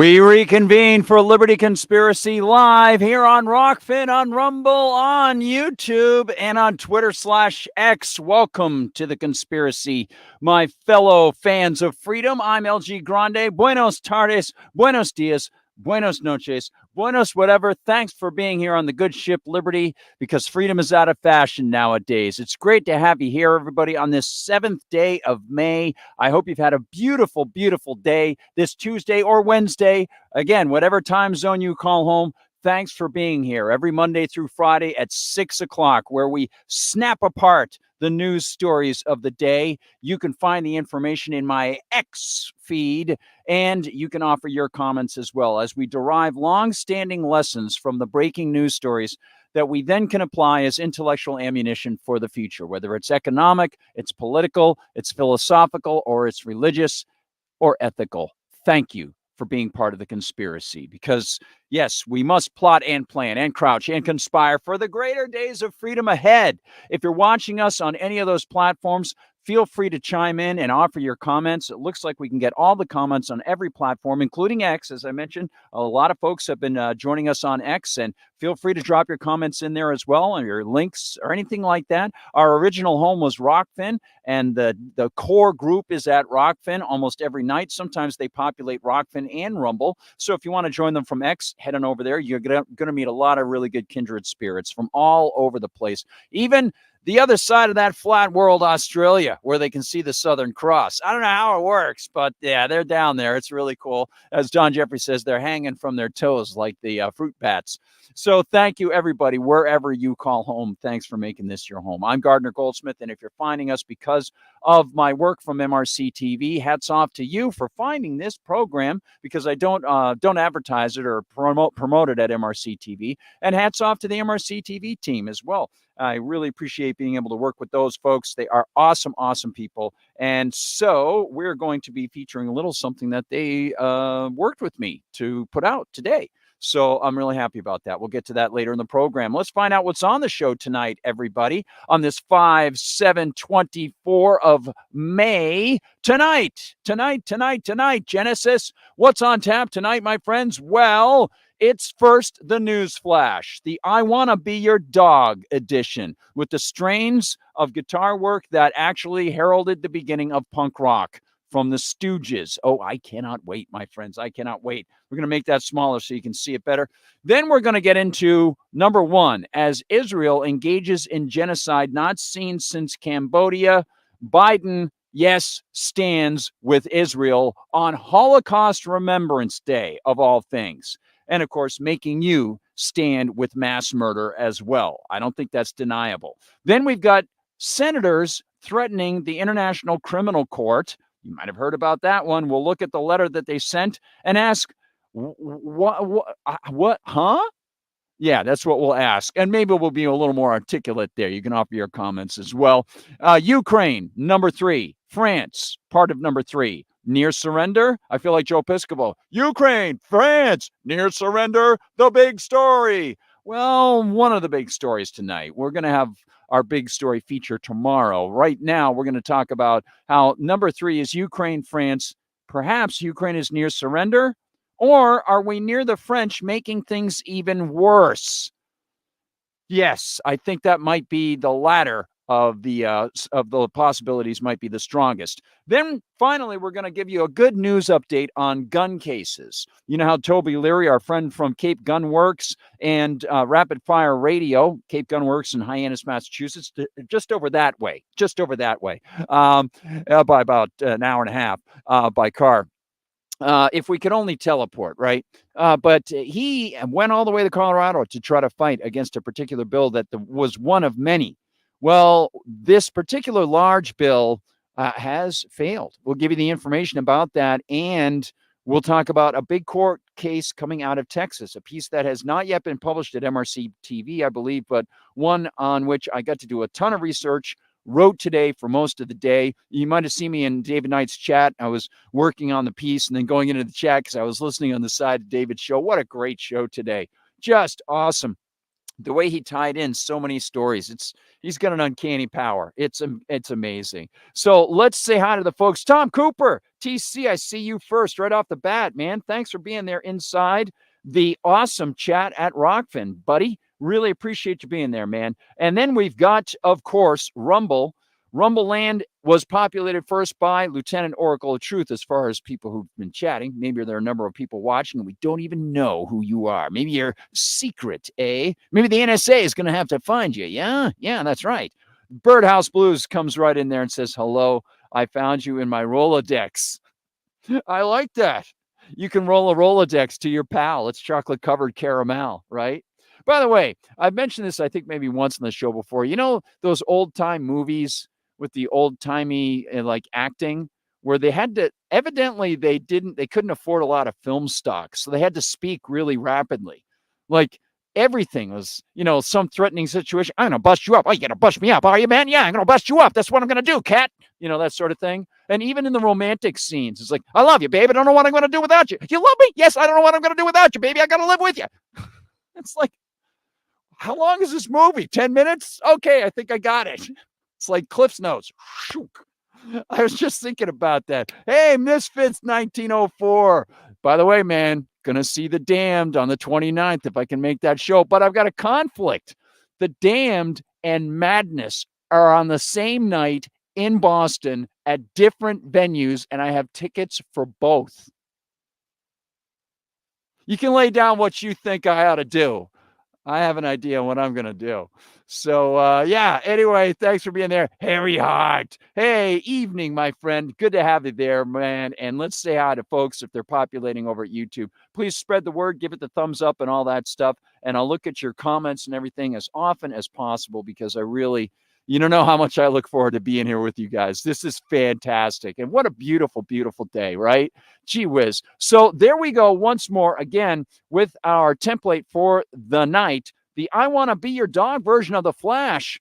We reconvene for Liberty Conspiracy Live here on Rockfin, on Rumble, on YouTube, and on Twitter/X. Welcome to the conspiracy, my fellow fans of freedom. I'm LG Grande. Buenos tardes, buenos dias, buenos noches, buenos whatever. Thanks for being here on the good ship Liberty, because freedom is out of fashion nowadays. It's great to have you here, everybody, on this 7th day of May. I hope you've had a beautiful, beautiful day this Tuesday or Wednesday. Again, whatever time zone you call home, thanks for being here every Monday through Friday at 6 o'clock, where we snap apart the news stories of the day. You can find the information in my X feed, and you can offer your comments as well as we derive long-standing lessons from the breaking news stories that we then can apply as intellectual ammunition for the future, whether it's economic, it's political, it's philosophical, or it's religious or ethical. Thank you for being part of the conspiracy, because yes, we must plot and plan and crouch and conspire for the greater days of freedom ahead. If you're watching us on any of those platforms, feel free to chime in and offer your comments. It looks like we can get all the comments on every platform, including X. As I mentioned, a lot of folks have been joining us on X, and feel free to drop your comments in there as well, and your links or anything like that. Our original home was Rockfin, and the core group is at Rockfin almost every night. Sometimes they populate Rockfin and Rumble. So if you want to join them from X, head on over there. You're going to meet a lot of really good kindred spirits from all over the place. Even the other side of that flat world, Australia, where they can see the Southern Cross. I don't know how it works, but yeah, they're down there. It's really cool. As John Jeffrey says, they're hanging from their toes like the fruit bats. So thank you, everybody, wherever you call home. Thanks for making this your home. I'm Gardner Goldsmith, and if you're finding us because of my work from MRC TV, hats off to you for finding this program, because I don't advertise it or promote it at MRC TV. And hats off to the MRC TV team as well. I really appreciate being able to work with those folks. They are awesome, awesome people. And so we're going to be featuring a little something that they worked with me to put out today. So I'm really happy about that. We'll get to that later in the program. Let's find out what's on the show tonight, everybody, on this 5/7/24 of May. Tonight, Genesis. What's on tap tonight, my friends? Well, it's first the news flash, the I Wanna Be Your Dog edition, with the strains of guitar work that actually heralded the beginning of punk rock from the Stooges. Oh, I cannot wait, my friends. I cannot wait. We're going to make that smaller so you can see it better. Then we're going to get into number one, as Israel engages in genocide not seen since Cambodia. Biden, yes, stands with Israel on Holocaust Remembrance Day, of all things. And, of course, making you stand with mass murder as well. I don't think that's deniable. Then we've got senators threatening the International Criminal Court. You might have heard about that one. We'll look at the letter that they sent and ask, what, huh? Yeah, that's what we'll ask. And maybe we'll be a little more articulate there. You can offer your comments as well. Ukraine, number 3. France, part of number 3. Near surrender? I feel like Joe Piscopo. Ukraine, France, near surrender, the big story. Well, one of the big stories tonight. We're going to have our big story feature tomorrow. Right now, we're going to talk about how number 3 is Ukraine, France. Perhaps Ukraine is near surrender, or are we near the French making things even worse? Yes, I think that might be the latter of the possibilities, might be the strongest. Then finally, we're going to give you a good news update on gun cases. You know how Toby Leary, our friend from Cape Gun Works and Rapid Fire Radio, Cape Gun Works in Hyannis, Massachusetts, just over that way, by about an hour and a half by car. If we could only teleport, right? But he went all the way to Colorado to try to fight against a particular bill that was one of many. Well, this particular large bill has failed. We'll give you the information about that, and we'll talk about a big court case coming out of Texas, a piece that has not yet been published at MRC TV, I believe, but one on which I got to do a ton of research, wrote today for most of the day. You might have seen me in David Knight's chat. I was working on the piece and then going into the chat because I was listening on the side of David's show. What a great show today. Just awesome. the way he tied in so many stories, he's got an uncanny power. It's amazing. So let's say hi to the folks. Tom Cooper, TC, I see you first right off the bat, man. Thanks for being there inside the awesome chat at Rockfin, buddy. Really appreciate you being there, man. And then we've got, of course, Rumble. Rumble Land was populated first by Lieutenant Oracle of Truth as far as people who've been chatting. Maybe there are a number of people watching and we don't even know who you are. Maybe you're secret, eh? Maybe the NSA is going to have to find you. Yeah, that's right. Birdhouse Blues comes right in there and says, hello, I found you in my Rolodex. I like that. You can roll a Rolodex to your pal. It's chocolate-covered caramel, right? By the way, I've mentioned this, I think, maybe once in the show before. You know those old-time movies with the old-timey like acting where they had to, evidently they couldn't afford a lot of film stock, so they had to speak really rapidly. Like everything was, some threatening situation. I'm going to bust you up. Oh, you going to bust me up, are you, man? Yeah, I'm going to bust you up. That's what I'm going to do, cat. That sort of thing. And even in the romantic scenes, it's like, I love you, babe. I don't know what I'm going to do without you. You love me? Yes, I don't know what I'm going to do without you, baby. I got to live with you. It's like, how long is this movie? 10 minutes? Okay, I think I got it. It's like Cliff's Notes. I was just thinking about that. Hey, Misfits 1904. By the way, man, going to see The Damned on the 29th if I can make that show. But I've got a conflict. The Damned and Madness are on the same night in Boston at different venues, and I have tickets for both. You can lay down what you think I ought to do. I have an idea what I'm going to do. So, anyway, thanks for being there. Harry Hart. Hey, evening, my friend. Good to have you there, man. And let's say hi to folks if they're populating over at YouTube. Please spread the word, give it the thumbs up and all that stuff. And I'll look at your comments and everything as often as possible because you don't know how much I look forward to being here with you guys. This is fantastic. And what a beautiful, beautiful day, right? Gee whiz. So there we go once more, again, with our template for the night, the I Want to Be Your Dog version of The Flash.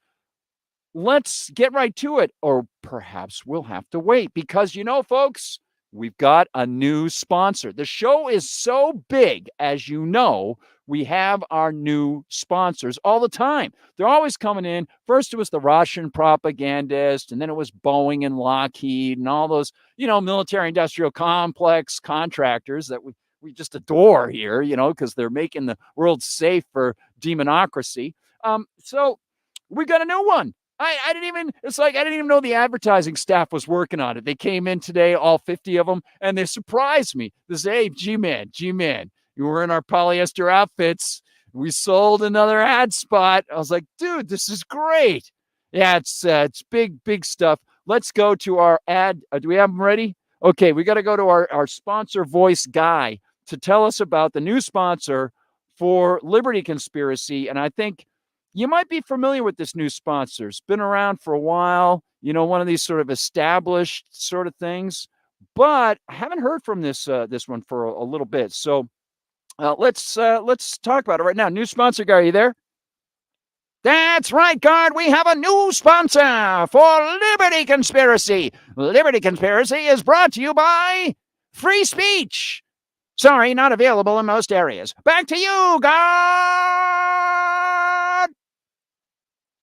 Let's get right to it. Or perhaps we'll have to wait because, folks, we've got a new sponsor. The show is so big, as you know, we have our new sponsors all the time. They're always coming in. First, it was the Russian propagandist, and then it was Boeing and Lockheed and all those, military-industrial complex contractors that we just adore here, because they're making the world safe for demonocracy. So we got a new one. I didn't even know the advertising staff was working on it. They came in today, all 50 of them, and they surprised me. They say, hey, G-Man, you were in our polyester outfits. We sold another ad spot. I was like, dude, this is great. Yeah, it's big stuff. Let's go to our ad. Do we have them ready? Okay, we got to go to our sponsor voice guy to tell us about the new sponsor for Liberty Conspiracy. And I think you might be familiar with this new sponsor. It's been around for a while, one of these sort of established sort of things. But I haven't heard from this one for a little bit. So let's talk about it right now. New sponsor guy, are you there? That's right, Guard. We have a new sponsor for Liberty Conspiracy. Liberty Conspiracy is brought to you by Free Speech. Sorry, not available in most areas. Back to you, Guard.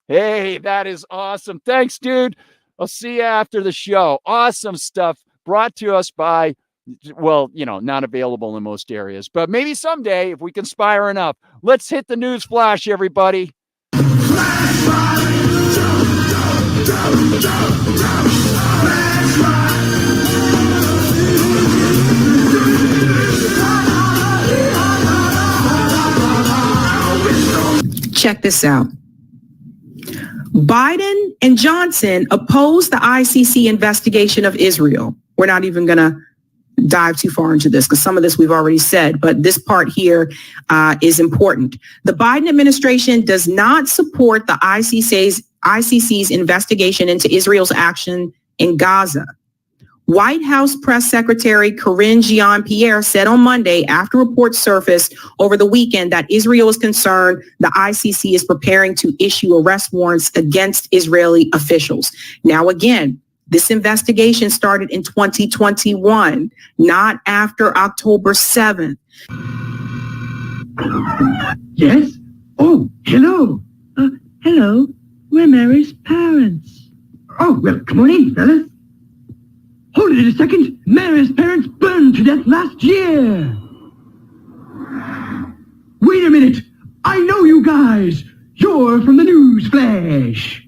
Hey, that is awesome. Thanks, dude. I'll see you after the show. Awesome stuff brought to us by, not available in most areas, but maybe someday if we conspire enough. Let's hit the news flash, everybody. Check this out. Biden and Johnson opposed the ICC investigation of Israel. We're not even going to dive too far into this because some of this we've already said, but this part here is important. The Biden administration does not support the ICC's investigation into Israel's action in Gaza. White House Press Secretary Karine Jean-Pierre said on Monday, after reports surfaced over the weekend that Israel is concerned the ICC is preparing to issue arrest warrants against Israeli officials. Now, again, this investigation started in 2021, not after October 7th. Yes? Oh, hello. Hello. We're Mary's parents. Oh, well, come on in, fellas. Hold it a second. Mary's parents burned to death last year. Wait a minute. I know you guys. You're from the news flash.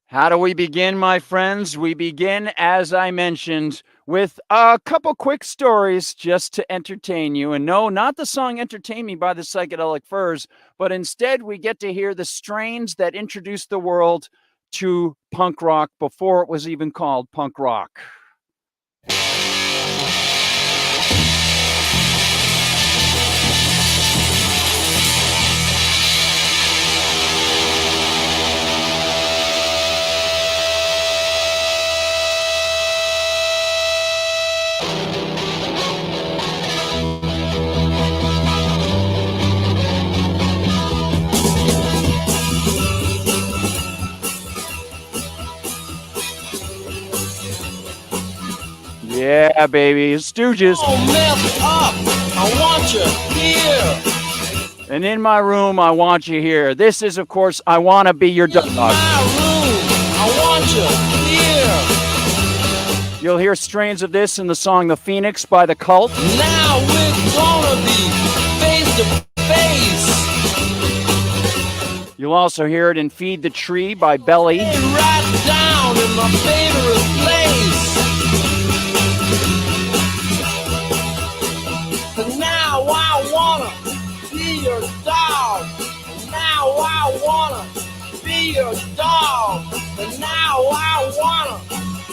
How do we begin, my friends? We begin, as I mentioned, with a couple quick stories just to entertain you. And no, not the song Entertain Me by the Psychedelic Furs, but instead we get to hear the strains that introduced the world to punk rock before it was even called punk rock. Yeah, baby, Stooges. Don't mess up. I want you here. And in my room, I want you here. This is, of course, I Want to Be Your Dog. In my room. I want you here. You'll hear strains of this in the song The Phoenix by The Cult. Now we're gonna be face to face. You'll also hear it in Feed the Tree by Belly. Lay right down in my favorite place. But now I wanna be your dog. Now I wanna be your dog. But now I wanna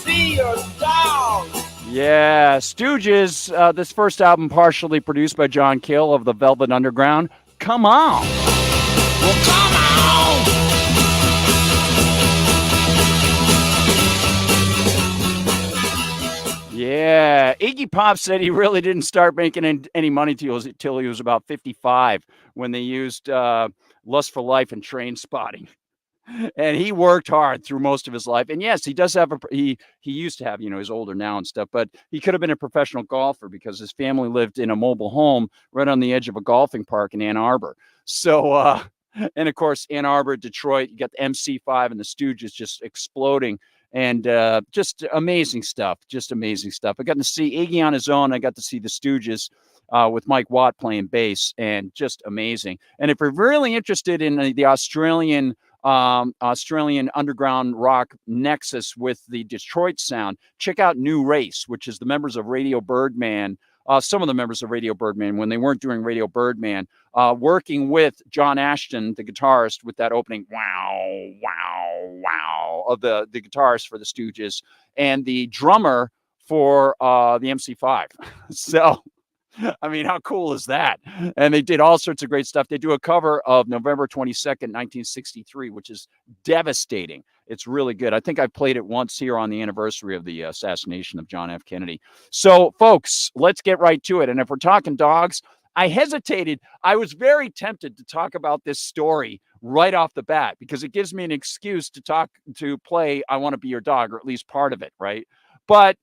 be your dog. Yeah, Stooges, this first album partially produced by John Cale of the Velvet Underground. Come on. Well, come on. Yeah, Iggy Pop said he really didn't start making any money till he was about 55 when they used Lust for Life and Train Spotting. And he worked hard through most of his life. And yes, he does have he used to have, he's older now and stuff, but he could have been a professional golfer because his family lived in a mobile home right on the edge of a golfing park in Ann Arbor. So, and of course, Ann Arbor, Detroit, you got the MC5 and the Stooges just exploding. And just amazing stuff. Just amazing stuff. I got to see Iggy on his own. I got to see the Stooges with Mike Watt playing bass, and just amazing. And if you're really interested in the Australian underground rock nexus with the Detroit sound, check out New Race, which is the members of Radio Birdman. Some of the members of Radio Birdman, when they weren't doing Radio Birdman, working with John Ashton, the guitarist, with that opening wow, wow, wow of the guitarist for the Stooges, and the drummer for the MC5. So, I mean, how cool is that? And they did all sorts of great stuff. They do a cover of November 22nd, 1963, which is devastating. It's really good. I think I played it once here on the anniversary of the assassination of John F. Kennedy. So, folks, let's get right to it. And if we're talking dogs, I hesitated. I was very tempted to talk about this story right off the bat because it gives me an excuse to play I Want to Be Your Dog, or at least part of it, right? But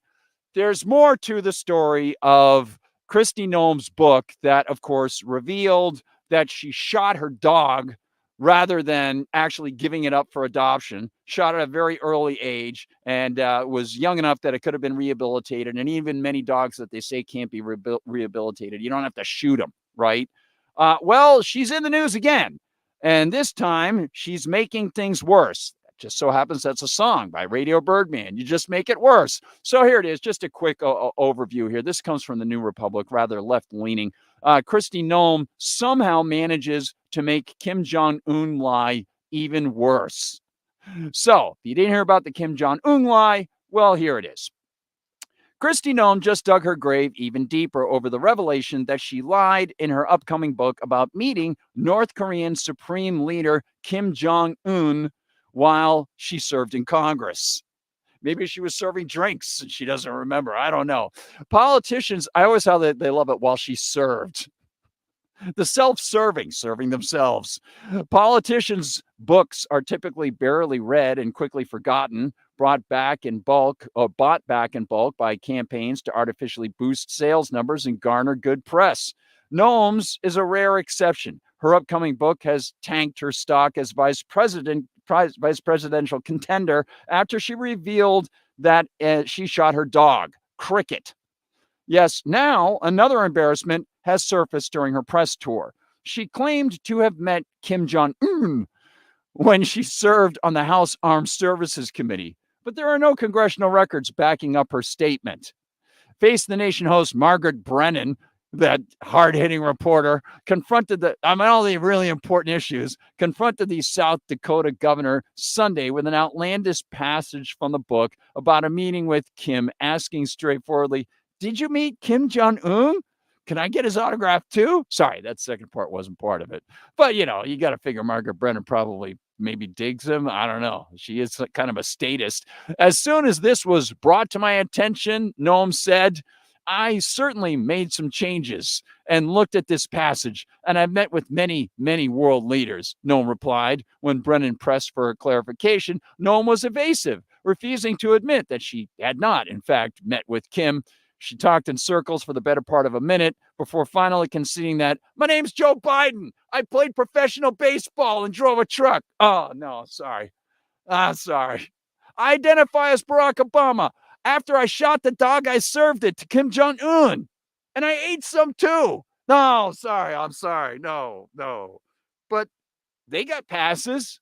there's more to the story of Kristi Noem's book that, of course, revealed that she shot her dog rather than actually giving it up for adoption, shot at a very early age, and was young enough that it could have been rehabilitated. And even many dogs that they say can't be rehabilitated, you don't have to shoot them, right? Well, she's in the news again. And this time, she's making things worse. Just so happens that's a song by Radio Birdman. You just make it worse. So here it is, just a quick overview here. This comes from the New Republic, rather left-leaning. Kristi Noem somehow manages to make Kim Jong-un lie even worse. So if you didn't hear about the Kim Jong-un lie, well, here it is. Kristi Noem just dug her grave even deeper over the revelation that she lied in her upcoming book about meeting North Korean Supreme Leader Kim Jong-un while she served in Congress. Maybe she was serving drinks and she doesn't remember. I don't know. Politicians, I always how they love it while she served. The self-serving, serving themselves. Politicians' books are typically barely read and quickly forgotten, bought back in bulk by campaigns to artificially boost sales numbers and garner good press. Noam's is a rare exception. Her upcoming book has tanked her stock as vice presidential contender after she revealed that she shot her dog, Cricket. Yes, now another embarrassment has surfaced during her press tour. She claimed to have met Kim Jong-un when she served on the House Armed Services Committee, but there are no congressional records backing up her statement. Face the Nation host Margaret Brennan, that hard-hitting reporter, confronted all the really important issues, confronted the South Dakota governor Sunday with an outlandish passage from the book about a meeting with Kim, asking straightforwardly, "Did you meet Kim Jong-un? Can I get his autograph too?" Sorry, that second part wasn't part of it. But, you got to figure Margaret Brennan probably maybe digs him. I don't know. She is kind of a statist. As soon as this was brought to my attention, Noam said, I certainly made some changes and looked at this passage, and I've met with many, many world leaders, Noam replied. When Brennan pressed for clarification, Noam was evasive, refusing to admit that she had not, in fact, met with Kim. She talked in circles for the better part of a minute before finally conceding that, "My name's Joe Biden. I played professional baseball and drove a truck." Oh, no, sorry. Sorry. I identify as Barack Obama. After I shot the dog, I served it to Kim Jong-un. And I ate some too. No, sorry. I'm sorry. No. But they got passes.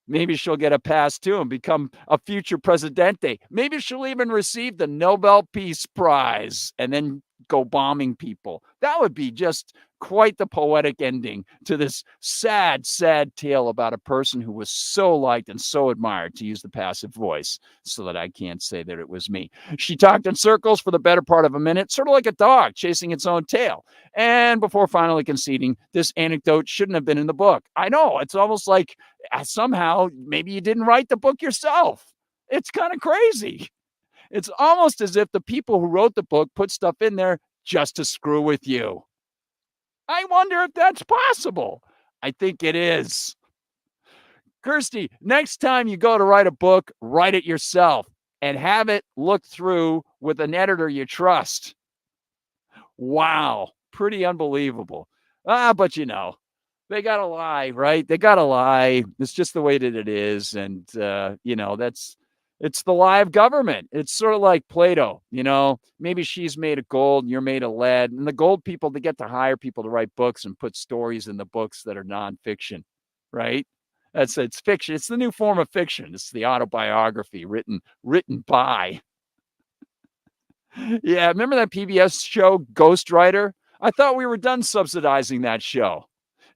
Maybe she'll get a pass too and become a future presidente. Maybe she'll even receive the Nobel Peace Prize and then go bombing people. That would be just quite the poetic ending to this sad, sad tale about a person who was so liked and so admired, to use the passive voice so that I can't say that it was me. She talked in circles for the better part of a minute, sort of like a dog chasing its own tail. And before finally conceding, this anecdote shouldn't have been in the book. I know, it's almost like somehow maybe you didn't write the book yourself. It's kind of crazy. It's almost as if the people who wrote the book put stuff in there just to screw with you. I wonder if that's possible. I think it is. Kirsty, next time you go to write a book, write it yourself and have it looked through with an editor you trust. Wow, pretty unbelievable. But they got to lie, right? They got to lie. It's just the way that it is. And, it's the lie of government. It's sort of like Plato, maybe she's made of gold and you're made of lead. And the gold people, they get to hire people to write books and put stories in the books that are nonfiction, right? It's fiction. It's the new form of fiction. It's the autobiography written by. Yeah, remember that PBS show, Ghostwriter? I thought we were done subsidizing that show.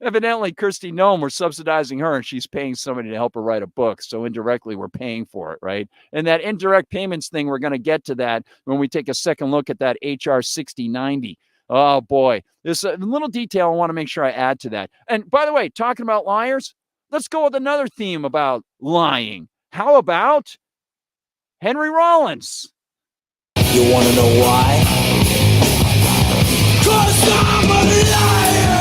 Evidently, Kirsty Noam, we're subsidizing her, and she's paying somebody to help her write a book. So indirectly, we're paying for it, right? And that indirect payments thing, we're going to get to that when we take a second look at that HR 6090. Oh, boy. There's a little detail I want to make sure I add to that. And by the way, talking about liars, let's go with another theme about lying. How about Henry Rollins? You want to know why? 'Cause I'm a liar!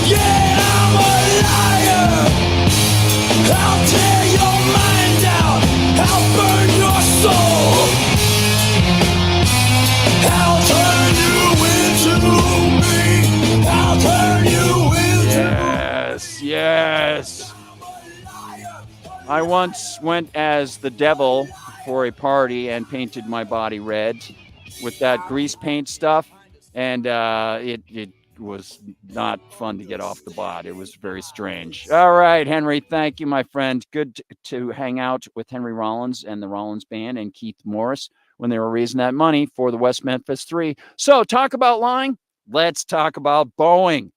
Yeah, I'm a liar! I'll tear your mind out! I'll burn your soul! I'll turn you into me! I'll turn you into Yes. I once went as the devil for a party and painted my body red with that grease paint stuff. And it was not fun to get off the bot. It was very strange. All right, Henry, thank you, my friend. Good to hang out with Henry Rollins and the Rollins Band and Keith Morris when they were raising that money for the West Memphis 3. So talk about lying. Let's talk about Boeing.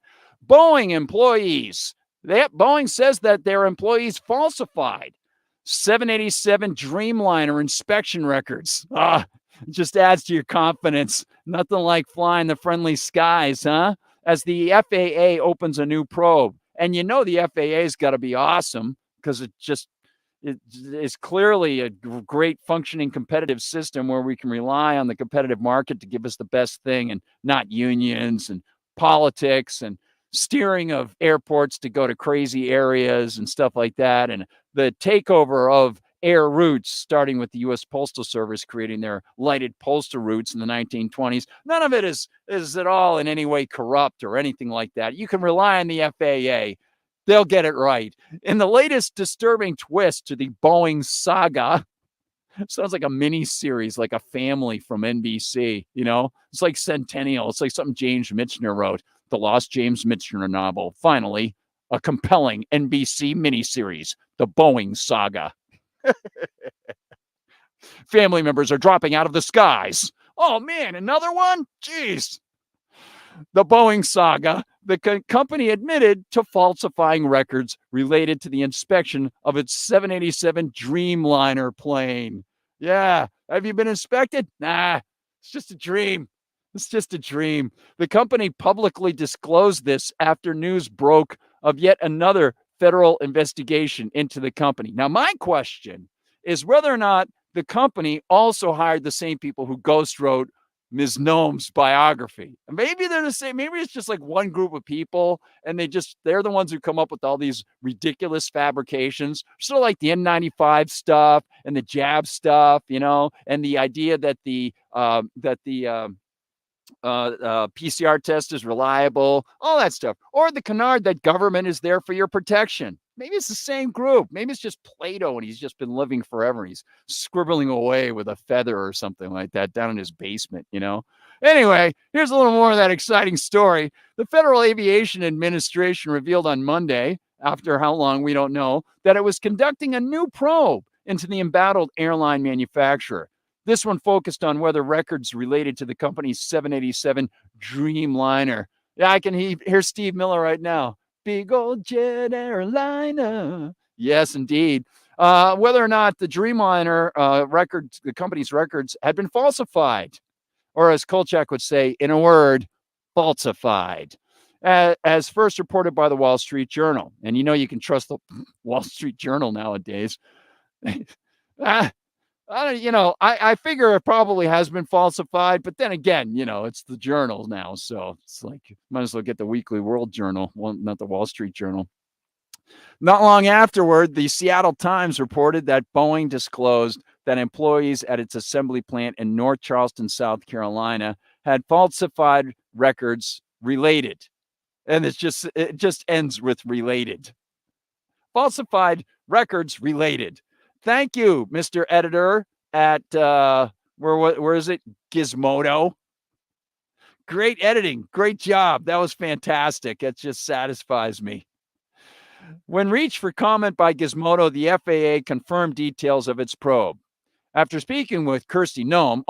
Boeing employees. Boeing says that their employees falsified 787 Dreamliner inspection records. Just adds to your confidence. Nothing like flying the friendly skies, huh? As the FAA opens a new probe. And the FAA's got to be awesome because it is clearly a great functioning competitive system where we can rely on the competitive market to give us the best thing and not unions and politics and steering of airports to go to crazy areas and stuff like that. And the takeover of air routes, starting with the U.S. Postal Service creating their lighted postal routes in the 1920s. None of it is at all in any way corrupt or anything like that. You can rely on the FAA. They'll get it right. In the latest disturbing twist to the Boeing saga, sounds like a mini series, like a family from NBC, It's like Centennial. It's like something James Michener wrote, the lost James Michener novel. Finally, a compelling NBC miniseries, The Boeing Saga. Family members are dropping out of the skies. Oh, man, another one? Jeez. The Boeing saga, the company admitted to falsifying records related to the inspection of its 787 Dreamliner plane. Yeah. Have you been inspected? Nah, it's just a dream. It's just a dream. The company publicly disclosed this after news broke of yet another federal investigation into the company. Now, my question is whether or not the company also hired the same people who ghost wrote Ms. Noam's biography. Maybe they're the same. Maybe it's just like one group of people and they're the ones who come up with all these ridiculous fabrications, sort of like the N95 stuff and the jab stuff, and the idea that the PCR test is reliable, all that stuff, or the canard that government is there for your protection. Maybe it's the same group. Maybe it's just Plato and he's just been living forever. He's scribbling away with a feather or something like that down in his basement, Anyway, here's a little more of that exciting story. The Federal Aviation Administration revealed on Monday, after how long we don't know, that it was conducting a new probe into the embattled airline manufacturer. This one focused on whether records related to the company's 787 Dreamliner. Yeah, I can hear Steve Miller right now. Big old jet airliner. Yes, indeed. Whether or not the Dreamliner records, the company's records, had been falsified, or as Kolchak would say, in a word, falsified, as first reported by the Wall Street Journal. And you can trust the Wall Street Journal nowadays. I figure it probably has been falsified, but then again, it's the journal now. So it's like, might as well get the Weekly World Journal, well, not the Wall Street Journal. Not long afterward, the Seattle Times reported that Boeing disclosed that employees at its assembly plant in North Charleston, South Carolina, had falsified records related. And it just ends with related. Falsified records related. Thank you, Mr. Editor at, where is it? Gizmodo. Great editing. Great job. That was fantastic. It just satisfies me. When reached for comment by Gizmodo, the FAA confirmed details of its probe. After speaking with Kirsty Noam,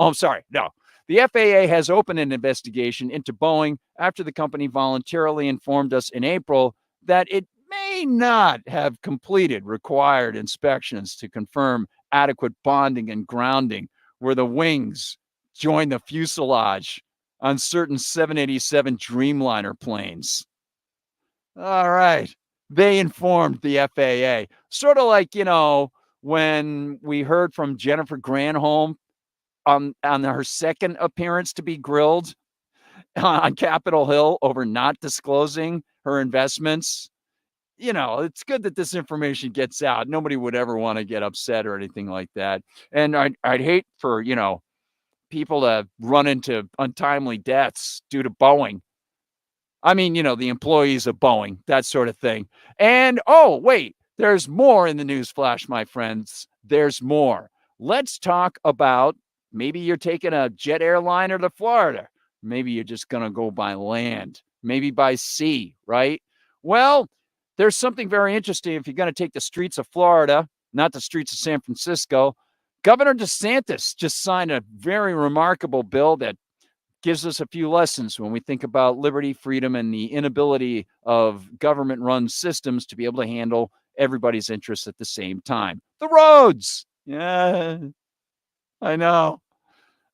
the FAA has opened an investigation into Boeing after the company voluntarily informed us in April that it may not have completed required inspections to confirm adequate bonding and grounding where the wings join the fuselage on certain 787 Dreamliner planes. All right. They informed the FAA. Sort of like, when we heard from Jennifer Granholm on her second appearance to be grilled on Capitol Hill over not disclosing her investments. It's good that this information gets out. Nobody would ever want to get upset or anything like that. And I'd hate for, people to run into untimely deaths due to Boeing. I mean, the employees of Boeing, that sort of thing. And, oh, wait, there's more in the news flash, my friends. There's more. Let's talk about maybe you're taking a jet airliner to Florida. Maybe you're just going to go by land, maybe by sea, right? Well, there's something very interesting if you're going to take the streets of Florida, not the streets of San Francisco. Governor DeSantis just signed a very remarkable bill that gives us a few lessons when we think about liberty, freedom, and the inability of government-run systems to be able to handle everybody's interests at the same time. The roads. Yeah, I know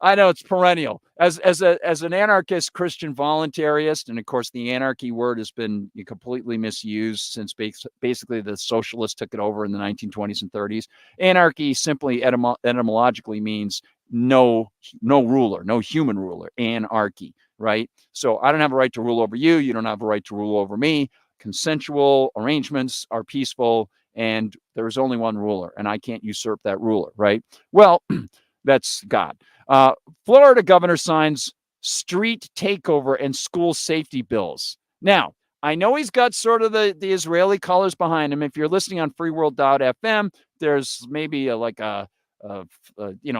it's perennial. As an anarchist Christian voluntarist, and of course the anarchy word has been completely misused since basically the socialists took it over in the 1920s and 30s. Anarchy simply etymologically means no ruler, no human ruler, anarchy, right? So I don't have a right to rule over you. You don't have a right to rule over me. Consensual arrangements are peaceful, and there's only one ruler, and I can't usurp that ruler, right? Well, that's God. Florida governor signs street takeover and school safety bills. Now, I know he's got sort of the Israeli colors behind him. If you're listening on freeworld.fm, there's maybe a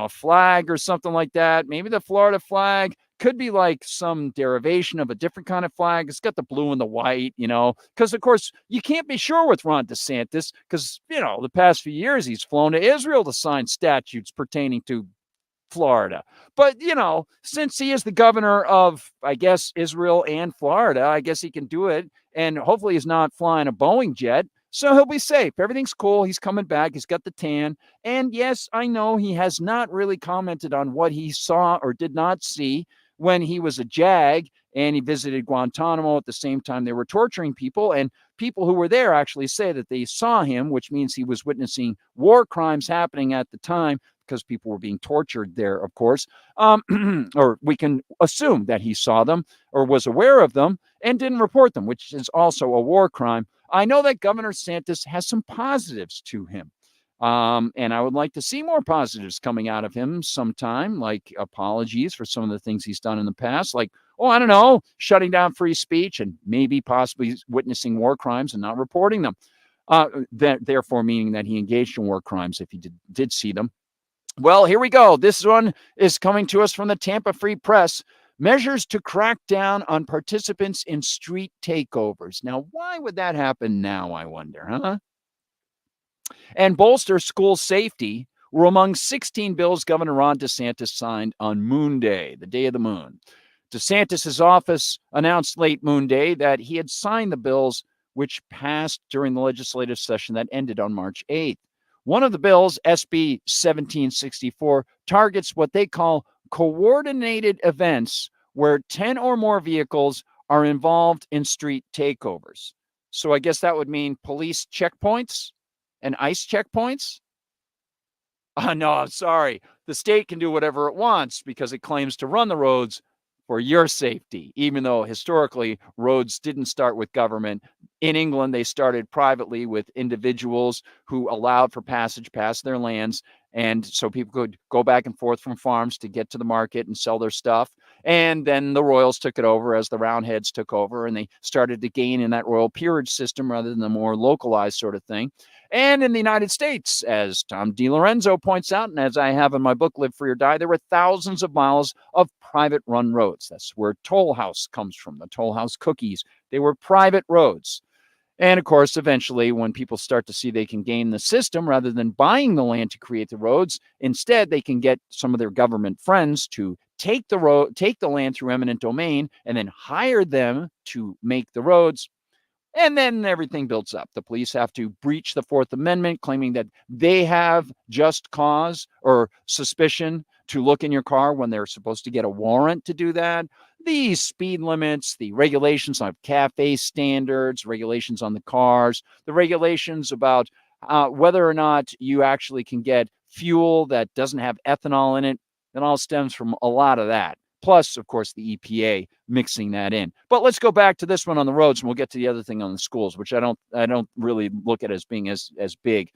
flag or something like that. Maybe the Florida flag could be like some derivation of a different kind of flag. It's got the blue and the white, because of course you can't be sure with Ron DeSantis because, the past few years he's flown to Israel to sign statutes pertaining to Florida. But, since he is the governor of, I guess, Israel and Florida, I guess he can do it. And hopefully he's not flying a Boeing jet. So he'll be safe. Everything's cool. He's coming back. He's got the tan. And yes, I know he has not really commented on what he saw or did not see when he was a JAG and he visited Guantanamo at the same time they were torturing people. And people who were there actually say that they saw him, which means he was witnessing war crimes happening at the time because people were being tortured there, of course. Or we can assume that he saw them or was aware of them and didn't report them, which is also a war crime. I know that Governor DeSantis has some positives to him. And I would like to see more positives coming out of him sometime, like apologies for some of the things he's done in the past, like, I don't know, shutting down free speech and maybe possibly witnessing war crimes and not reporting them. Therefore, meaning that he engaged in war crimes if he did see them. Well, here we go. This one is coming to us from the Tampa Free Press. Measures to crack down on participants in street takeovers. Now, why would that happen now, I wonder, huh? And bolster school safety were among 16 bills Governor Ron DeSantis signed on Moon Day, the day of the moon. DeSantis' office announced late Moon Day that he had signed the bills which passed during the legislative session that ended on March 8th. One of the bills, SB 1764, targets what they call coordinated events where 10 or more vehicles are involved in street takeovers. So I guess that would mean police checkpoints and ICE checkpoints. No, I'm sorry. The state can do whatever it wants because it claims to run the roads for your safety, even though historically roads didn't start with government. In England, they started privately with individuals who allowed for passage past their lands. And so people could go back and forth from farms to get to the market and sell their stuff. And then the royals took it over as the Roundheads took over, and they started to gain in that royal peerage system rather than the more localized sort of thing. And in the United States, as Tom DiLorenzo points out, and as I have in my book, Live Free or Die, there were thousands of miles of private run roads. That's where Toll House comes from, the Toll House cookies. They were private roads. And of course, eventually, when people start to see they can gain the system rather than buying the land to create the roads, instead they can get some of their government friends to take the land through eminent domain and then hire them to make the roads. And then everything builds up. The police have to breach the Fourth Amendment, claiming that they have just cause or suspicion to look in your car when they're supposed to get a warrant to do that. The speed limits, the regulations on cafe standards, regulations on the cars, the regulations about whether or not you actually can get fuel that doesn't have ethanol in it, that all stems from a lot of that. Plus, of course, the EPA mixing that in. But let's go back to this one on the roads, and we'll get to the other thing on the schools, which I don't really look at as being as big.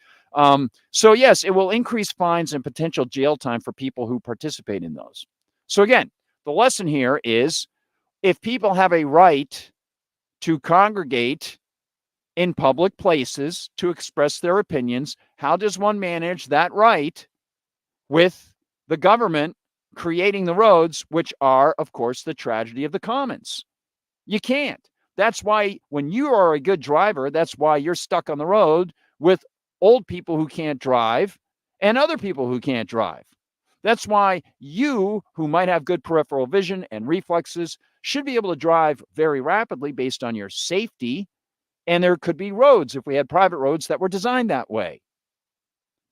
So yes, it will increase fines and potential jail time for people who participate in those. So again, the lesson here is if people have a right to congregate in public places to express their opinions, how does one manage that right with the government creating the roads, which are, of course, the tragedy of the commons? You can't. That's why when you are a good driver, that's why you're stuck on the road with old people who can't drive and other people who can't drive. That's why you, who might have good peripheral vision and reflexes, should be able to drive very rapidly based on your safety. And there could be roads, if we had private roads, that were designed that way.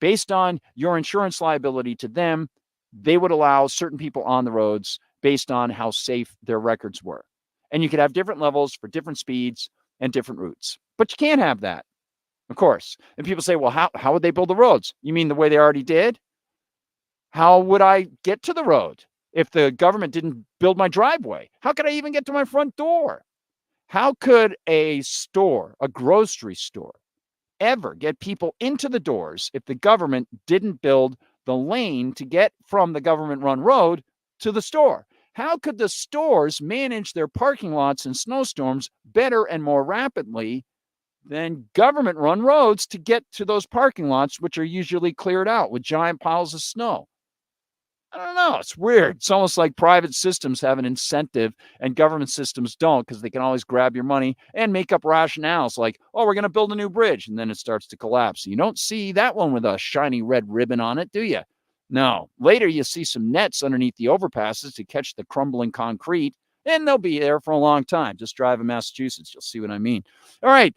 Based on your insurance liability to them, they would allow certain people on the roads based on how safe their records were. And you could have different levels for different speeds and different routes. But you can't have that, of course. And people say, well, how would they build the roads? You mean the way they already did? How would I get to the road if the government didn't build my driveway? How could I even get to my front door? How could a store, a grocery store, ever get people into the doors if the government didn't build the lane to get from the government-run road to the store? How could the stores manage their parking lots in snowstorms better and more rapidly than government-run roads to get to those parking lots, which are usually cleared out with giant piles of snow? I don't know. It's weird. It's almost like private systems have an incentive and government systems don't, because they can always grab your money and make up rationales like, oh, we're going to build a new bridge, and then it starts to collapse. You don't see that one with a shiny red ribbon on it, do you? No. Later, you see some nets underneath the overpasses to catch the crumbling concrete, and they'll be there for a long time. Just drive in Massachusetts. You'll see what I mean. All right.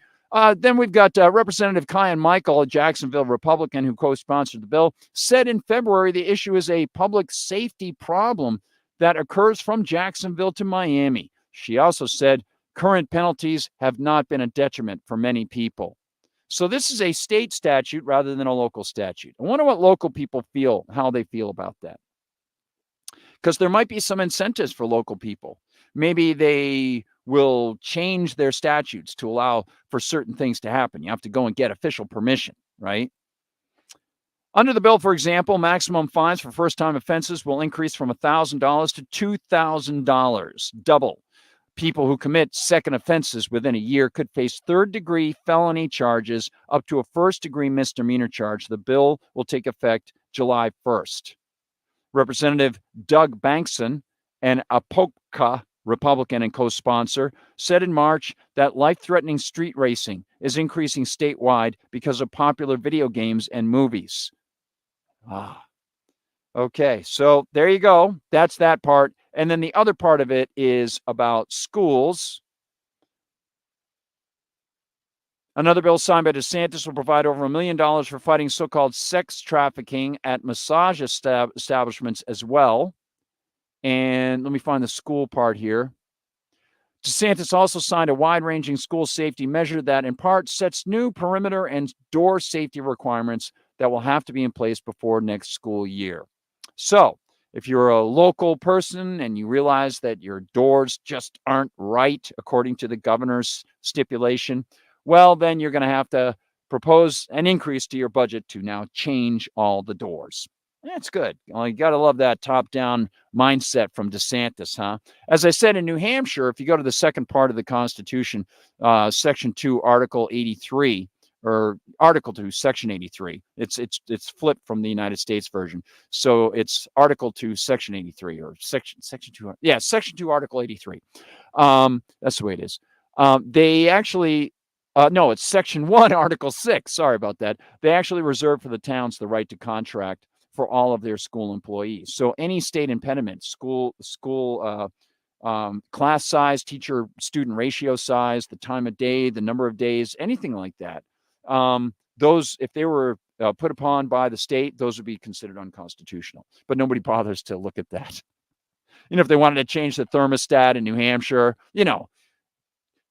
Then we've got Representative Kyan Michael, a Jacksonville Republican who co-sponsored the bill, said in February the issue is a public safety problem that occurs from Jacksonville to Miami. She also said current penalties have not been a detriment for many people. So this is a state statute rather than a local statute. I wonder what local people feel, how they feel about that. Because there might be some incentives for local people. Maybe they will change their statutes to allow for certain things to happen. You have to go and get official permission, right? Under the bill, for example, maximum fines for first-time offenses will increase from $1,000 to $2,000, double. People who commit second offenses within a year could face third-degree felony charges up to a first-degree misdemeanor charge. The bill will take effect July 1st. Representative Doug Bankson, an Apopka Republican and co-sponsor, said in March that life-threatening street racing is increasing statewide because of popular video games and movies. Okay, so there you go. That's that part. And then the other part of it is about schools. Another bill signed by DeSantis will provide over $1 million for fighting so-called sex trafficking at massage establishments as well. And let me find the school part here. DeSantis also signed a wide-ranging school safety measure that in part sets new perimeter and door safety requirements that will have to be in place before next school year. So if you're a local person and you realize that your doors just aren't right according to the governor's stipulation, well, then you're going to have to propose an increase to your budget to now change all the doors. That's good. Well, you got to love that top-down mindset from DeSantis, huh? As I said, in New Hampshire, if you go to the second part of the Constitution, Section 2, Article 83, or Article 2, Section 83, it's flipped from the United States version. So it's Article 2, Section 83, or Section 2. Yeah, Section 2, Article 83. That's the way it is. They actually... no, it's Section 1, Article 6. Sorry about that. They actually reserve for the towns the right to contract for all of their school employees. So any state impediment, school class size, teacher-student ratio size, the time of day, the number of days, anything like that, those, if they were put upon by the state, those would be considered unconstitutional. But nobody bothers to look at that. If they wanted to change the thermostat in New Hampshire,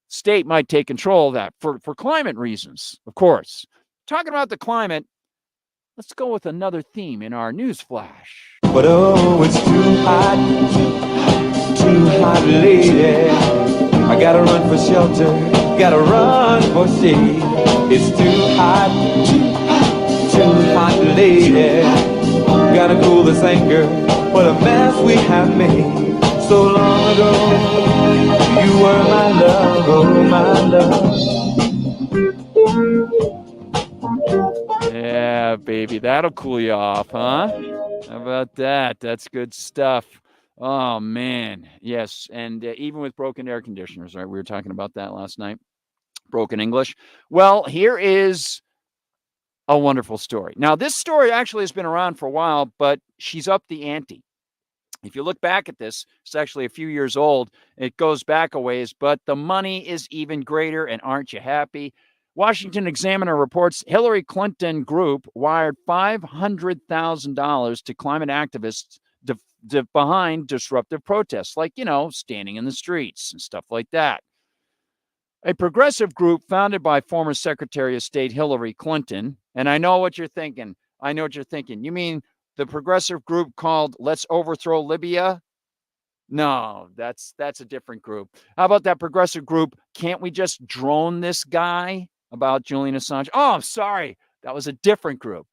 state might take control of that for climate reasons, of course. Talking about the climate, let's go with another theme in our news flash. But oh, it's too hot, lady. I gotta run for shelter, gotta run for shade. It's too hot, lady. Gotta cool this anger, what a mess we have made. So long ago, you were my love, oh my love. Yeah, baby, that'll cool you off, huh? How about that? That's good stuff. Oh, man. Yes, and even with broken air conditioners, right? We were talking about that last night. Broken English. Well, here is a wonderful story. Now, this story actually has been around for a while, but she's up the ante. If you look back at this, it's actually a few years old. It goes back a ways, but the money is even greater, and aren't you happy? Washington Examiner reports Hillary Clinton Group wired $500,000 to climate activists behind disruptive protests, like, standing in the streets and stuff like that. A progressive group founded by former Secretary of State Hillary Clinton, and I know what you're thinking. You mean the progressive group called Let's Overthrow Libya? No, that's a different group. How about that progressive group, Can't We Just Drone This Guy? about Julian Assange? Oh, I'm sorry. That was a different group.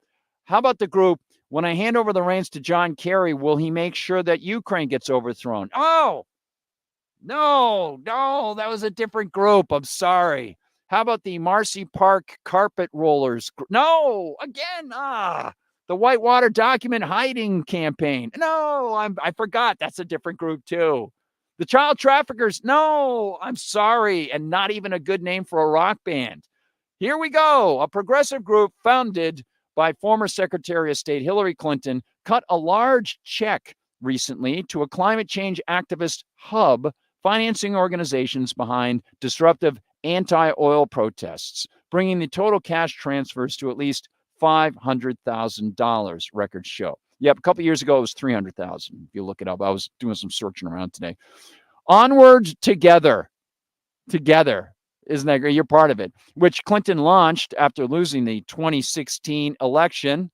How about the group, when I hand over the reins to John Kerry, will he make sure that Ukraine gets overthrown? Oh, no, that was a different group. I'm sorry. How about the Marcy Park carpet rollers? No, again, the Whitewater document hiding campaign. No, I forgot. That's a different group too. The child traffickers. No, I'm sorry. And not even a good name for a rock band. Here we go. A progressive group founded by former Secretary of State Hillary Clinton cut a large check recently to a climate change activist hub financing organizations behind disruptive anti-oil protests, bringing the total cash transfers to at least $500,000, records show. Yep, a couple years ago, it was $300,000. If you look it up, I was doing some searching around today. Onward Together. Isn't that great? You're part of it, which Clinton launched after losing the 2016 election,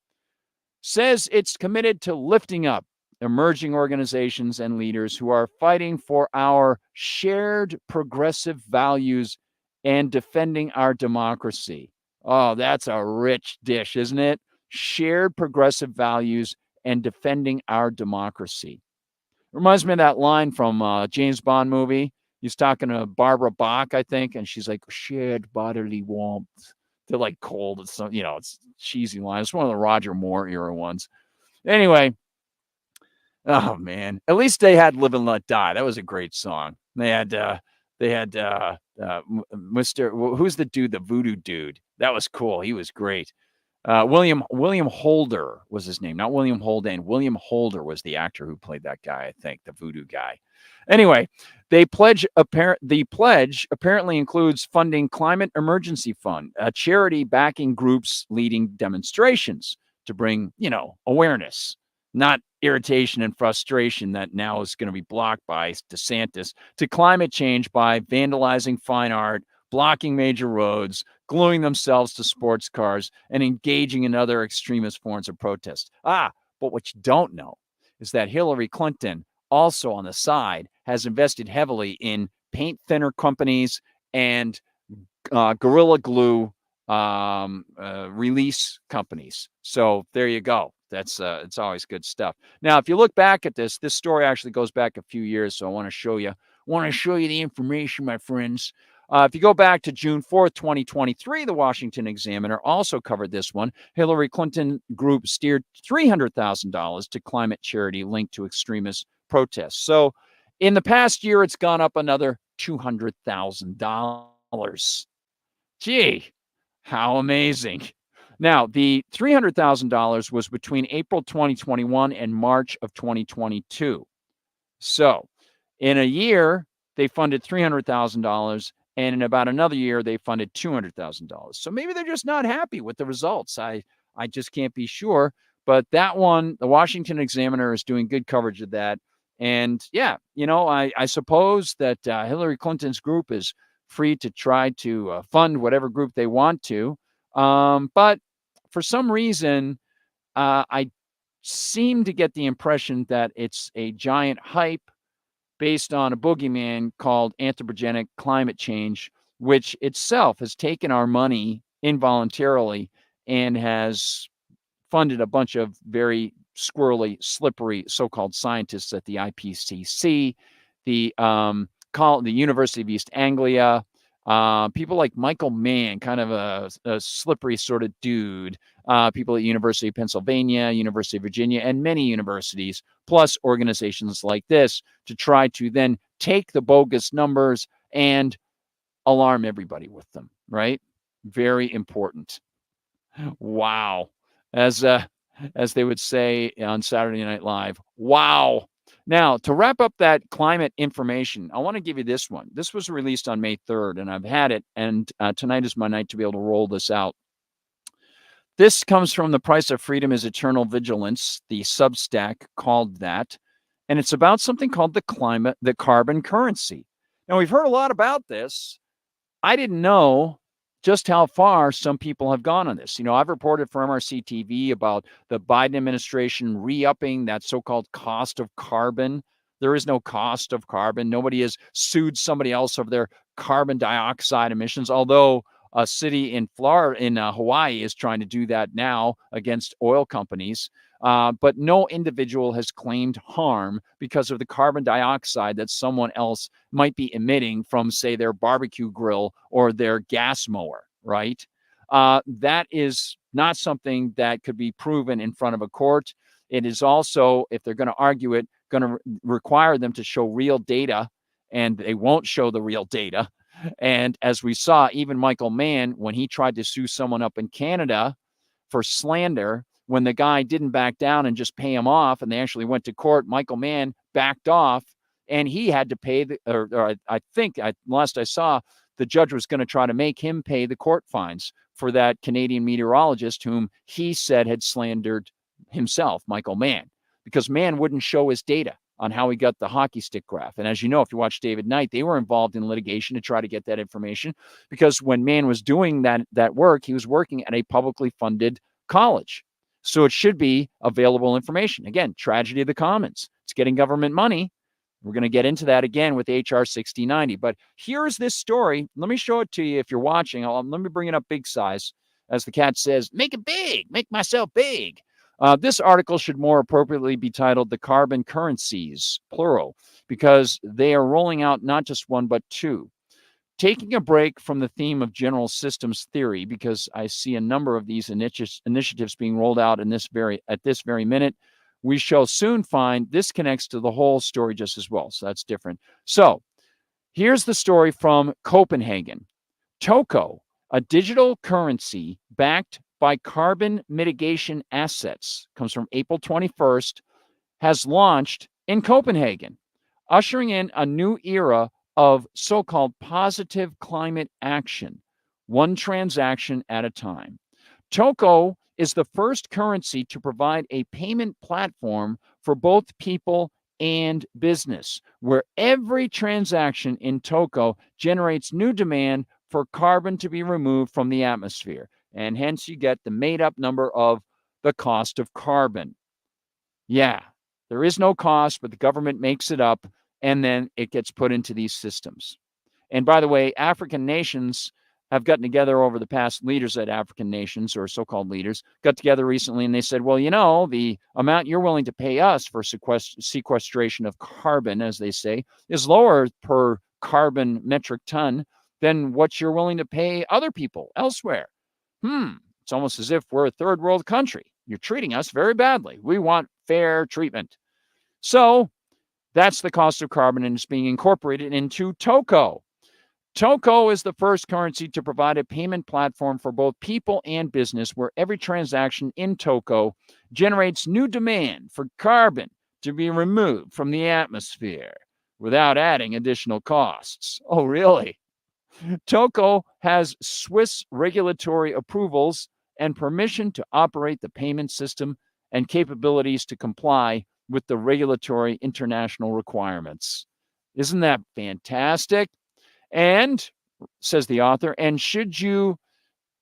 says it's committed to lifting up emerging organizations and leaders who are fighting for our shared progressive values and defending our democracy. Oh, that's a rich dish, isn't it? Shared progressive values and defending our democracy. Reminds me of that line from a James Bond movie. He's talking to Barbara Bach, I think, and she's like, shared bodily warmth. They're like cold. It's, it's cheesy line. It's one of the Roger Moore era ones. Anyway, oh man, at least they had "Live and Let Die." That was a great song. They had Mr. Who's the dude? The voodoo dude. That was cool. He was great. William Holder was his name, not William Holden. William Holder was the actor who played that guy, I think, the voodoo guy. Anyway, the pledge apparently includes funding Climate Emergency Fund, a charity backing groups leading demonstrations to bring, awareness, not irritation and frustration that now is going to be blocked by DeSantis, to climate change by vandalizing fine art, blocking major roads, gluing themselves to sports cars, and engaging in other extremist forms of protest. But what you don't know is that Hillary Clinton also on the side has invested heavily in paint thinner companies and Gorilla Glue release companies. So there you go. That's it's always good stuff. Now, if you look back at this story actually goes back a few years, so I want to show you the information, my friends. If you go back to June 4th, 2023, the Washington Examiner also covered this one. Hillary Clinton group steered $300,000 to climate charity linked to extremist protests. So in the past year, it's gone up another $200,000. Gee, how amazing. Now, the $300,000 was between April 2021 and March of 2022. So in a year, they funded $300,000. And in about another year, they funded $200,000. So maybe they're just not happy with the results. I just can't be sure. But that one, the Washington Examiner is doing good coverage of that. And yeah, I suppose that Hillary Clinton's group is free to try to fund whatever group they want to. But for some reason, I seem to get the impression that it's a giant hype based on a boogeyman called anthropogenic climate change, which itself has taken our money involuntarily and has funded a bunch of very squirrely, slippery so-called scientists at the IPCC, the University of East Anglia, people like Michael Mann, kind of a slippery sort of dude, people at University of Pennsylvania, University of Virginia, and many universities, plus organizations like this to try to then take the bogus numbers and alarm everybody with them, right? Very important. Wow. As they would say on Saturday Night Live, wow. Now, to wrap up that climate information, I want to give you this one. This was released on May 3rd, and I've had it, and tonight is my night to be able to roll this out. This comes from The Price of Freedom is Eternal Vigilance, the Substack called that, and it's about something called the carbon currency. Now, we've heard a lot about this. I didn't know just how far some people have gone on this. I've reported for MRC TV about the Biden administration re-upping that so-called cost of carbon. There is no cost of carbon. Nobody has sued somebody else over their carbon dioxide emissions, although A city in Florida, in Hawaii, is trying to do that now against oil companies. But no individual has claimed harm because of the carbon dioxide that someone else might be emitting from, say, their barbecue grill or their gas mower, right? That is not something that could be proven in front of a court. It is also, if they're going to argue it, going to require them to show real data, and they won't show the real data. And as we saw, even Michael Mann, when he tried to sue someone up in Canada for slander, when the guy didn't back down and just pay him off, and they actually went to court, Michael Mann backed off, and he had to pay I think, last I saw, the judge was going to try to make him pay the court fines for that Canadian meteorologist whom he said had slandered himself, Michael Mann, because Mann wouldn't show his data on how he got the hockey stick graph. And as you know, if you watch David Knight, they were involved in litigation to try to get that information, because when Mann was doing that work, he was working at a publicly funded college. So it should be available information. Again, tragedy of the commons. It's getting government money. We're going to get into that again with HR 6090. But here's this story. Let me show it to you if you're watching. Let me bring it up big size. As the cat says, make it big, make myself big. This article should more appropriately be titled The Carbon Currencies, plural, because they are rolling out not just one, but two. Taking a break from the theme of general systems theory, because I see a number of these initiatives being rolled out at this very minute, we shall soon find this connects to the whole story just as well. So that's different. So here's the story from Copenhagen. Toko, a digital currency backed by carbon mitigation assets, comes from April 21st, has launched in Copenhagen, ushering in a new era of so-called positive climate action, one transaction at a time. Toko is the first currency to provide a payment platform for both people and business, where every transaction in Toko generates new demand for carbon to be removed from the atmosphere. And hence you get the made-up number of the cost of carbon. Yeah, there is no cost, but the government makes it up, and then it gets put into these systems. And by the way, African nations have gotten together over the past, leaders at African nations, or so-called leaders, got together recently, and they said, well, you know, the amount you're willing to pay us for sequestration of carbon, as they say, is lower per carbon metric ton than what you're willing to pay other people elsewhere. It's almost as if we're a third world country. You're treating us very badly. We want fair treatment. So that's the cost of carbon, and it's being incorporated into Toko. Toko is the first currency to provide a payment platform for both people and business, where every transaction in Toko generates new demand for carbon to be removed from the atmosphere without adding additional costs. Oh, really? Toko has Swiss regulatory approvals and permission to operate the payment system and capabilities to comply with the regulatory international requirements. Isn't that fantastic? And, says the author, and should you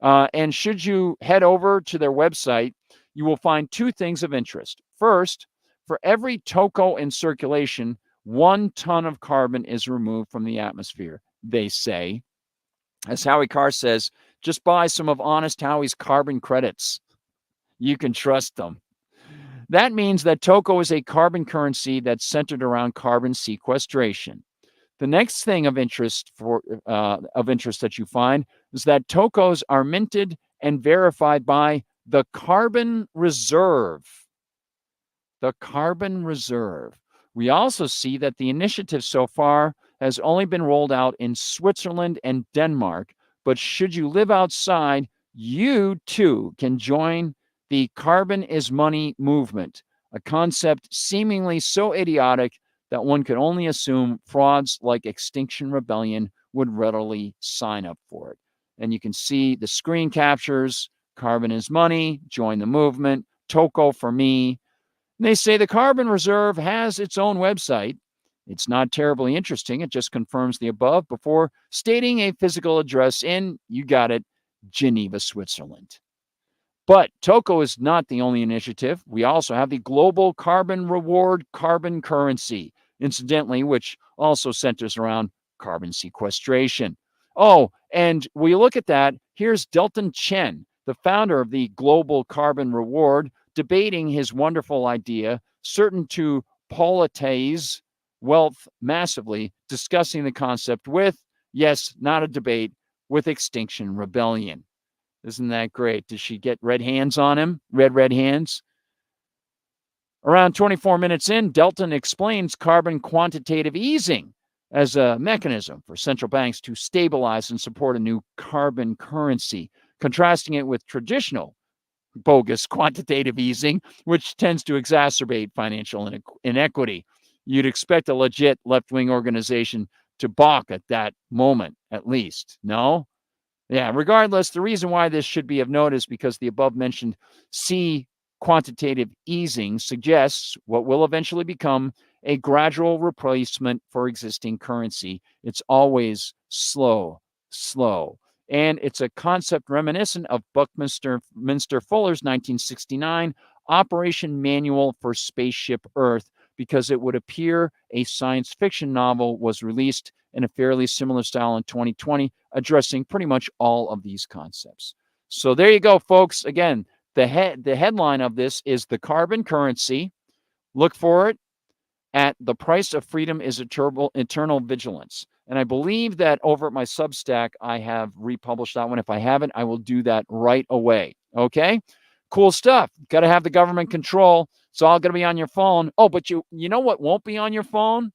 head over to their website, you will find two things of interest. First, for every Toko in circulation, 1 ton of carbon is removed from the atmosphere, they say. As Howie Carr says, just buy some of Honest Howie's carbon credits. You can trust them. That means that Toko is a carbon currency that's centered around carbon sequestration. The next thing of interest that you find is that Tokos are minted and verified by the Carbon Reserve. The Carbon Reserve. We also see that the initiative so far has only been rolled out in Switzerland and Denmark, but should you live outside, you too can join the Carbon is Money movement, a concept seemingly so idiotic that one could only assume frauds like Extinction Rebellion would readily sign up for it. And you can see the screen captures, Carbon is Money, join the movement, Toko for me. And they say the Carbon Reserve has its own website. It's not terribly interesting. It just confirms the above before stating a physical address in, you got it, Geneva, Switzerland. But Toko is not the only initiative. We also have the Global Carbon Reward Carbon Currency, incidentally, which also centers around carbon sequestration. Oh, and we look at that. Here's Delton Chen, the founder of the Global Carbon Reward, debating his wonderful idea, certain to pollutize wealth massively, discussing the concept with, yes, not a debate, with Extinction Rebellion. Isn't that great? Does she get red hands on him? Red hands? Around 24 minutes in, Delton explains carbon quantitative easing as a mechanism for central banks to stabilize and support a new carbon currency, contrasting it with traditional bogus quantitative easing, which tends to exacerbate financial inequity. You'd expect a legit left-wing organization to balk at that moment, at least. No? Yeah, regardless, the reason why this should be of note is because the above-mentioned C quantitative easing suggests what will eventually become a gradual replacement for existing currency. It's always slow. And it's a concept reminiscent of Buckminster Fuller's 1969 Operation Manual for Spaceship Earth, because it would appear a science fiction novel was released in a fairly similar style in 2020, addressing pretty much all of these concepts. So there you go, folks. Again, the headline of this is The Carbon Currency. Look for it at The Price of Freedom is Eternal Vigilance. And I believe that over at my Substack, I have republished that one. If I haven't, I will do that right away. Okay? Cool stuff. Got to have the government control. It's all going to be on your phone. Oh, but you know what won't be on your phone?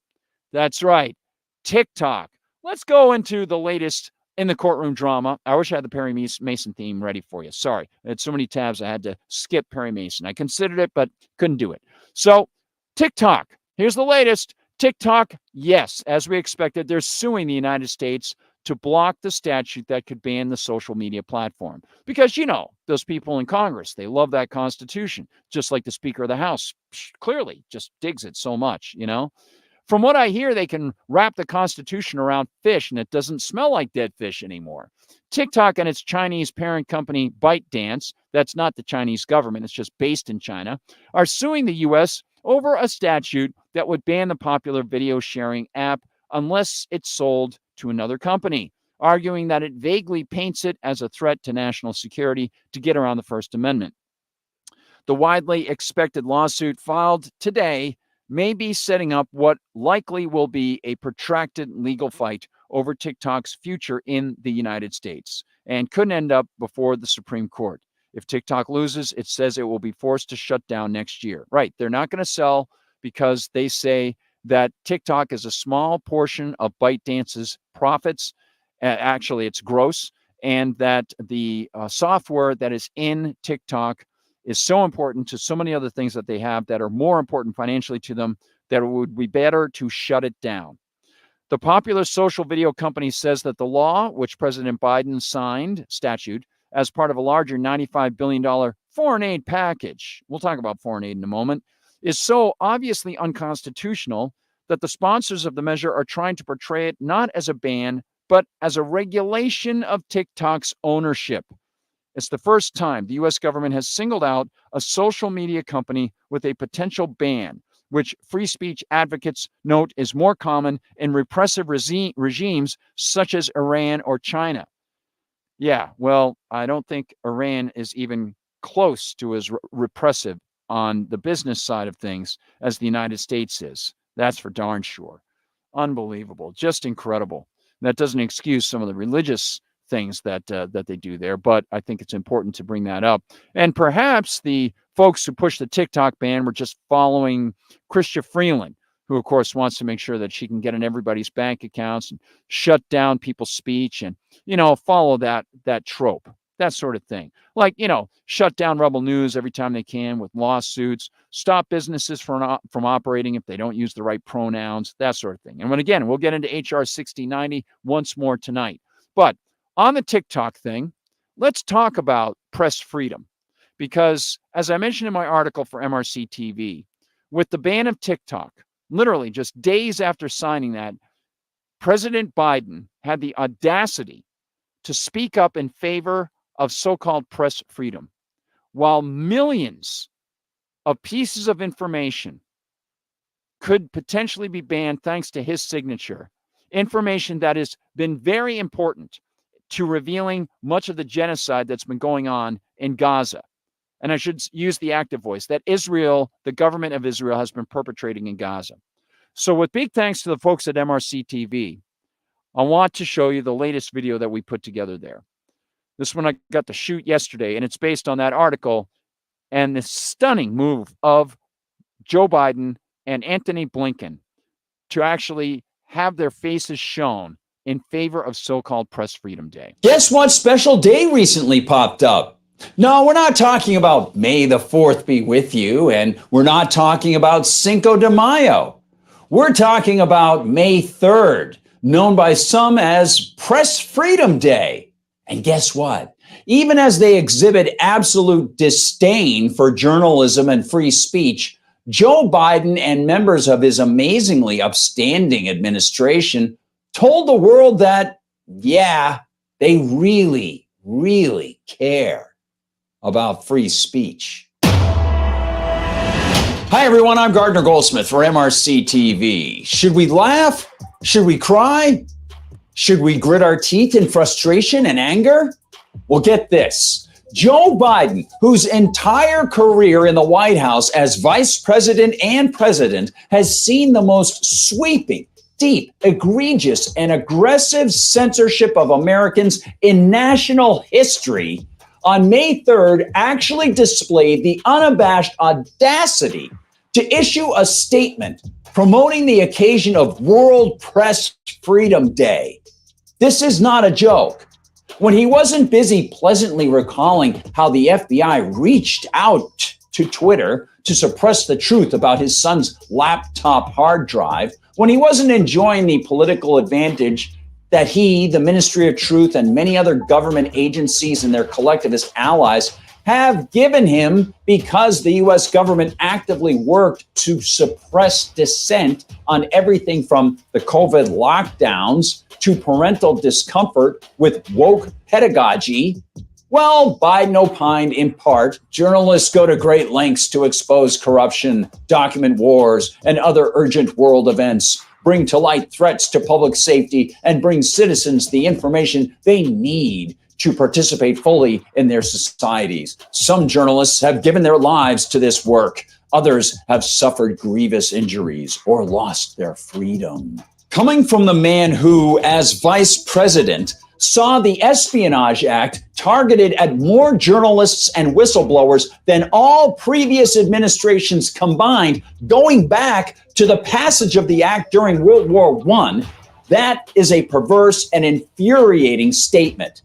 That's right. TikTok. Let's go into the latest in the courtroom drama. I wish I had the Perry Mason theme ready for you. Sorry. I had so many tabs I had to skip Perry Mason. I considered it, but couldn't do it. So TikTok. Here's the latest. TikTok, yes, as we expected, they're suing the United States to block the statute that could ban the social media platform. Because, those people in Congress, they love that Constitution, just like the Speaker of the House clearly just digs it so much, From what I hear, they can wrap the Constitution around fish and it doesn't smell like dead fish anymore. TikTok and its Chinese parent company ByteDance, that's not the Chinese government, it's just based in China, are suing the U.S. over a statute that would ban the popular video sharing app unless it's sold to another company, arguing that it vaguely paints it as a threat to national security to get around the First Amendment. The widely expected lawsuit filed today may be setting up what likely will be a protracted legal fight over TikTok's future in the United States and could end up before the Supreme Court. If TikTok loses, it says it will be forced to shut down next year. Right. They're not going to sell because they say that TikTok is a small portion of ByteDance's profits. Actually, it's gross. And that the software that is in TikTok is so important to so many other things that they have that are more important financially to them that it would be better to shut it down. The popular social video company says that the law, which President Biden signed, statute, as part of a larger $95 billion foreign aid package, we'll talk about foreign aid in a moment, is so obviously unconstitutional that the sponsors of the measure are trying to portray it not as a ban, but as a regulation of TikTok's ownership. It's the first time the U.S. government has singled out a social media company with a potential ban, which free speech advocates note is more common in repressive regimes such as Iran or China. Yeah, well, I don't think Iran is even close to as repressive on the business side of things as the United States is. That's for darn sure. Unbelievable. Just incredible. That doesn't excuse some of the religious things that they do there, but I think it's important to bring that up. And perhaps the folks who pushed the TikTok ban were just following Chrystia Freeland, who, of course, wants to make sure that she can get in everybody's bank accounts and shut down people's speech and, follow that trope, that sort of thing. Like, shut down Rebel News every time they can with lawsuits, stop businesses from operating if they don't use the right pronouns, that sort of thing. And again, we'll get into HR 6090 once more tonight. But on the TikTok thing, let's talk about press freedom. Because as I mentioned in my article for MRC TV, with the ban of TikTok, literally just days after signing that, President Biden had the audacity to speak up in favor of so-called press freedom, while millions of pieces of information could potentially be banned thanks to his signature. information that has been very important to revealing much of the genocide that's been going on in Gaza. And I should use the active voice that Israel, the government of Israel, has been perpetrating in Gaza. So with big thanks to the folks at MRC TV, I want to show you the latest video that we put together there. This one I got to shoot yesterday, and it's based on that article and the stunning move of Joe Biden and Antony Blinken to actually have their faces shown in favor of so-called Press Freedom Day. Guess what special day recently popped up? No, we're not talking about May the 4th be with you, and we're not talking about Cinco de Mayo. We're talking about May 3rd, known by some as Press Freedom Day. And guess what? Even as they exhibit absolute disdain for journalism and free speech, Joe Biden and members of his amazingly upstanding administration told the world that, yeah, they really, really care about free speech. Hi, everyone. I'm Gardner Goldsmith for MRC TV. Should we laugh? Should we cry? Should we grit our teeth in frustration and anger? Well, get this. Joe Biden, whose entire career in the White House as vice president and president has seen the most sweeping, deep, egregious, and aggressive censorship of Americans in national history, on May 3rd actually displayed the unabashed audacity to issue a statement promoting the occasion of World Press Freedom Day. This is not a joke. When he wasn't busy pleasantly recalling how the FBI reached out to Twitter to suppress the truth about his son's laptop hard drive, when he wasn't enjoying the political advantage that he, the Ministry of Truth, and many other government agencies and their collectivist allies have given him because the U.S. government actively worked to suppress dissent on everything from the COVID lockdowns to parental discomfort with woke pedagogy. Well, Biden opined in part, journalists go to great lengths to expose corruption, document wars, and other urgent world events, bring to light threats to public safety, and bring citizens the information they need to participate fully in their societies. Some journalists have given their lives to this work. Others have suffered grievous injuries or lost their freedom. Coming from the man who, as vice president, saw the Espionage Act targeted at more journalists and whistleblowers than all previous administrations combined, going back to the passage of the act during World War I, that is a perverse and infuriating statement.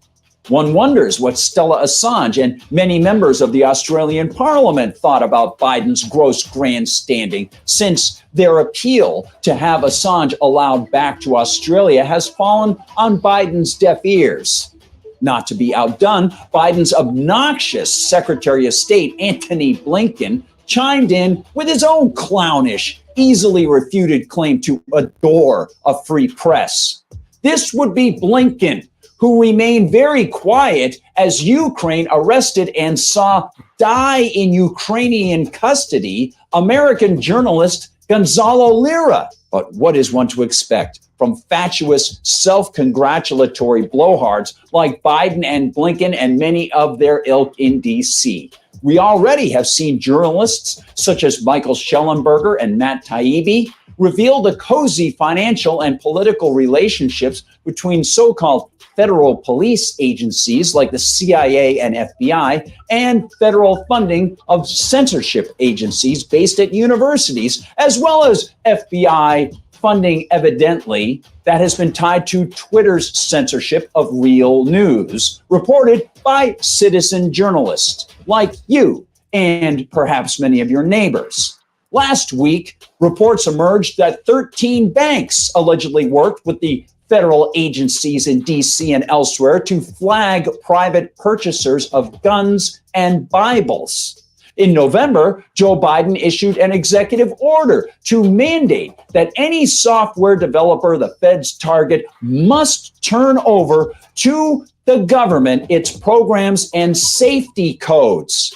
One wonders what Stella Assange and many members of the Australian Parliament thought about Biden's gross grandstanding, since their appeal to have Assange allowed back to Australia has fallen on Biden's deaf ears. Not to be outdone, Biden's obnoxious Secretary of State, Antony Blinken, chimed in with his own clownish, easily refuted claim to adore a free press. This would be Blinken, who remained very quiet as Ukraine arrested and saw die in Ukrainian custody American journalist Gonzalo Lira. But what is one to expect from fatuous, self-congratulatory blowhards like Biden and Blinken and many of their ilk in D.C.? We already have seen journalists such as Michael Schellenberger and Matt Taibbi reveal the cozy financial and political relationships between so-called federal police agencies like the CIA and FBI and federal funding of censorship agencies based at universities, as well as FBI funding, evidently, that has been tied to Twitter's censorship of real news, reported by citizen journalists like you and perhaps many of your neighbors. Last week, reports emerged that 13 banks allegedly worked with the federal agencies in D.C. and elsewhere to flag private purchasers of guns and Bibles. In November, Joe Biden issued an executive order to mandate that any software developer the feds target must turn over to the government its programs and safety codes.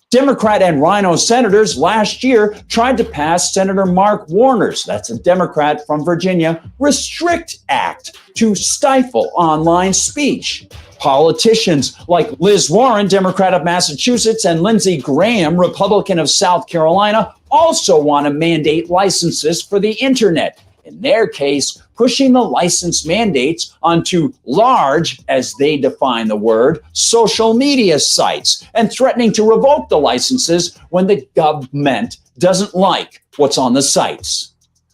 Democrat and Rhino senators last year tried to pass Senator Mark Warner's, that's a Democrat from Virginia, Restrict Act to stifle online speech. Politicians like Liz Warren, Democrat of Massachusetts, and Lindsey Graham, Republican of South Carolina, also want to mandate licenses for the internet. In their case, pushing the license mandates onto large, as they define the word, social media sites, and threatening to revoke the licenses when the government doesn't like what's on the sites.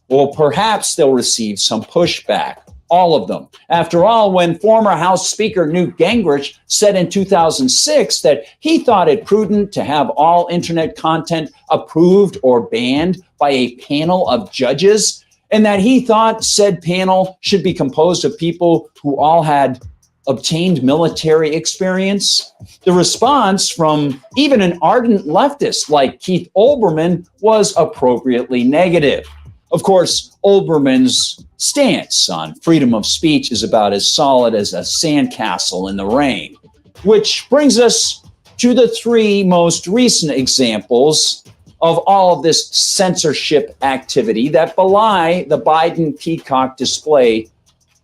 Well, perhaps they'll receive some pushback. All of them. After all, when former House Speaker Newt Gingrich said in 2006 that he thought it prudent to have all internet content approved or banned by a panel of judges, and that he thought said panel should be composed of people who all had obtained military experience, the response from even an ardent leftist like Keith Olbermann was appropriately negative. Of course, Olbermann's stance on freedom of speech is about as solid as a sandcastle in the rain, which brings us to the three most recent examples of all of this censorship activity that belie the Biden peacock display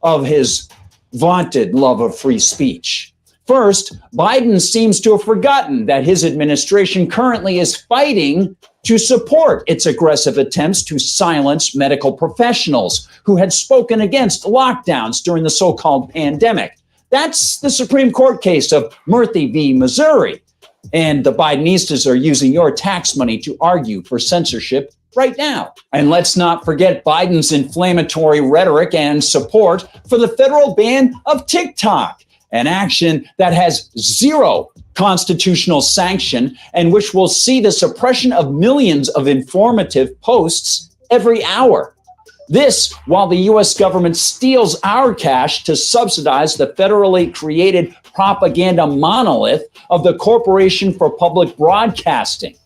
of his vaunted love of free speech. First, Biden seems to have forgotten that his administration currently is fighting to support its aggressive attempts to silence medical professionals who had spoken against lockdowns during the so-called pandemic. That's the Supreme Court case of Murthy v. Missouri. And the Bidenistas are using your tax money to argue for censorship right now. And let's not forget Biden's inflammatory rhetoric and support for the federal ban of TikTok, an action that has zero constitutional sanction and which will see the suppression of millions of informative posts every hour. This, while the U.S. government steals our cash to subsidize the federally created propaganda monolith of the Corporation for Public Broadcasting.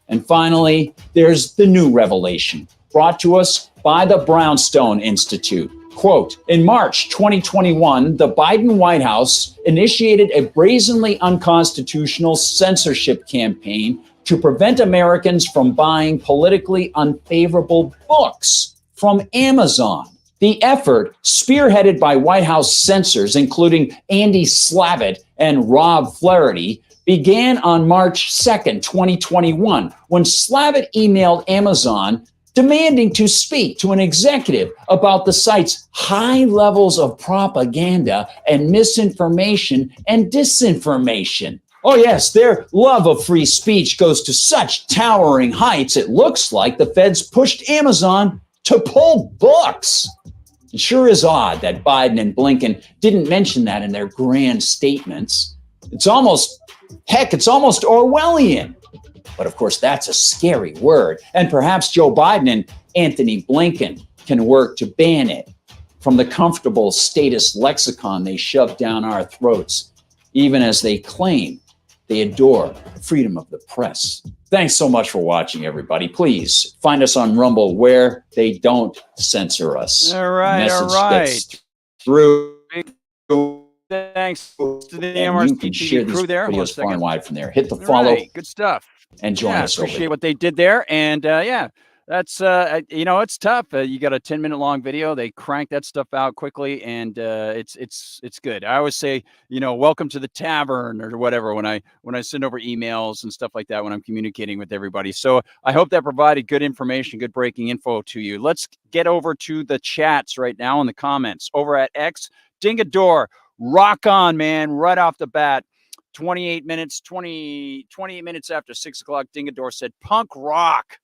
And finally, there's the new revelation brought to us by the Brownstone Institute. Quote, in March 2021, the Biden White House initiated a brazenly unconstitutional censorship campaign to prevent Americans from buying politically unfavorable books from Amazon. The effort, spearheaded by White House censors, including Andy Slavitt and Rob Flaherty, began on March 2nd, 2021, when Slavitt emailed Amazon demanding to speak to an executive about the site's high levels of propaganda and misinformation and disinformation. Oh, yes, their love of free speech goes to such towering heights, it looks like the feds pushed Amazon to pull books. It sure is odd that Biden and Blinken didn't mention that in their grand statements. It's almost Orwellian. But of course, that's a scary word. And perhaps Joe Biden and Anthony Blinken can work to ban it from the comfortable status lexicon they shove down our throats, even as they claim they adore freedom of the press. Thanks so much for watching, everybody. Please find us on Rumble where they don't censor us. All right, Message all right. gets through. Thanks to the And you MRC can share TV these crew there. Hold on a videos far second. and wide from there. Hit the All follow right, good stuff. and join us over Appreciate there. what they did there. And yeah, that's, it's tough. You got a 10-minute long video. They crank that stuff out quickly, and it's good. I always say, welcome to the tavern or whatever when I send over emails and stuff like that when I'm communicating with everybody. So I hope that provided good information, good breaking info to you. Let's get over to the chats right now in the comments over at X. Dingador, rock on, man, right off the bat. 28 minutes after 6 o'clock, Dingador said, punk rock.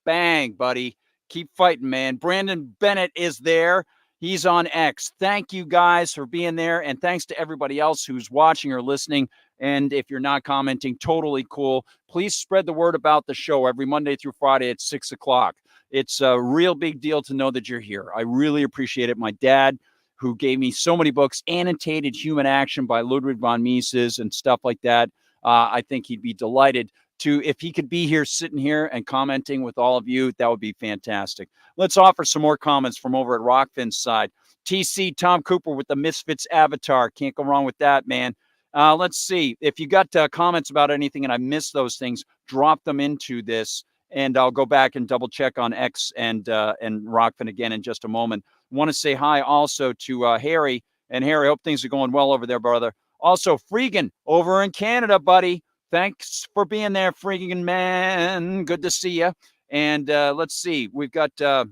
Bang, buddy. Keep fighting, man. Brandon Bennett is there. He's on X. Thank you guys for being there. And thanks to everybody else who's watching or listening. And if you're not commenting, totally cool. Please spread the word about the show every Monday through Friday at 6 o'clock. It's a real big deal to know that you're here. I really appreciate it. My dad, who gave me so many books, Annotated Human Action by Ludwig von Mises and stuff like that. I think he'd be delighted to, if he could be here, sitting here and commenting with all of you, that would be fantastic. Let's offer some more comments from over at Rockfin's side. TC Tom Cooper with the Misfits avatar. Can't go wrong with that, man. Let's see. If you got comments about anything and I missed those things, drop them into this. And I'll go back and double check on X and Rockfin again in just a moment. Want to say hi also to Harry. And Harry, hope things are going well over there, brother. Also, Freegan over in Canada, buddy. Thanks for being there, Freegan man. Good to see you. And let's see. We've got, yeah,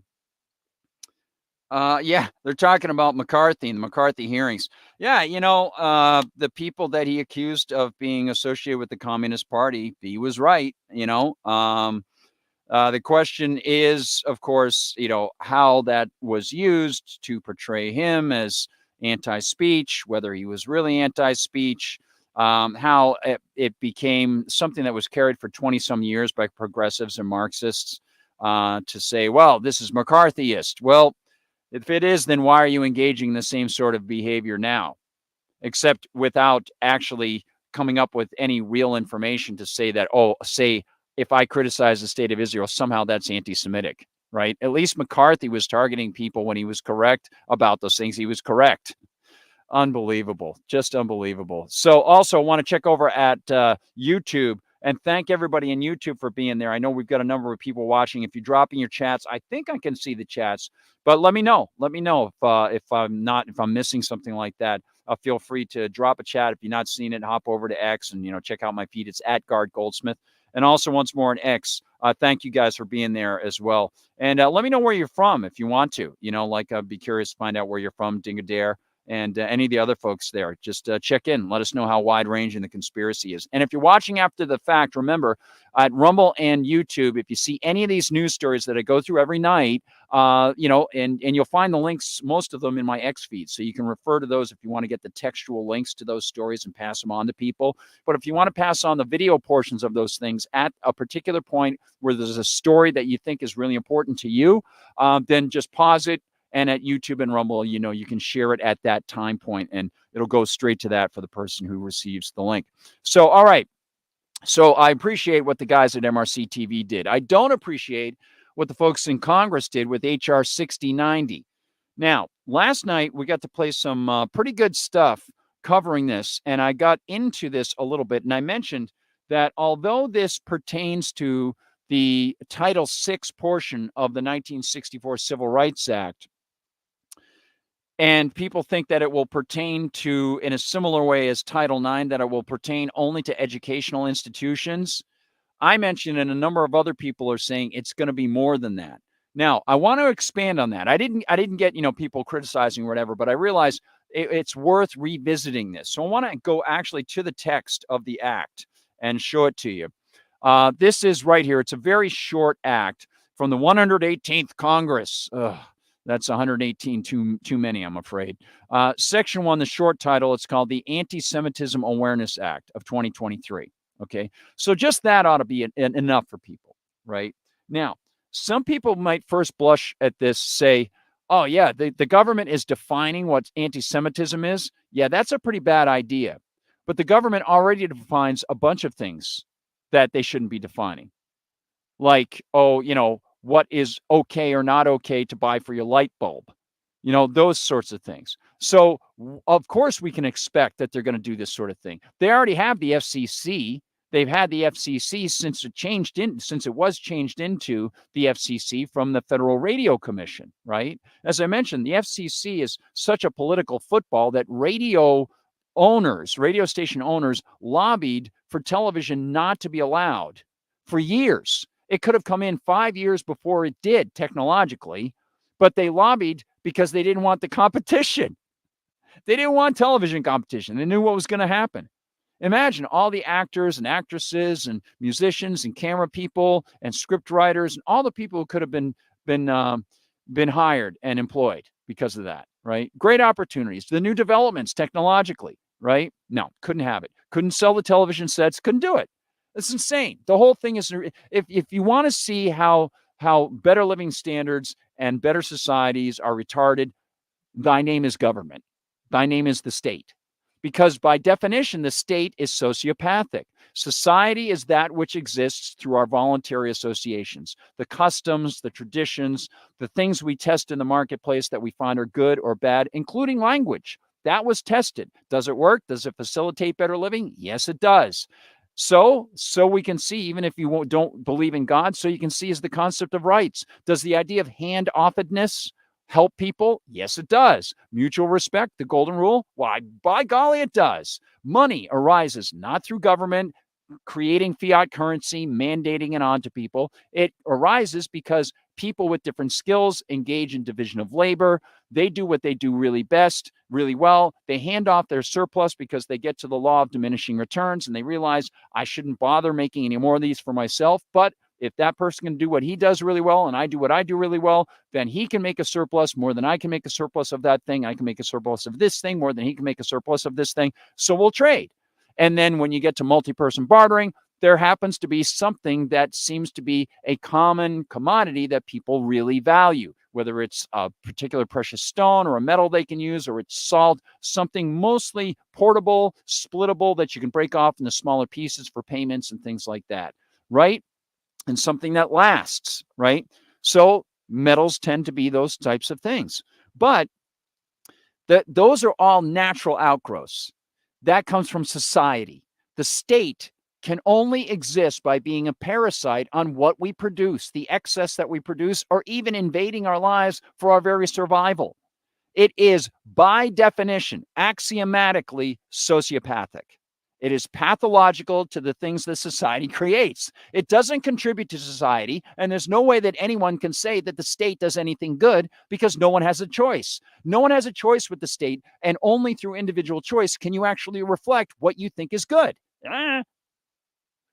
they're talking about McCarthy and the McCarthy hearings. Yeah, the people that he accused of being associated with the Communist Party, he was right, the question is, of course, how that was used to portray him as anti-speech, whether he was really anti-speech, how it became something that was carried for 20 some years by progressives and Marxists to say, well, this is McCarthyist. Well, if it is, then why are you engaging in the same sort of behavior now, except without actually coming up with any real information to say that, if I criticize the state of Israel, somehow that's anti-Semitic, right? At least McCarthy was targeting people when he was correct about those things. He was correct. Unbelievable. Just unbelievable. So also want to check over at YouTube and thank everybody in YouTube for being there. I know we've got a number of people watching. If you're dropping your chats, I think I can see the chats, but let me know. Let me know if I'm missing something like that. Feel free to drop a chat. If you're not seeing it, hop over to X and, check out my feed. It's at Guard Goldsmith. And also once more on X, thank you guys for being there as well. And let me know where you're from if you want to. I'd be curious to find out where you're from, Dingadare, and any of the other folks there. Just check in. Let us know how wide-ranging the conspiracy is. And if you're watching after the fact, remember, at Rumble and YouTube, if you see any of these news stories that I go through every night, and you'll find the links, most of them in my X feed. So you can refer to those if you want to get the textual links to those stories and pass them on to people. But if you want to pass on the video portions of those things at a particular point where there's a story that you think is really important to you, then just pause it. And at YouTube and Rumble, you can share it at that time point, and it'll go straight to that for the person who receives the link. So, all right. So I appreciate what the guys at MRC TV did. I don't appreciate what the folks in Congress did with HR 6090. Now, last night we got to play some pretty good stuff covering this, and I got into this a little bit, and I mentioned that although this pertains to the Title VI portion of the 1964 Civil Rights Act, and people think that it will pertain to, in a similar way as Title IX, that it will pertain only to educational institutions. I mentioned, and a number of other people are saying it's going to be more than that. Now, I want to expand on that. I didn't get, people criticizing or whatever, but I realized it's worth revisiting this. So I want to go actually to the text of the act and show it to you. This is right here. It's a very short act from the 118th Congress. That's 118 too many, I'm afraid. Section 1, the short title, it's called the Anti-Semitism Awareness Act of 2023. Okay, so just that ought to be enough for people, right? Now, some people might first blush at this, say, oh, yeah, the government is defining what anti-Semitism is. Yeah, that's a pretty bad idea. But the government already defines a bunch of things that they shouldn't be defining. Like, what is okay or not okay to buy for your light bulb, those sorts of things. So, of course, we can expect that they're going to do this sort of thing. They already have the FCC. They've had the FCC since it was changed into the FCC from the Federal Radio Commission, right? As I mentioned, the FCC is such a political football that radio station owners lobbied for television not to be allowed for years. It could have come in 5 years before it did technologically, but they lobbied because they didn't want the competition. They didn't want television competition. They knew what was going to happen. Imagine all the actors and actresses and musicians and camera people and script writers and all the people who could have been hired and employed because of that, right? Great opportunities. The new developments technologically, right? No, couldn't have it. Couldn't sell the television sets. Couldn't do it. It's insane. The whole thing is, if you want to see how better living standards and better societies are retarded, thy name is government. Thy name is the state. Because by definition, the state is sociopathic. Society is that which exists through our voluntary associations, the customs, the traditions, the things we test in the marketplace that we find are good or bad, including language. That was tested. Does it work? Does it facilitate better living? Yes, it does. So we can see, even if you don't believe in God, so you can see is the concept of rights. Does the idea of hand-offedness help people? Yes, it does. Mutual respect, the golden rule? Why, by golly, it does. Money arises not through government creating fiat currency, mandating it onto people. It arises because people with different skills engage in division of labor. They do what they do really best, really well. They hand off their surplus because they get to the law of diminishing returns and they realize I shouldn't bother making any more of these for myself. But if that person can do what he does really well and I do what I do really well, then he can make a surplus more than I can make a surplus of that thing. I can make a surplus of this thing more than he can make a surplus of this thing. So we'll trade. And then when you get to multi-person bartering, there happens to be something that seems to be a common commodity that people really value, whether it's a particular precious stone or a metal they can use, or it's salt, something mostly portable, splittable that you can break off into smaller pieces for payments and things like that, right? And something that lasts, right? So metals tend to be those types of things. But those are all natural outgrowths. That comes from society. The state can only exist by being a parasite on what we produce, the excess that we produce, or even invading our lives for our very survival. It is, by definition, axiomatically sociopathic. It is pathological to the things that society creates. It doesn't contribute to society, and there's no way that anyone can say that the state does anything good because no one has a choice. No one has a choice with the state, and only through individual choice can you actually reflect what you think is good.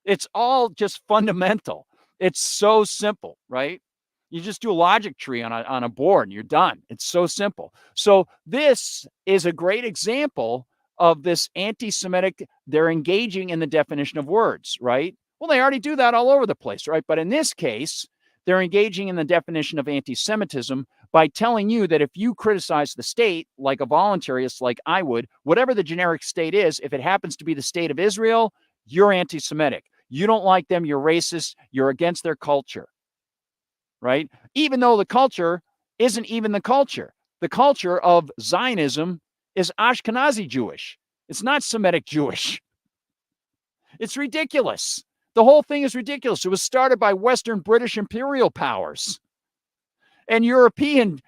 It's all just fundamental. It's so simple, right? You just do a logic tree on a board and you're done. It's so simple. So this is a great example of this anti-Semitic, they're engaging in the definition of words, right? Well, they already do that all over the place, right? But in this case, they're engaging in the definition of anti-Semitism by telling you that if you criticize the state like a voluntarist, like I would, whatever the generic state is, if it happens to be the state of Israel, you're anti-Semitic. You don't like them, you're racist, you're against their culture, right? Even though the culture isn't even the culture. The culture of Zionism is Ashkenazi Jewish. It's not Semitic Jewish. It's ridiculous. The whole thing is ridiculous. It was started by Western British imperial powers and European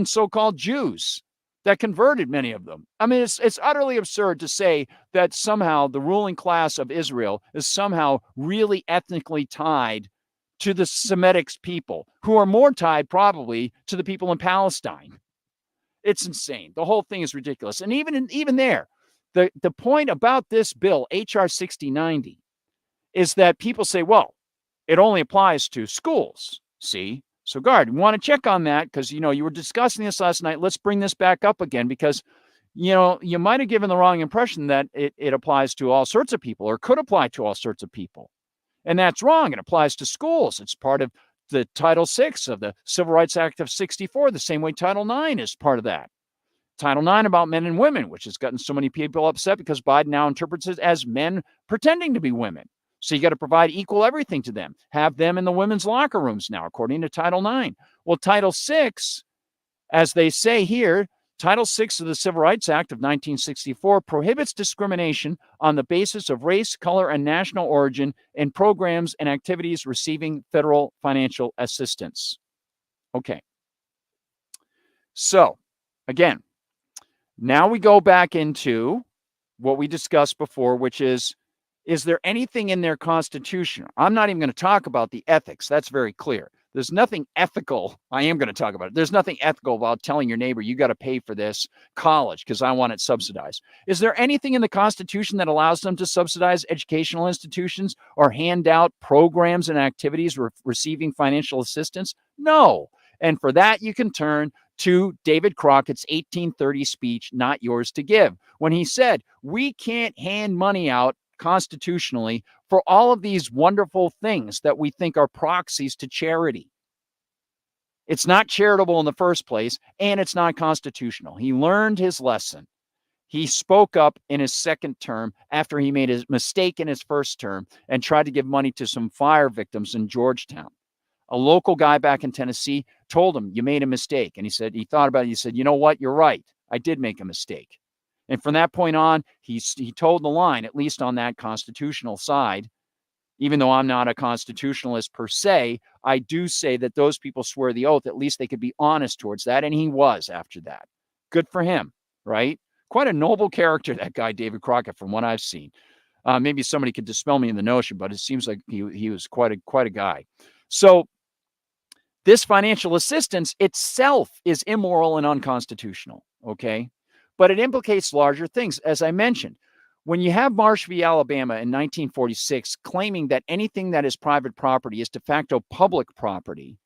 so-called Jews that converted many of them. I mean, it's utterly absurd to say that somehow the ruling class of Israel is somehow really ethnically tied to the Semitic people, who are more tied probably to the people in Palestine. It's insane. The whole thing is ridiculous. And even there, the point about this bill, HR 6090, is that people say, well, it only applies to schools. See? So, Guard, we want to check on that because, you were discussing this last night. Let's bring this back up again because, you might have given the wrong impression that it applies to all sorts of people or could apply to all sorts of people. And that's wrong. It applies to schools. It's part of the Title VI of the Civil Rights Act of 64, the same way Title IX is part of that. Title IX about men and women, which has gotten so many people upset because Biden now interprets it as men pretending to be women. So you got to provide equal everything to them. Have them in the women's locker rooms now, according to Title IX. Well, Title VI, as they say here, Title VI of the Civil Rights Act of 1964 prohibits discrimination on the basis of race, color, and national origin in programs and activities receiving federal financial assistance. Okay. So, again, now we go back into what we discussed before, which is there anything in their Constitution? I'm not even going to talk about the ethics. That's very clear. There's nothing ethical. I am going to talk about it. There's nothing ethical about telling your neighbor, you got to pay for this college because I want it subsidized. Is there anything in the Constitution that allows them to subsidize educational institutions or hand out programs and activities receiving financial assistance? No. And for that, you can turn to David Crockett's 1830 speech, Not Yours to Give, when he said, we can't hand money out constitutionally for all of these wonderful things that we think are proxies to charity. It's not charitable in the first place, and it's not constitutional. He learned his lesson. He spoke up in his second term after he made a mistake in his first term and tried to give money to some fire victims in Georgetown. A local guy back in Tennessee told him, you made a mistake. And he thought about it. He said, you know what? You're right. I did make a mistake. And from that point on, he toed the line, at least on that constitutional side. Even though I'm not a constitutionalist per se, I do say that those people swear the oath, at least they could be honest towards that. And he was after that. Good for him, right? Quite a noble character, that guy, David Crockett, from what I've seen. Maybe somebody could dispel me in the notion, but it seems like he was quite a guy. So this financial assistance itself is immoral and unconstitutional, okay? But it implicates larger things, as I mentioned. When you have Marsh v. Alabama in 1946 claiming that anything that is private property is de facto public property,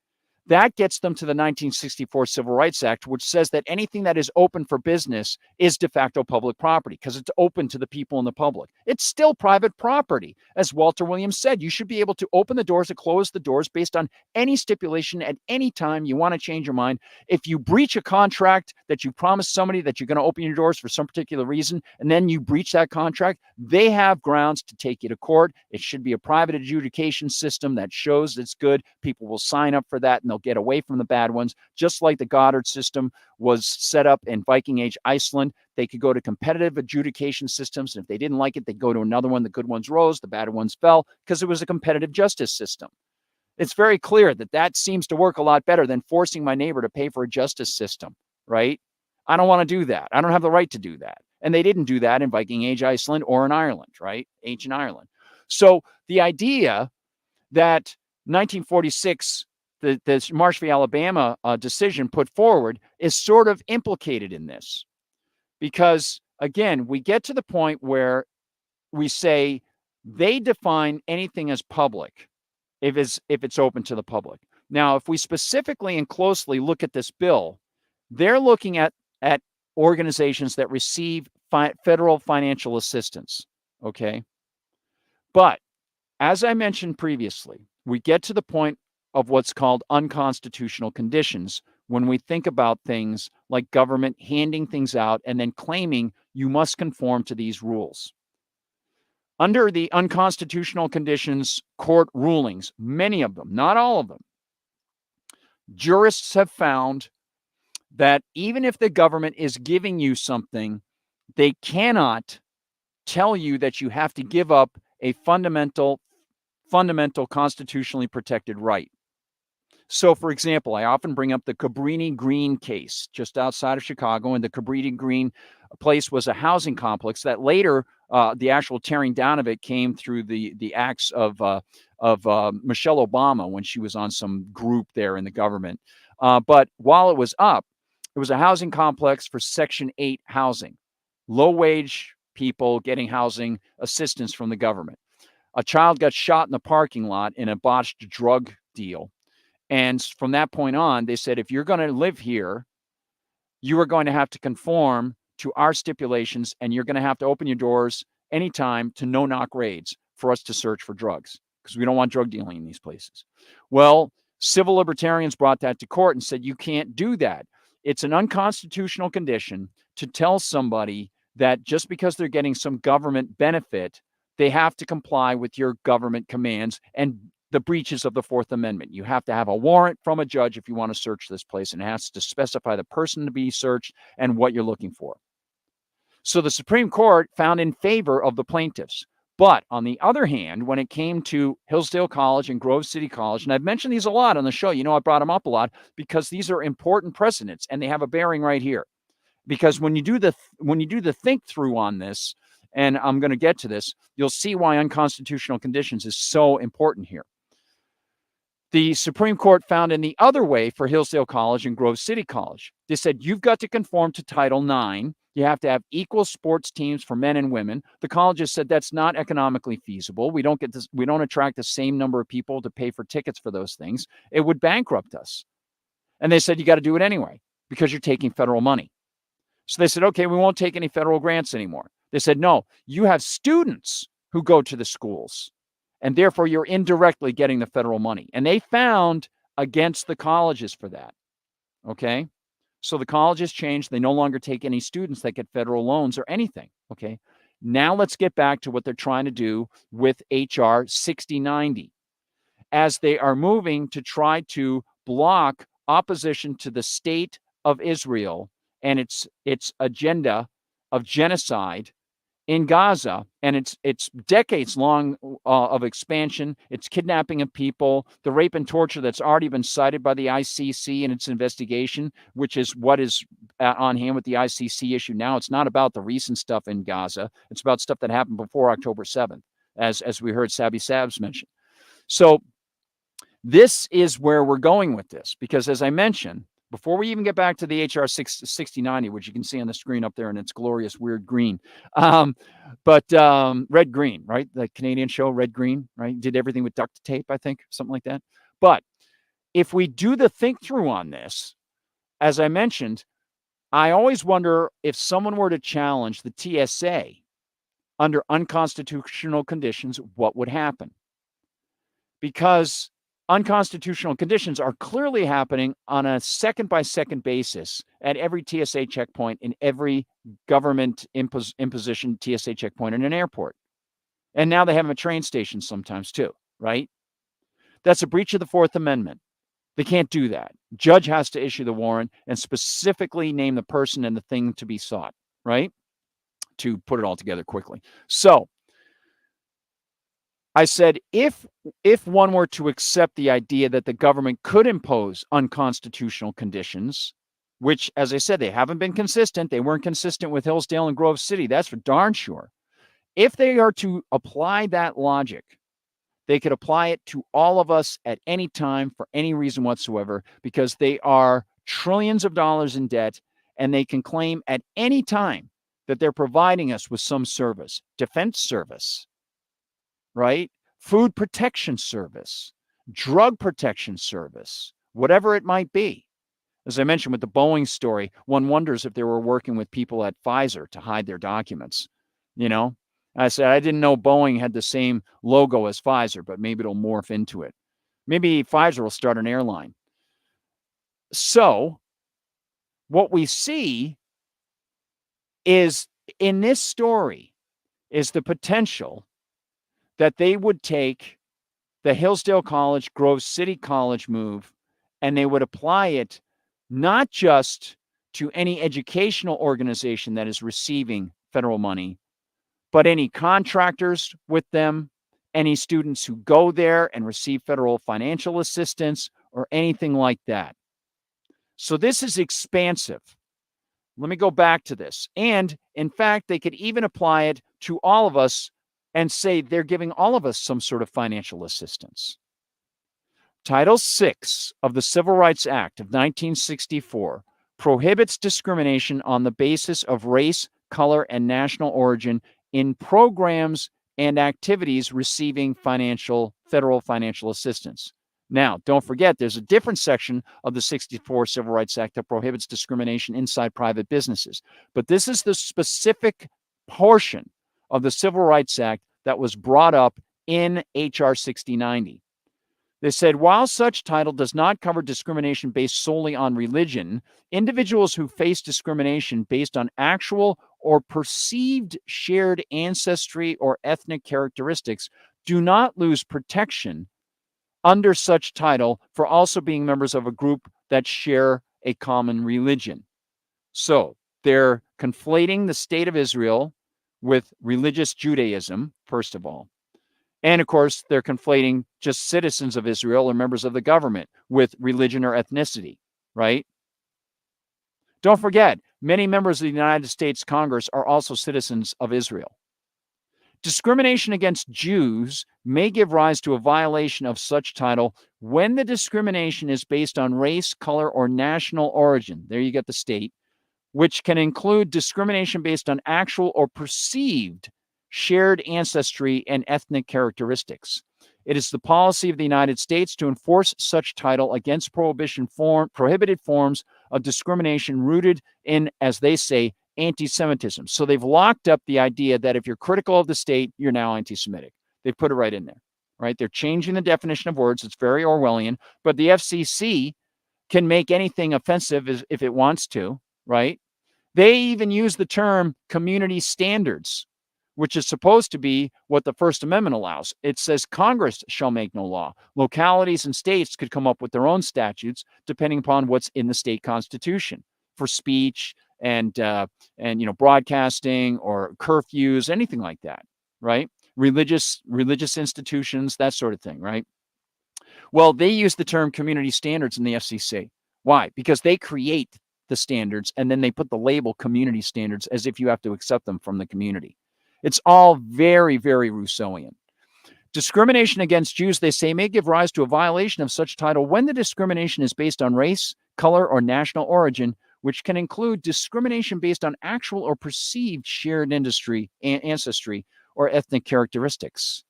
that gets them to the 1964 Civil Rights Act, which says that anything that is open for business is de facto public property because it's open to the people in the public. It's still private property. As Walter Williams said, you should be able to open the doors or close the doors based on any stipulation at any time you want to change your mind. If you breach a contract that you promised somebody that you're going to open your doors for some particular reason, and then you breach that contract, they have grounds to take you to court. It should be a private adjudication system that shows it's good. People will sign up for that and they'll get away from the bad ones, just like the Goddard system was set up in Viking Age Iceland. They could go to competitive adjudication systems, and if they didn't like it, they'd go to another one. The good ones rose, the bad ones fell, because it was a competitive justice system. It's very clear that that seems to work a lot better than forcing my neighbor to pay for a justice system, right? I don't want to do that. I don't have the right to do that. And they didn't do that in Viking Age Iceland or in Ireland, right? Ancient Ireland. So the idea that 1946, the Marsh v. Alabama decision put forward is sort of implicated in this. Because, again, we get to the point where we say they define anything as public if it's open to the public. Now, if we specifically and closely look at this bill, they're looking at organizations that receive federal financial assistance, okay? But as I mentioned previously, we get to the point of what's called unconstitutional conditions when we think about things like government handing things out and then claiming you must conform to these rules. Under the unconstitutional conditions court rulings, many of them, not all of them, jurists have found that even if the government is giving you something, they cannot tell you that you have to give up a fundamental constitutionally protected right. So, for example, I often bring up the Cabrini Green case just outside of Chicago, and the Cabrini Green place was a housing complex that later the actual tearing down of it came through the acts of Michelle Obama when she was on some group there in the government. But while it was up, it was a housing complex for Section 8 housing, low-wage people getting housing assistance from the government. A child got shot in the parking lot in a botched drug deal. And from that point on, they said, if you're going to live here, you are going to have to conform to our stipulations, and you're going to have to open your doors anytime to no-knock raids for us to search for drugs, because we don't want drug dealing in these places. Well, civil libertarians brought that to court and said, you can't do that. It's an unconstitutional condition to tell somebody that just because they're getting some government benefit, they have to comply with your government commands and the breaches of the Fourth Amendment. You have to have a warrant from a judge if you want to search this place, and it has to specify the person to be searched and what you're looking for. So the Supreme Court found in favor of the plaintiffs. But on the other hand, when it came to Hillsdale College and Grove City College, and I've mentioned these a lot on the show, I brought them up a lot because these are important precedents and they have a bearing right here. Because when you do the think through on this, and I'm going to get to this, you'll see why unconstitutional conditions is so important here. The Supreme Court found in the other way for Hillsdale College and Grove City College. They said, you've got to conform to Title IX. You have to have equal sports teams for men and women. The colleges said that's not economically feasible. We don't attract the same number of people to pay for tickets for those things. It would bankrupt us. And they said, you got to do it anyway because you're taking federal money. So they said, okay, we won't take any federal grants anymore. They said, no, you have students who go to the schools, and therefore you're indirectly getting the federal money. And they found against the colleges for that. Okay? So the colleges changed. They no longer take any students that get federal loans or anything. Okay? Now let's get back to what they're trying to do with HR 6090. As they are moving to try to block opposition to the state of Israel and its agenda of genocide in Gaza, and it's decades long of expansion. It's kidnapping of people, the rape and torture that's already been cited by the ICC in its investigation, which is what is on hand with the ICC issue now. It's not about the recent stuff in Gaza. It's about stuff that happened before October 7th, as we heard Sabby Sabs mention. So this is where we're going with this, because as I mentioned, before we even get back to the HR 6090, which you can see on the screen up there in its glorious weird green, but Red Green, right? The Canadian show Red Green, right? Did everything with duct tape, I think, something like that. But if we do the think through on this, as I mentioned, I always wonder if someone were to challenge the TSA under unconstitutional conditions, what would happen? Because unconstitutional conditions are clearly happening on a second-by-second basis at every TSA checkpoint in every government imposition TSA checkpoint in an airport. And now they have them at train stations sometimes too, right? That's a breach of the Fourth Amendment. They can't do that. Judge has to issue the warrant and specifically name the person and the thing to be sought, right? To put it all together quickly. So I said, if one were to accept the idea that the government could impose unconstitutional conditions, which, as I said, they haven't been consistent. They weren't consistent with Hillsdale and Grove City. That's for darn sure. If they are to apply that logic, they could apply it to all of us at any time for any reason whatsoever, because they are trillions of dollars in debt, and they can claim at any time that they're providing us with some service, defense service, right? Food protection service, drug protection service, whatever it might be. As I mentioned with the Boeing story, one wonders if they were working with people at Pfizer to hide their documents. You know, I said, I didn't know Boeing had the same logo as Pfizer, but maybe it'll morph into it. Maybe Pfizer will start an airline. So what we see is in this story is the potential that they would take the Hillsdale College, Grove City College move, and they would apply it not just to any educational organization that is receiving federal money, but any contractors with them, any students who go there and receive federal financial assistance, or anything like that. So this is expansive. Let me go back to this. And in fact, they could even apply it to all of us and say they're giving all of us some sort of financial assistance. Title VI of the Civil Rights Act of 1964 prohibits discrimination on the basis of race, color, and national origin in programs and activities receiving federal financial assistance. Now, don't forget, there's a different section of the 64 Civil Rights Act that prohibits discrimination inside private businesses. But this is the specific portion of the Civil Rights Act that was brought up in HR 6090. They said, while such title does not cover discrimination based solely on religion, individuals who face discrimination based on actual or perceived shared ancestry or ethnic characteristics do not lose protection under such title for also being members of a group that share a common religion. So they're conflating the state of Israel with religious Judaism, first of all. And of course, they're conflating just citizens of Israel or members of the government with religion or ethnicity, right? Don't forget, many members of the United States Congress are also citizens of Israel. Discrimination against Jews may give rise to a violation of such title when the discrimination is based on race, color, or national origin. There you get the state, which can include discrimination based on actual or perceived shared ancestry and ethnic characteristics. It is the policy of the United States to enforce such title against prohibited forms of discrimination rooted in, as they say, anti-Semitism. So they've locked up the idea that if you're critical of the state, you're now anti-Semitic. They put it right in there, right? They're changing the definition of words. It's very Orwellian, but the FCC can make anything offensive if it wants to, right? They even use the term community standards, which is supposed to be what the First Amendment allows. It says Congress shall make no law. Localities and states could come up with their own statutes depending upon what's in the state constitution for speech and broadcasting or curfews, anything like that, right? Religious institutions, that sort of thing, right? Well, they use the term community standards in the FCC. Why? Because they create the standards and then they put the label community standards as if you have to accept them from the community. It's all very, very Rousseauian. Discrimination against Jews, they say, may give rise to a violation of such title when the discrimination is based on race, color, or national origin, which can include discrimination based on actual or perceived shared ancestry, or ethnic characteristics.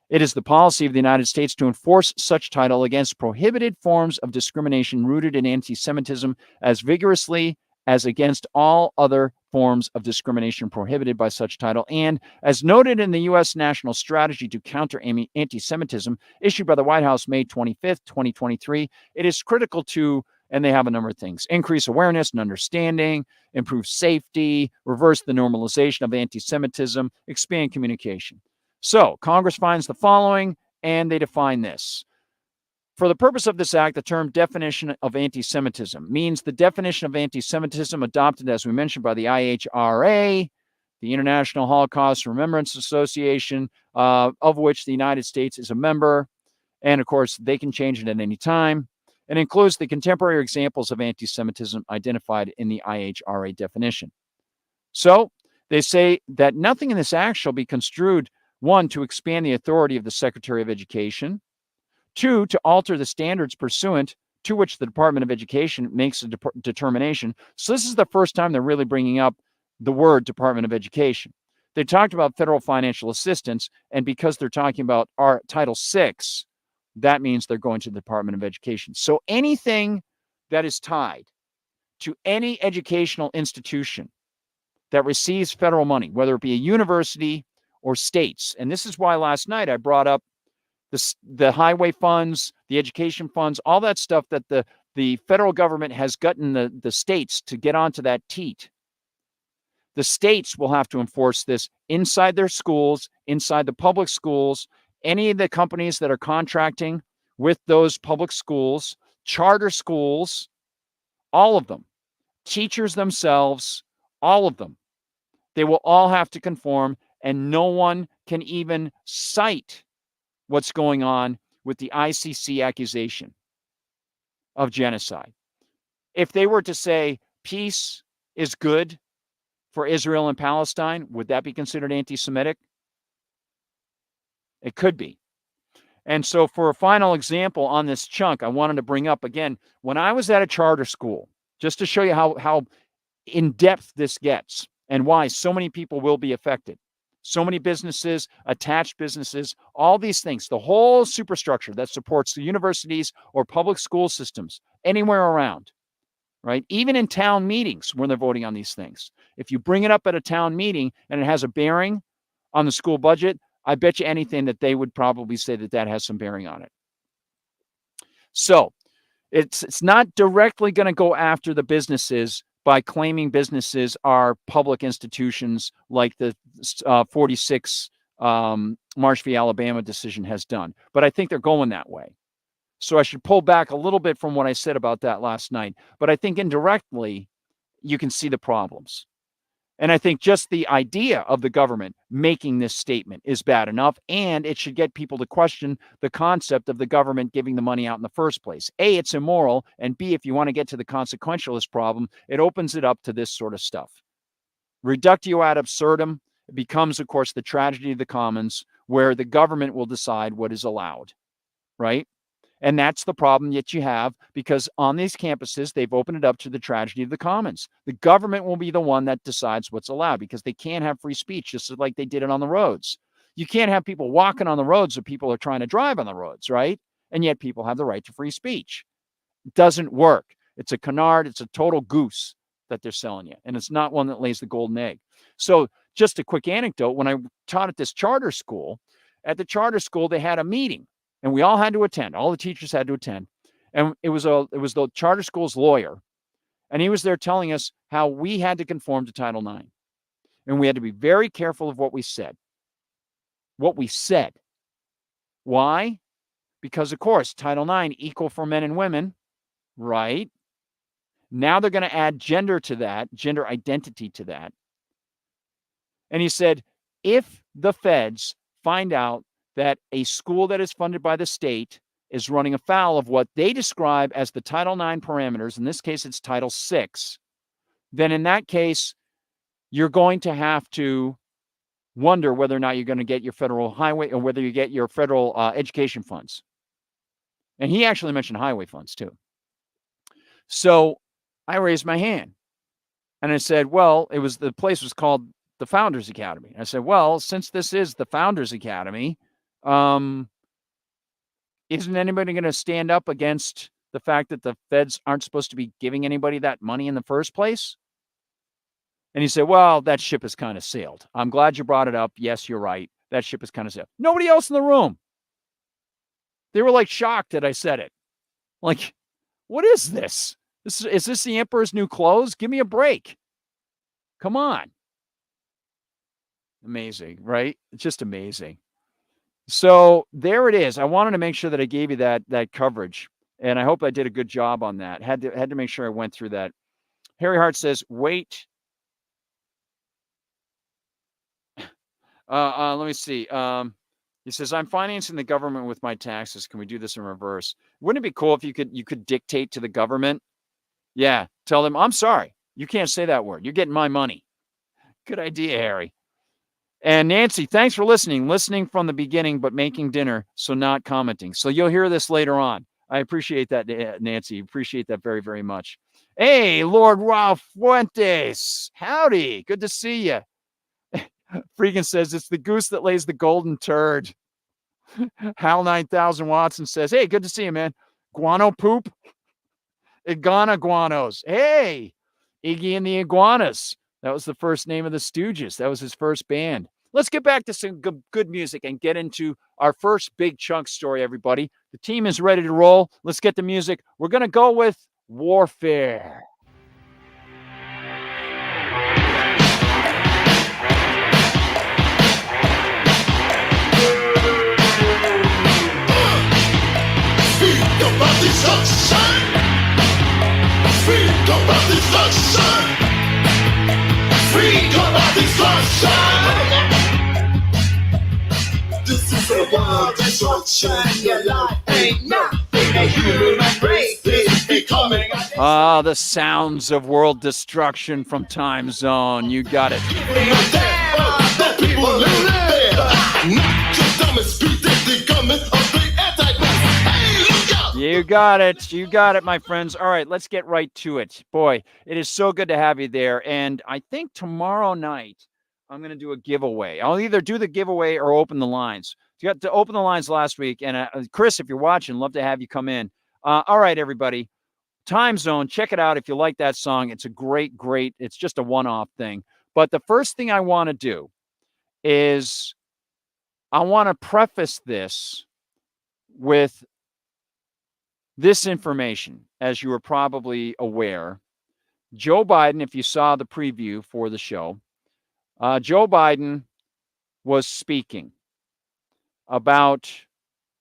It is the policy of the United States to enforce such title against prohibited forms of discrimination rooted in anti-Semitism as vigorously as against all other forms of discrimination prohibited by such title. And as noted in the U.S. National Strategy to Counter Anti-Semitism, issued by the White House May 25th, 2023, it is critical to, and they have a number of things, increase awareness and understanding, improve safety, reverse the normalization of anti-Semitism, expand communication. So Congress finds the following, and they define this. For the purpose of this act, the term definition of anti-Semitism means the definition of anti-Semitism adopted, as we mentioned, by the IHRA, the International Holocaust Remembrance Association, of which the United States is a member. And of course, they can change it at any time. It includes the contemporary examples of anti-Semitism identified in the IHRA definition. So they say that nothing in this act shall be construed, one, to expand the authority of the Secretary of Education, two, to alter the standards pursuant to which the Department of Education makes a determination. So this is the first time they're really bringing up the word Department of Education. They talked about federal financial assistance, and because they're talking about our Title VI, that means they're going to the Department of Education. So anything that is tied to any educational institution that receives federal money, whether it be a university or states, and this is why last night I brought up the highway funds, the education funds, all that stuff that the federal government has gotten the states to get onto that teat. The states will have to enforce this inside their schools, inside the public schools, any of the companies that are contracting with those public schools, charter schools, all of them, teachers themselves, all of them. They will all have to conform, and no one can even cite what's going on with the ICC accusation of genocide. If they were to say peace is good for Israel and Palestine, would that be considered anti-Semitic? It could be. And so for a final example on this chunk, I wanted to bring up again, when I was at a charter school, just to show you how in-depth this gets and why so many people will be affected. So many businesses, attached businesses, all these things, the whole superstructure that supports the universities or public school systems anywhere around, right? Even in town meetings when they're voting on these things. If you bring it up at a town meeting and it has a bearing on the school budget, I bet you anything that they would probably say that that has some bearing on it. So it's not directly going to go after the businesses by claiming businesses are public institutions like the 46 Marsh v. Alabama decision has done. But I think they're going that way. So I should pull back a little bit from what I said about that last night. But I think indirectly, you can see the problems. And I think just the idea of the government making this statement is bad enough, and it should get people to question the concept of the government giving the money out in the first place. A, it's immoral, and B, if you want to get to the consequentialist problem, it opens it up to this sort of stuff. Reductio ad absurdum becomes, of course, the tragedy of the commons, where the government will decide what is allowed, right? And that's the problem that you have, because on these campuses, they've opened it up to the tragedy of the commons. The government will be the one that decides what's allowed, because they can't have free speech, just like they did it on the roads. You can't have people walking on the roads if people are trying to drive on the roads, right? And yet people have the right to free speech. It doesn't work. It's a canard. It's a total goose that they're selling you. And it's not one that lays the golden egg. So just a quick anecdote. When I taught at this charter school, at the charter school, they had a meeting. And we all had to attend. All the teachers had to attend. And it was the charter school's lawyer. And he was there telling us how we had to conform to Title IX. And we had to be very careful of what we said. What we said. Why? Because, of course, Title IX, equal for men and women, right? Now they're going to add gender to that, gender identity to that. And he said, if the feds find out that a school that is funded by the state is running afoul of what they describe as the Title IX parameters, in this case, it's Title VI, then in that case, you're going to have to wonder whether or not you're going to get your federal highway or whether you get your federal education funds. And he actually mentioned highway funds too. So I raised my hand and I said, well, the place was called the Founders Academy. And I said, well, since this is the Founders Academy, isn't anybody going to stand up against the fact that the feds aren't supposed to be giving anybody that money in the first place? And he said, well, that ship has kind of sailed. I'm glad you brought it up. Yes, you're right. That ship has kind of sailed. Nobody else in the room. They were like shocked that I said it. Like, what is this? Is this the Emperor's New Clothes? Give me a break. Come on. Amazing, right? It's just amazing. So there it is. I wanted to make sure that I gave you that coverage, and I hope I did a good job on that. Had to make sure I went through that. Harry Hart says, wait. Let me see. He says, I'm financing the government with my taxes. Can we do this in reverse? Wouldn't it be cool if you could dictate to the government? Yeah. Tell them, I'm sorry. You can't say that word. You're getting my money. Good idea, Harry. And Nancy, thanks for listening from the beginning, but making dinner, so not commenting. So you'll hear this later on. I appreciate that, Nancy. Appreciate that very, very much. Hey, Lord Ralph Fuentes. Howdy. Good to see you. Freakin says it's the goose that lays the golden turd. Hal 9000 Watson says, hey, good to see you, man. Guano poop? Iguana guanos. Hey, Iggy and the Iguanas. That was the first name of the Stooges. That was his first band. Let's get back to some good music and get into our first big chunk story, everybody. The team is ready to roll. Let's get the music. We're going to go with Warfare. About the sunshine. Speak about the sunshine. Speak about the sunshine. This is a world of sunshine. Your life ain't nothing. A human race is becoming. The sounds of world destruction from Time Zone. You got it. The people who live there. Not just dumb and speak the government of the You got it. You got it, my friends. All right, let's get right to it. Boy, it is so good to have you there. And I think tomorrow night, I'm going to do a giveaway. I'll either do the giveaway or open the lines. You got to open the lines last week. And Chris, if you're watching, love to have you come in. All right, everybody. Time Zone, check it out if you like that song. It's a great, it's just a one-off thing. But the first thing I want to do is I want to preface this with this information. As you are probably aware, Joe Biden, if you saw the preview for the show, Joe Biden was speaking about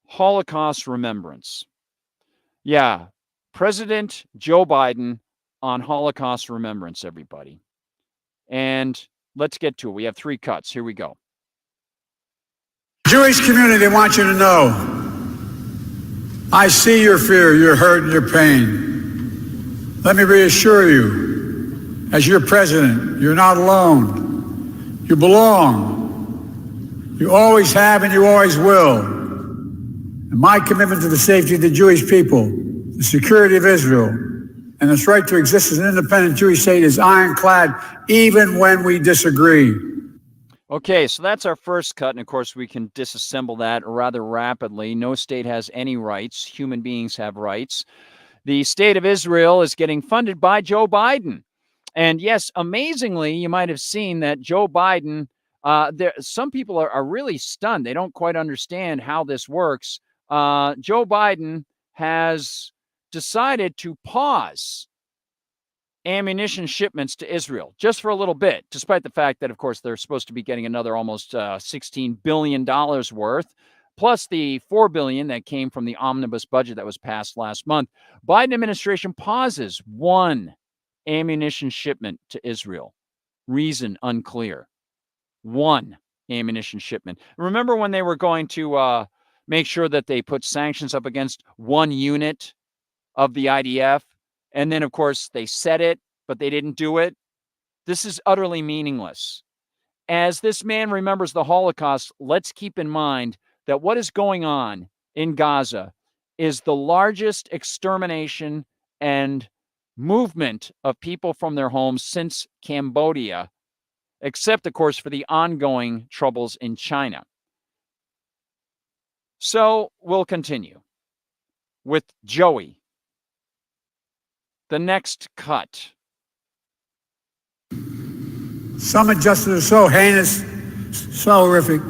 Holocaust remembrance. Yeah, President Joe Biden on Holocaust remembrance, everybody. And let's get to it. We have 3 cuts. Here we go. Jewish community, I want you to know, I see your fear, your hurt, and your pain. Let me reassure you, as your president, you're not alone. You belong. You always have and you always will. And my commitment to the safety of the Jewish people, the security of Israel, and its right to exist as an independent Jewish state is ironclad, even when we disagree. Okay, so that's our first cut, and of course we can disassemble that rather rapidly. No state has any rights. Human beings have rights. The state of Israel is getting funded by Joe Biden. And yes, amazingly, you might have seen that Joe Biden, some people are really stunned. They don't quite understand how this works. Joe Biden has decided to pause ammunition shipments to Israel just for a little bit, despite the fact that, of course, they're supposed to be getting another almost $16 billion worth, plus the $4 billion that came from the omnibus budget that was passed last month. Biden administration pauses 1 ammunition shipment to Israel. Reason unclear. One ammunition shipment. Remember when they were going to make sure that they put sanctions up against one unit of the IDF? And then, of course, they said it, but they didn't do it. This is utterly meaningless. As this man remembers the Holocaust, let's keep in mind that what is going on in Gaza is the largest extermination and movement of people from their homes since Cambodia, except, of course, for the ongoing troubles in China. So we'll continue with Joey. The next cut. Some injustices are so heinous, so horrific,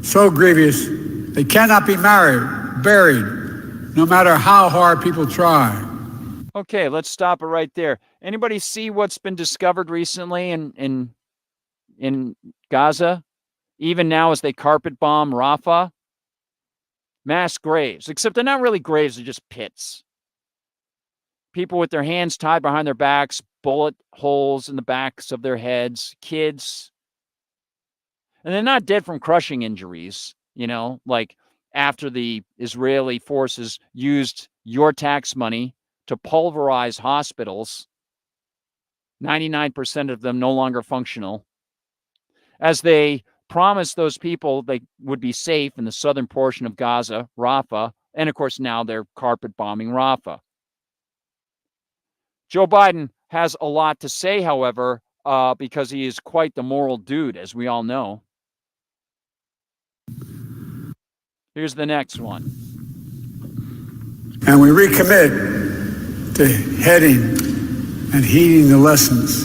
so grievous, they cannot be buried, no matter how hard people try. Okay, let's stop it right there. Anybody see what's been discovered recently in Gaza? Even now as they carpet bomb Rafah? Mass graves, except they're not really graves, they're just pits. People with their hands tied behind their backs, bullet holes in the backs of their heads, kids. And they're not dead from crushing injuries, like after the Israeli forces used your tax money to pulverize hospitals, 99% of them no longer functional, as they promised those people they would be safe in the southern portion of Gaza, Rafah, and of course now they're carpet bombing Rafah. Joe Biden has a lot to say, however, because he is quite the moral dude, as we all know. Here's the next one. And we recommit to heading and heeding the lessons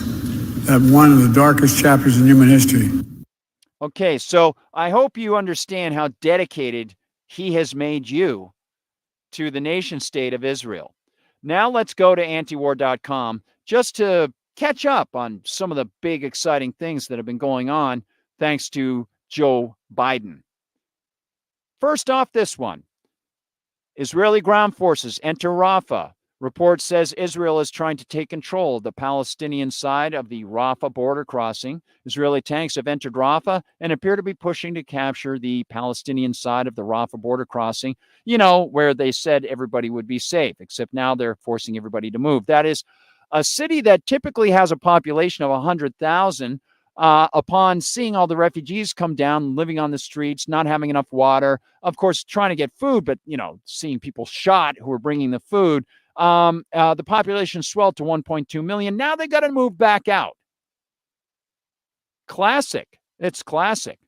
of one of the darkest chapters in human history. Okay, so I hope you understand how dedicated he has made you to the nation state of Israel. Now let's go to antiwar.com just to catch up on some of the big, exciting things that have been going on thanks to Joe Biden. First off, this one. Israeli ground forces enter Rafah. Report says Israel is trying to take control of the Palestinian side of the Rafah border crossing. Israeli tanks have entered Rafah and appear to be pushing to capture the Palestinian side of the Rafah border crossing, where they said everybody would be safe, except now they're forcing everybody to move. That is a city that typically has a population of 100,000. Upon seeing all the refugees come down, living on the streets, not having enough water, of course, trying to get food, but, seeing people shot who were bringing the food, the population swelled to 1.2 million. Now they got to move back out. Classic. It's classic.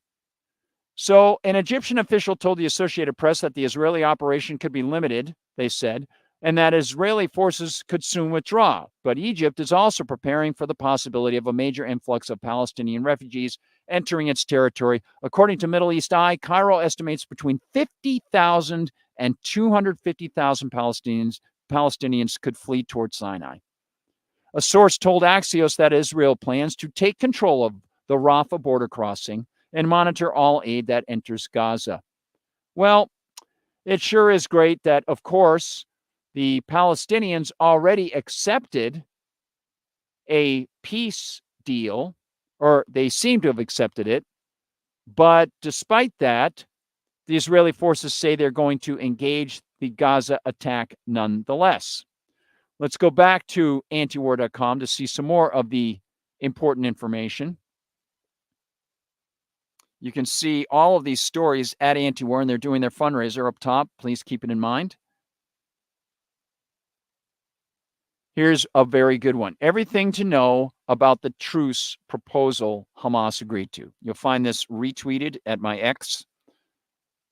So an Egyptian official told the Associated Press that the Israeli operation could be limited, they said, and that Israeli forces could soon withdraw. But Egypt is also preparing for the possibility of a major influx of Palestinian refugees entering its territory. According to Middle East Eye, Cairo estimates between 50,000 and 250,000 Palestinians could flee towards Sinai. A source told Axios that Israel plans to take control of the Rafah border crossing and monitor all aid that enters Gaza. Well, it sure is great that, of course, the Palestinians already accepted a peace deal, or they seem to have accepted it. But despite that, the Israeli forces say they're going to engage the Gaza attack nonetheless. Let's go back to antiwar.com to see some more of the important information. You can see all of these stories at Antiwar, and they're doing their fundraiser up top. Please keep it in mind. Here's a very good one. Everything to know about the truce proposal Hamas agreed to. You'll find this retweeted at my X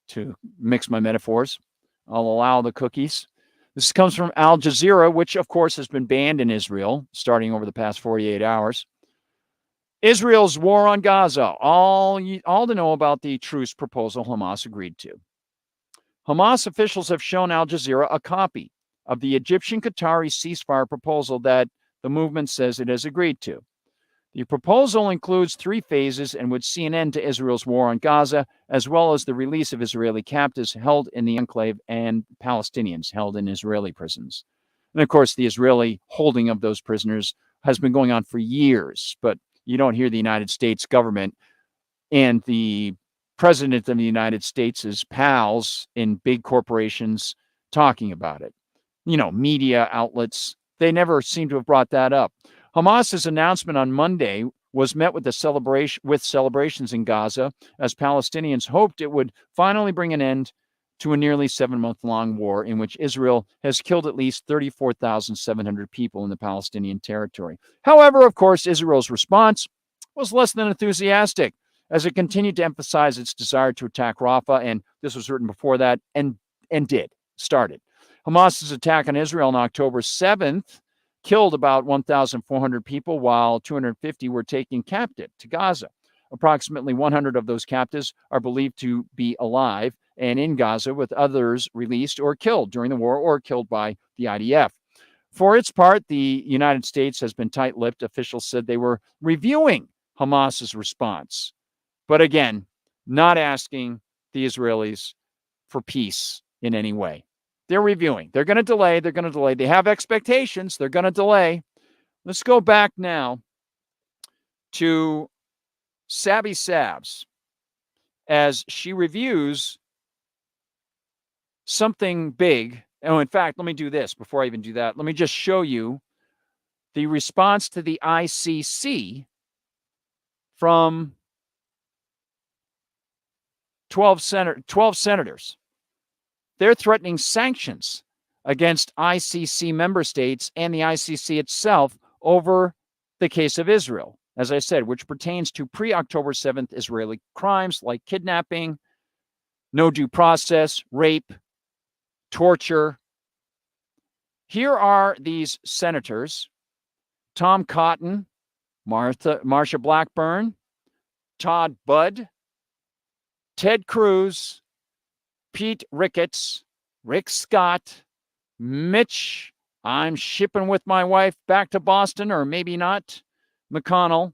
to mix my metaphors. I'll allow the cookies. This comes from Al Jazeera, which, of course, has been banned in Israel starting over the past 48 hours. Israel's war on Gaza. All to know about the truce proposal Hamas agreed to. Hamas officials have shown Al Jazeera a copy of the Egyptian-Qatari ceasefire proposal that the movement says it has agreed to. The proposal includes 3 phases and would see an end to Israel's war on Gaza, as well as the release of Israeli captives held in the enclave and Palestinians held in Israeli prisons. And of course, the Israeli holding of those prisoners has been going on for years, but you don't hear the United States government and the president of the United States' pals in big corporations talking about it. Media outlets, they never seem to have brought that up. Hamas's announcement on Monday was met with celebrations in Gaza as Palestinians hoped it would finally bring an end to a nearly 7-month-long war in which Israel has killed at least 34,700 people in the Palestinian territory. However, of course, Israel's response was less than enthusiastic as it continued to emphasize its desire to attack Rafah, and this was written before that, and started. Hamas's attack on Israel on October 7th killed about 1,400 people, while 250 were taken captive to Gaza. Approximately 100 of those captives are believed to be alive and in Gaza, with others released or killed during the war or killed by the IDF. For its part, the United States has been tight-lipped. Officials said they were reviewing Hamas's response, but again, not asking the Israelis for peace in any way. They're reviewing. They're going to delay. They have expectations. They're going to delay. Let's go back now to Sabby Sabs as she reviews something big. Oh, in fact, let me do this before I even do that. Let me just show you the response to the ICC from 12 senators. They're threatening sanctions against ICC member states and the ICC itself over the case of Israel, as I said, which pertains to pre-October 7th Israeli crimes like kidnapping, no due process, rape, torture. Here are these senators: Tom Cotton, Marsha Blackburn, Todd Budd, Ted Cruz, Pete Ricketts, Rick Scott, Mitch, I'm shipping with my wife back to Boston, or maybe not, McConnell,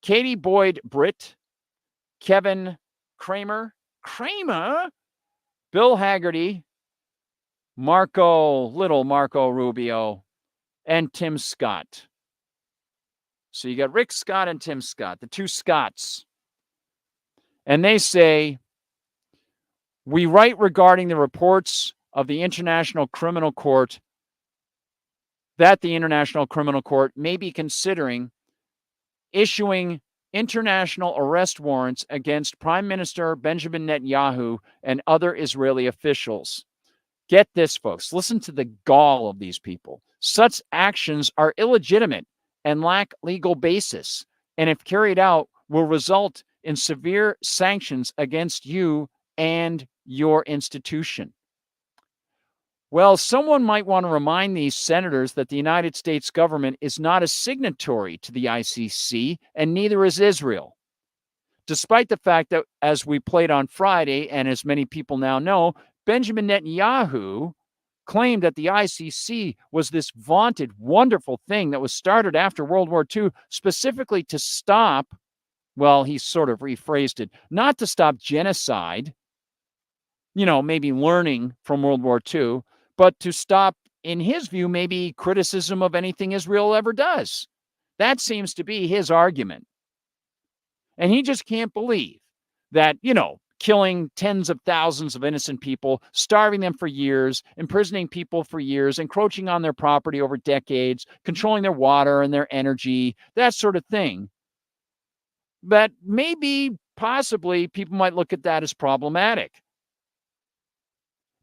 Katie Boyd Britt, Kevin Kramer, Bill Haggerty, Marco Rubio, and Tim Scott. So you got Rick Scott and Tim Scott, the two Scotts. And they say, we write regarding the reports of the International Criminal Court that the International Criminal Court may be considering issuing international arrest warrants against Prime Minister Benjamin Netanyahu and other Israeli officials. Get this, folks. Listen to the gall of these people. Such actions are illegitimate and lack legal basis, and if carried out, will result in severe sanctions against you and your institution. Well, someone might want to remind these senators that the United States government is not a signatory to the ICC, and neither is Israel. Despite the fact that, as we played on Friday, and as many people now know, Benjamin Netanyahu claimed that the ICC was this vaunted, wonderful thing that was started after World War II, specifically to stop, well, he sort of rephrased it, not to stop genocide, maybe learning from World War II, but to stop, in his view, maybe criticism of anything Israel ever does. That seems to be his argument. And he just can't believe that, killing tens of thousands of innocent people, starving them for years, imprisoning people for years, encroaching on their property over decades, controlling their water and their energy, that sort of thing. But maybe, possibly, people might look at that as problematic.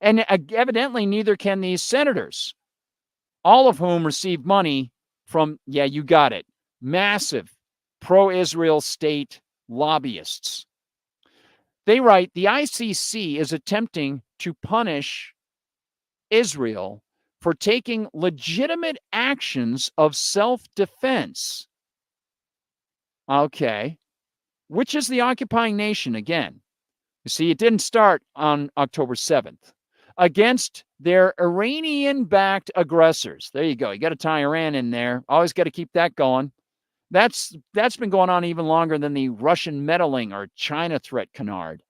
And evidently, neither can these senators, all of whom receive money from, yeah, you got it, massive pro-Israel state lobbyists. They write, the ICC is attempting to punish Israel for taking legitimate actions of self-defense. Okay. Which is the occupying nation again? You see, it didn't start on October 7th. Against their Iranian-backed aggressors. There you go. You got to tie Iran in there. Always got to keep that going. That's been going on even longer than the Russian meddling or China threat canard.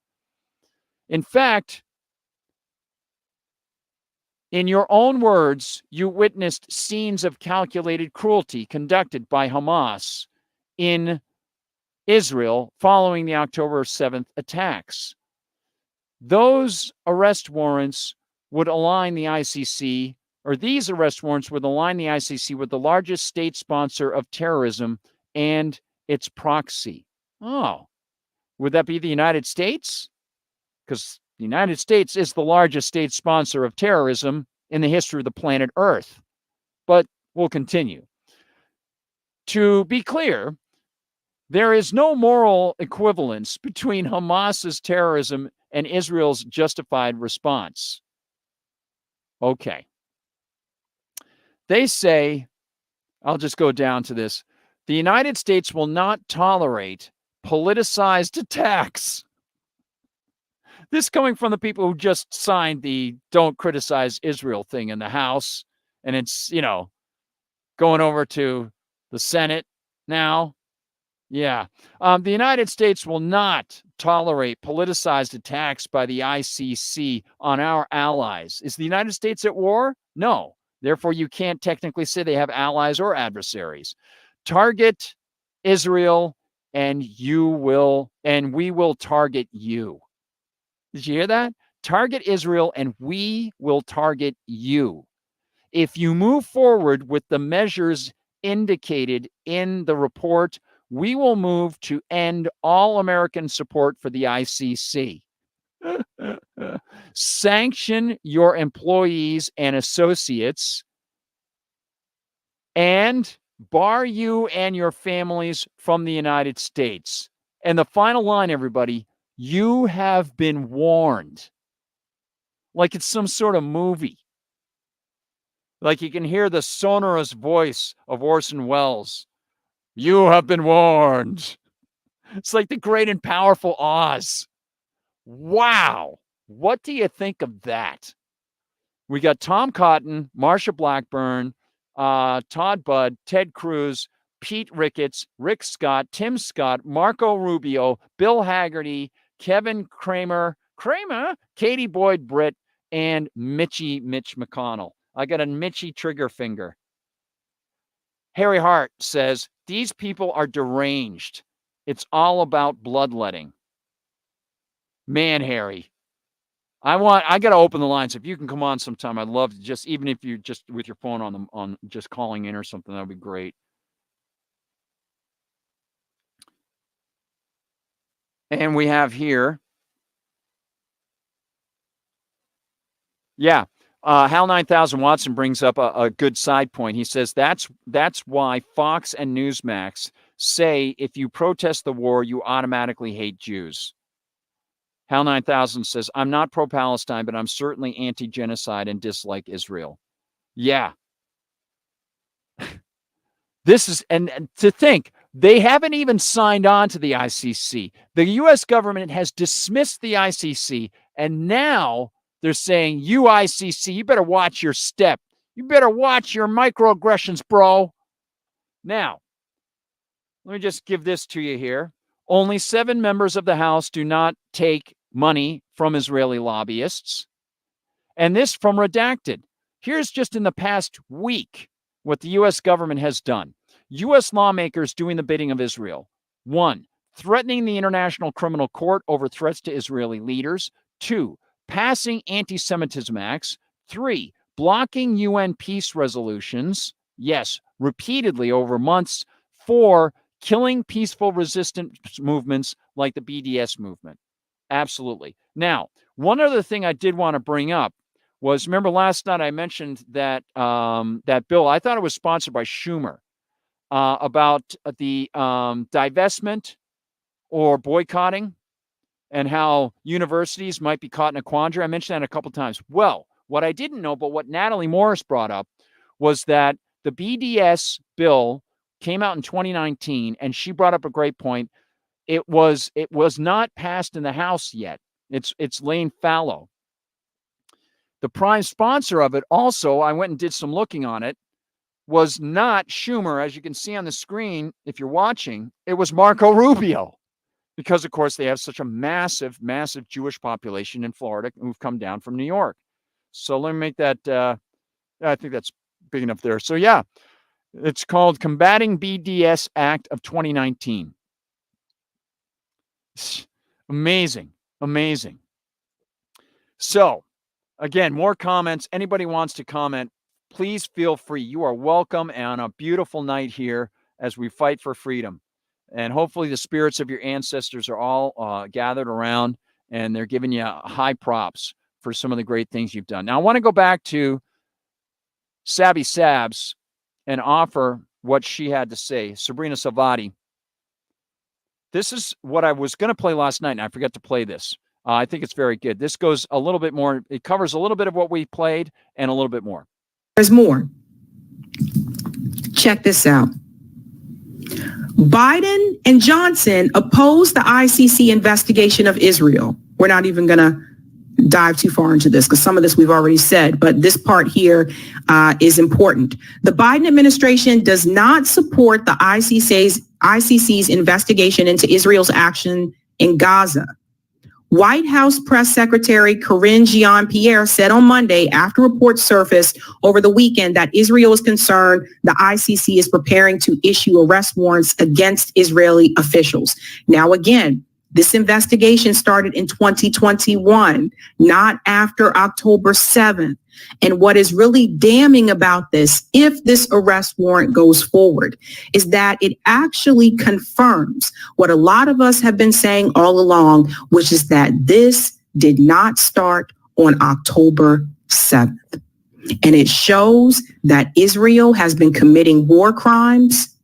In fact, In your own words, you witnessed scenes of calculated cruelty conducted by Hamas in Israel following the October 7th attacks. Those arrest warrants would align the ICC, or these arrest warrants would align the ICC with the largest state sponsor of terrorism and its proxy. Oh, would that be the United States? Because the United States is the largest state sponsor of terrorism in the history of the planet Earth. But we'll continue. To be clear, there is no moral equivalence between Hamas's terrorism and Israel's justified response. Okay. They say, I'll just go down to this, the United States will not tolerate politicized attacks. This coming from the people who just signed the Don't Criticize Israel thing in the House, and it's, going over to the Senate now. Yeah. The United States will not tolerate politicized attacks by the ICC on our allies. Is the United States at war? No. Therefore, you can't technically say they have allies or adversaries. Target Israel, and we will target you. Did you hear that? Target Israel, and we will target you. If you move forward with the measures indicated in the report, we will move to end all American support for the ICC. Sanction your employees and associates and bar you and your families from the United States. And the final line, everybody, you have been warned. Like it's some sort of movie. Like you can hear the sonorous voice of Orson Welles. You have been warned. It's like the great and powerful Oz. Wow. What do you think of that? We got Tom Cotton, Marsha Blackburn, Todd Budd, Ted Cruz, Pete Ricketts, Rick Scott, Tim Scott, Marco Rubio, Bill Haggerty, Kevin Kramer, Katie Boyd Britt, and Mitch McConnell. I got a Mitchie trigger finger. Harry Hart says, these people are deranged. It's all about bloodletting. Man, Harry, I got to open the lines. If you can come on sometime, I'd love to just, even if you're just with your phone on just calling in or something, that'd be great. And we have here, Hal 9000 Watson brings up a good side point. He says that's why Fox and Newsmax say if you protest the war, you automatically hate Jews. Hal 9000 says, I'm not pro-Palestine, but I'm certainly anti-genocide and dislike Israel. Yeah. This is, and to think, they haven't even signed on to the ICC. The U.S. government has dismissed the ICC, and now they're saying, you ICC, you better watch your step. You better watch your microaggressions, bro. Now, let me just give this to you here. Only 7 members of the House do not take money from Israeli lobbyists. And this from Redacted. Here's just in the past week what the U.S. government has done. U.S. lawmakers doing the bidding of Israel. 1, threatening the International Criminal Court over threats to Israeli leaders. 2, passing anti-Semitism acts. 3, blocking UN peace resolutions. Yes, repeatedly over months. 4, killing peaceful resistance movements like the BDS movement. Absolutely. Now, one other thing I did want to bring up was, remember last night I mentioned that that bill, I thought it was sponsored by Schumer, about the divestment or boycotting and how universities might be caught in a quandary. I mentioned that a couple times. Well, what I didn't know, but what Natalie Morris brought up was that the BDS bill came out in 2019, and she brought up a great point. It was not passed in the House yet. It's laying fallow. The prime sponsor of it also, I went and did some looking on it, was not Schumer, as you can see on the screen if you're watching. It was Marco Rubio, because of course they have such a massive, massive Jewish population in Florida who've come down from New York. So let me make that, I think that's big enough there. So yeah, it's called Combating BDS Act of 2019. Amazing. Amazing. So again, more comments. Anybody wants to comment, please feel free. You are welcome on a beautiful night here as we fight for freedom. And hopefully the spirits of your ancestors are all gathered around and they're giving you high props for some of the great things you've done. Now, I want to go back to Sabby Sabs and offer what she had to say. Sabrina Salvati. This is what I was going to play last night, and I forgot to play this. I think it's very good. This goes a little bit more. It covers a little bit of what we played and a little bit more. There's more. Check this out. Biden and Johnson opposed the ICC investigation of Israel. We're not even going to dive too far into this because some of this we've already said, but this part here is important. The Biden administration does not support the ICC's investigation into Israel's action in Gaza. White House Press Secretary Karine Jean-Pierre said on Monday, after reports surfaced over the weekend that Israel is concerned the ICC is preparing to issue arrest warrants against Israeli officials. Now, again, this investigation started in 2021, not after October 7th. And what is really damning about this, if this arrest warrant goes forward, is that it actually confirms what a lot of us have been saying all along, which is that this did not start on October 7th. And it shows that Israel has been committing war crimes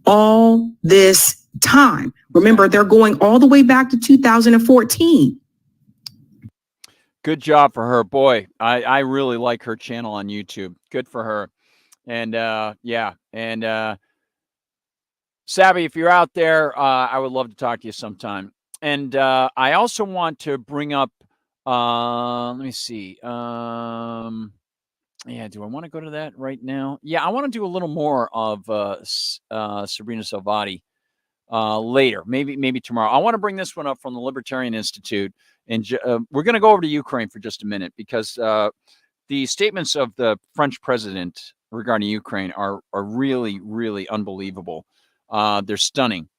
all this time. Remember, they're going all the way back to 2014. Good job for her. Boy, I really like her channel on YouTube. Good for her. And yeah. And Sabby, if you're out there, I would love to talk to you sometime. And I also want to bring up, let me see. Yeah, do I want to go to that right now? Yeah, I want to do a little more of Sabrina Salvati later, maybe tomorrow. I want to bring this one up from the Libertarian Institute. And we're going to go over to Ukraine for just a minute because the statements of the French president regarding Ukraine are really, really unbelievable. They're stunning.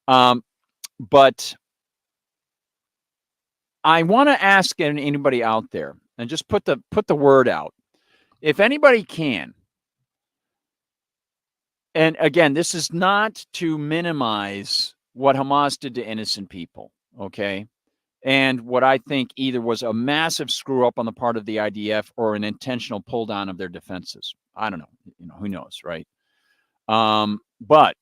But I want to ask anybody out there and just put the word out. If anybody can, and again, this is not to minimize what Hamas did to innocent people, okay? And what I think either was a massive screw up on the part of the IDF or an intentional pull down of their defenses. I don't know. Who knows, right? But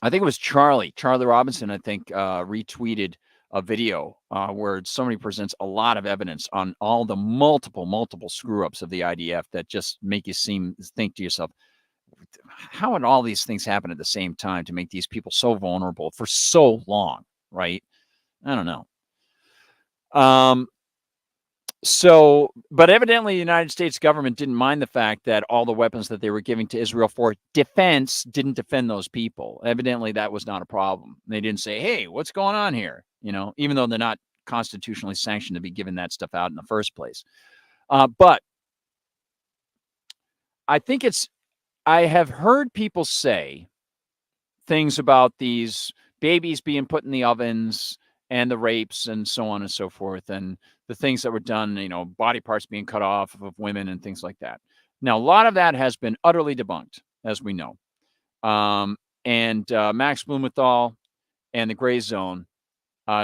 I think it was Charlie Robinson, I think, retweeted a video where somebody presents a lot of evidence on all the multiple screw ups of the IDF that just make you think to yourself, how would all these things happen at the same time to make these people so vulnerable for so long, right? I don't know. But evidently the United States government didn't mind the fact that all the weapons that they were giving to Israel for defense didn't defend those people. Evidently that was not a problem. They didn't say, hey, what's going on here? Even though they're not constitutionally sanctioned to be giving that stuff out in the first place. But I have heard people say things about these babies being put in the ovens and the rapes and so on and so forth, and the things that were done, body parts being cut off of women and things like that. Now, a lot of that has been utterly debunked, as we know. And Max Blumenthal and the Gray Zone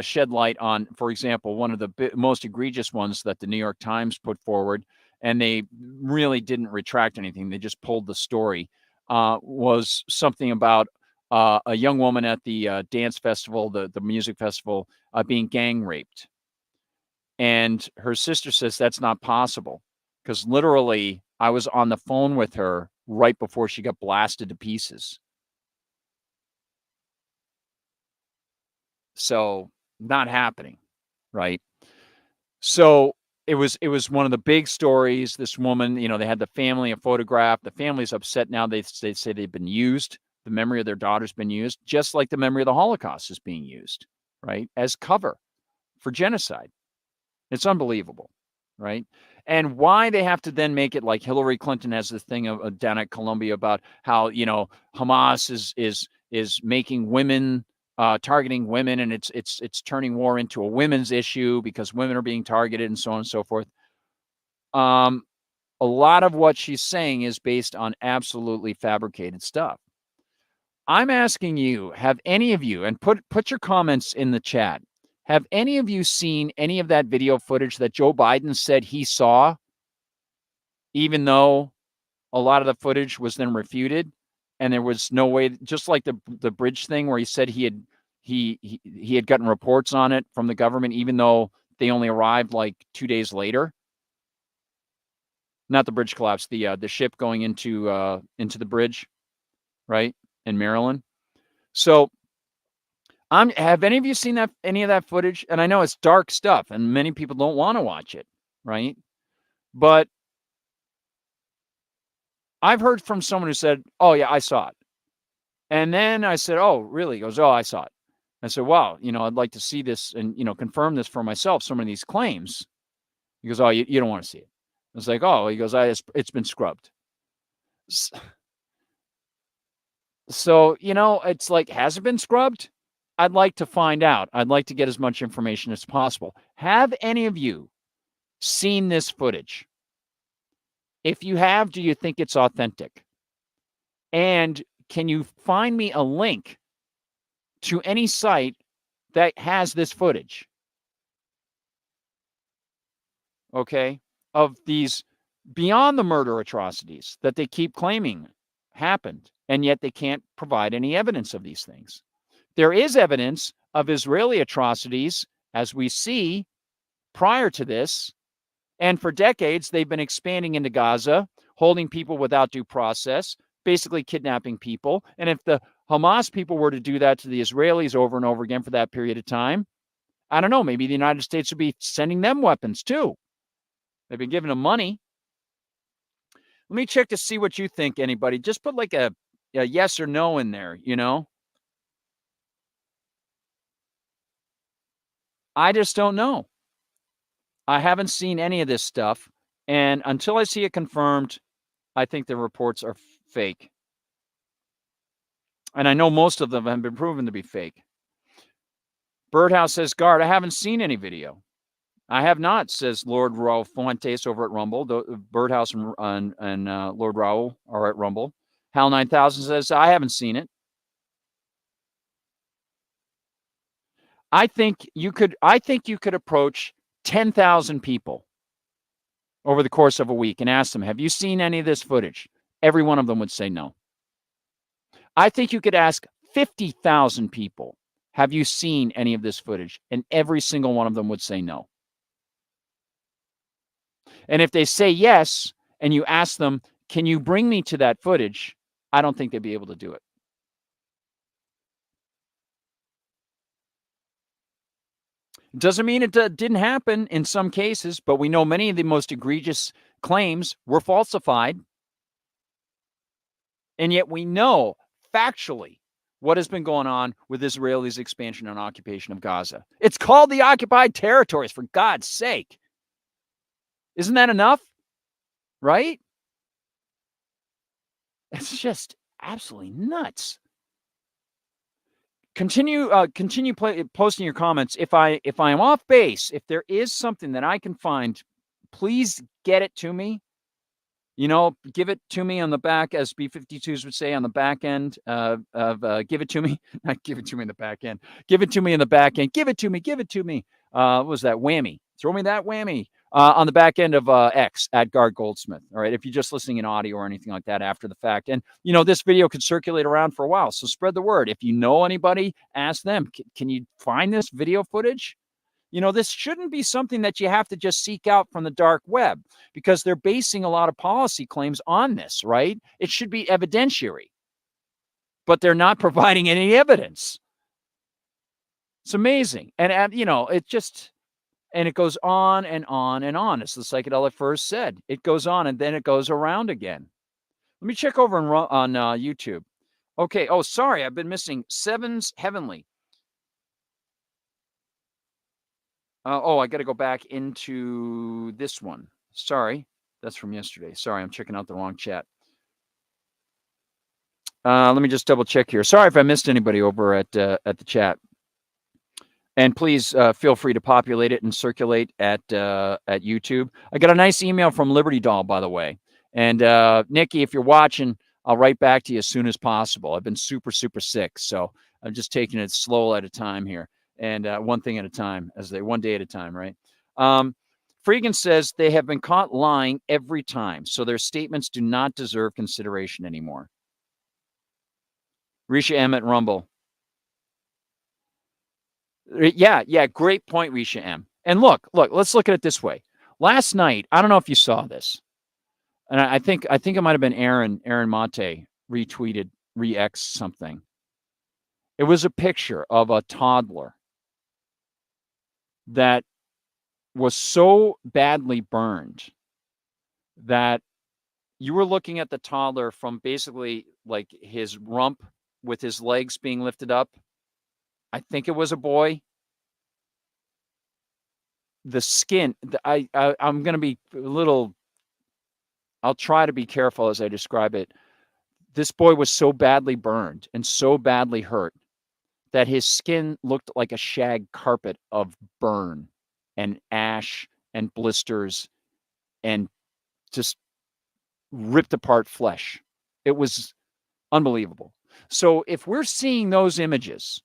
shed light on, for example, one of the most egregious ones that the New York Times put forward, and they really didn't retract anything. They just pulled the story, was something about a young woman at the dance festival, the music festival, being gang raped. And her sister says that's not possible because literally I was on the phone with her right before she got blasted to pieces. So not happening, right? So it was one of the big stories. This woman, they had the family, a photograph. The family's upset now. They say they've been used. The memory of their daughter's been used, just like the memory of the Holocaust is being used, right, as cover for genocide. It's unbelievable. right? And why they have to then make it like Hillary Clinton has this thing of down at Columbia about how, you know, Hamas is making women, targeting women, and it's turning war into a women's issue because women are being targeted and so on and so forth. A lot of what she's saying is based on absolutely fabricated stuff. I'm asking you, have any of you, and put your comments in the chat, have any of you seen any of that video footage that Joe Biden said he saw, even though a lot of the footage was then refuted and there was no way, just like the bridge thing where he said he had gotten reports on it from the government, even though they only arrived like 2 days later? Not the bridge collapse, the ship going into the bridge, right, in Maryland. So have any of you seen any of that footage? And I know it's dark stuff and many people don't want to watch it, right? But I've heard from someone who said, oh yeah, I saw it. And then I said, oh, really? He goes, oh, I saw it. I said, wow, you know, I'd like to see this and, you know, confirm this for myself, some of these claims. He goes, oh, you don't want to see it. I was like, oh, he goes, it's been scrubbed. So, you know, it's like, has it been scrubbed? I'd like to find out. I'd like to get as much information as possible. Have any of you seen this footage? If you have, do you think it's authentic? And can you find me a link to any site that has this footage? Okay, of these beyond the murder atrocities that they keep claiming happened, and yet they can't provide any evidence of these things. There is evidence of Israeli atrocities, as we see prior to this, and for decades they've been expanding into Gaza, holding people without due process, basically kidnapping people. And if the Hamas people were to do that to the Israelis over and over again for that period of time, I don't know, maybe the United States would be sending them weapons too. They've been giving them money. Let me check to see what you think, anybody. Just put like a yes or no in there, you know? I just don't know. I haven't seen any of this stuff. And until I see it confirmed, I think the reports are fake. And I know most of them have been proven to be fake. Birdhouse says, Guard, I haven't seen any video. I have not, says Lord Raul Fuentes over at Rumble. Birdhouse and Lord Raul are at Rumble. Hal 9000 says, I haven't seen it. I think you could approach 10,000 people over the course of a week and ask them, have you seen any of this footage? Every one of them would say no. I think you could ask 50,000 people, have you seen any of this footage? And every single one of them would say no. And if they say yes, and you ask them, can you bring me to that footage? I don't think they'd be able to do it. Doesn't mean it didn't happen in some cases, but we know many of the most egregious claims were falsified. And yet we know factually what has been going on with Israelis' expansion and occupation of Gaza. It's called the occupied territories, for God's sake. Isn't that enough? Right? It's just absolutely nuts. Continue posting your comments. If I am off base, if there is something that I can find, please get it to me. You know, give it to me on the back, as B-52s would say, on the back end of give it to me. Not give it to me in the back end. Give it to me in the back end. Give it to me. Give it to me. What was that? Whammy. Throw me that whammy. On the back end of X at Guard Goldsmith. All right. If you're just listening in audio or anything like that after the fact. And, you know, this video could circulate around for a while. So spread the word. If you know anybody, ask them, can you find this video footage? You know, this shouldn't be something that you have to just seek out from the dark web, because they're basing a lot of policy claims on this, right? It should be evidentiary, but they're not providing any evidence. It's amazing. And you know, it just, and it goes on and on and on. As the psychedelic first said, it goes on and then it goes around again. Let me check over on YouTube. Okay. Oh, sorry. I've been missing Sevens Heavenly. I got to go back into this one. Sorry, that's from yesterday. Sorry, I'm checking out the wrong chat. Let me just double check here. Sorry if I missed anybody over at the chat. And please feel free to populate it and circulate at YouTube. I got a nice email from Liberty Doll, by the way. And Nikki, if you're watching, I'll write back to you as soon as possible. I've been super, super sick, so I'm just taking it slow at a time here, and one thing at a time, one day at a time, right? Freegan says they have been caught lying every time, so their statements do not deserve consideration anymore. Risha M. at Rumble. Yeah, great point, Risha M. And look, let's look at it this way. Last night, I don't know if you saw this, and I think it might have been Aaron Mate retweeted, re-X something. It was a picture of a toddler that was so badly burned that you were looking at the toddler from basically like his rump with his legs being lifted up. I think it was a boy. The skin, I'm going to be a little, I'll try to be careful as I describe it. This boy was so badly burned and so badly hurt that his skin looked like a shag carpet of burn and ash and blisters and just ripped apart flesh. It was unbelievable. So if we're seeing those images,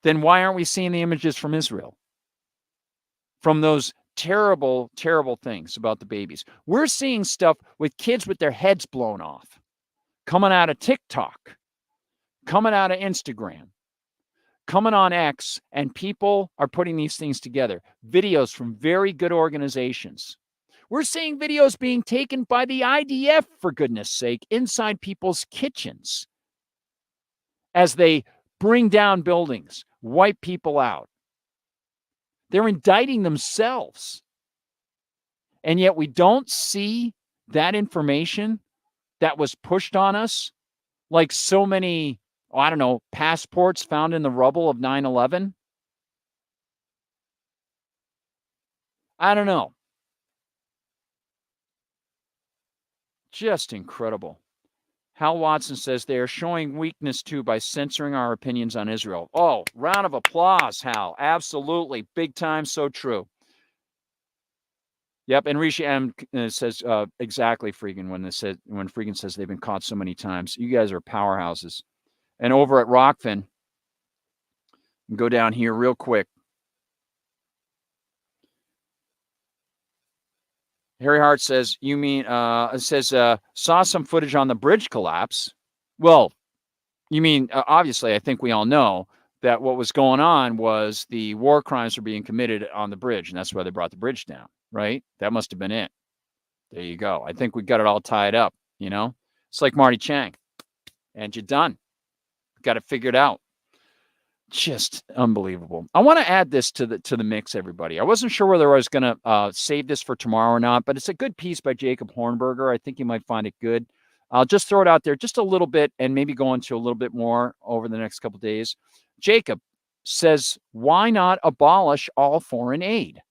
then why aren't we seeing the images from Israel? From those terrible, terrible things about the babies. We're seeing stuff with kids with their heads blown off, coming out of TikTok, coming out of Instagram, coming on X, and people are putting these things together. Videos from very good organizations. We're seeing videos being taken by the IDF, for goodness sake, inside people's kitchens as they bring down buildings, wipe people out. They're indicting themselves. And yet we don't see that information that was pushed on us like so many, passports found in the rubble of 9/11. I don't know. Just incredible. Hal Watson says they are showing weakness too by censoring our opinions on Israel. Oh, round of applause, Hal. Absolutely. Big time. So true. Yep. And Risha M says exactly, Freegan, when Freegan says they've been caught so many times. You guys are powerhouses. And over at Rockfin, go down here real quick. Harry Hart says, you mean, saw some footage on the bridge collapse. Well, you mean, obviously, I think we all know that what was going on was the war crimes were being committed on the bridge, and that's why they brought the bridge down, right? That must have been it. There you go. I think we got it all tied up, It's like Marty Chang. And you're done. Got it figured out. Just unbelievable. I want to add this to the mix, everybody. I wasn't sure whether I was going to save this for tomorrow or not, but it's a good piece by Jacob Hornberger. I think you might find it good. I'll just throw it out there just a little bit and maybe go into a little bit more over the next couple of days. Jacob says, why not abolish all foreign aid?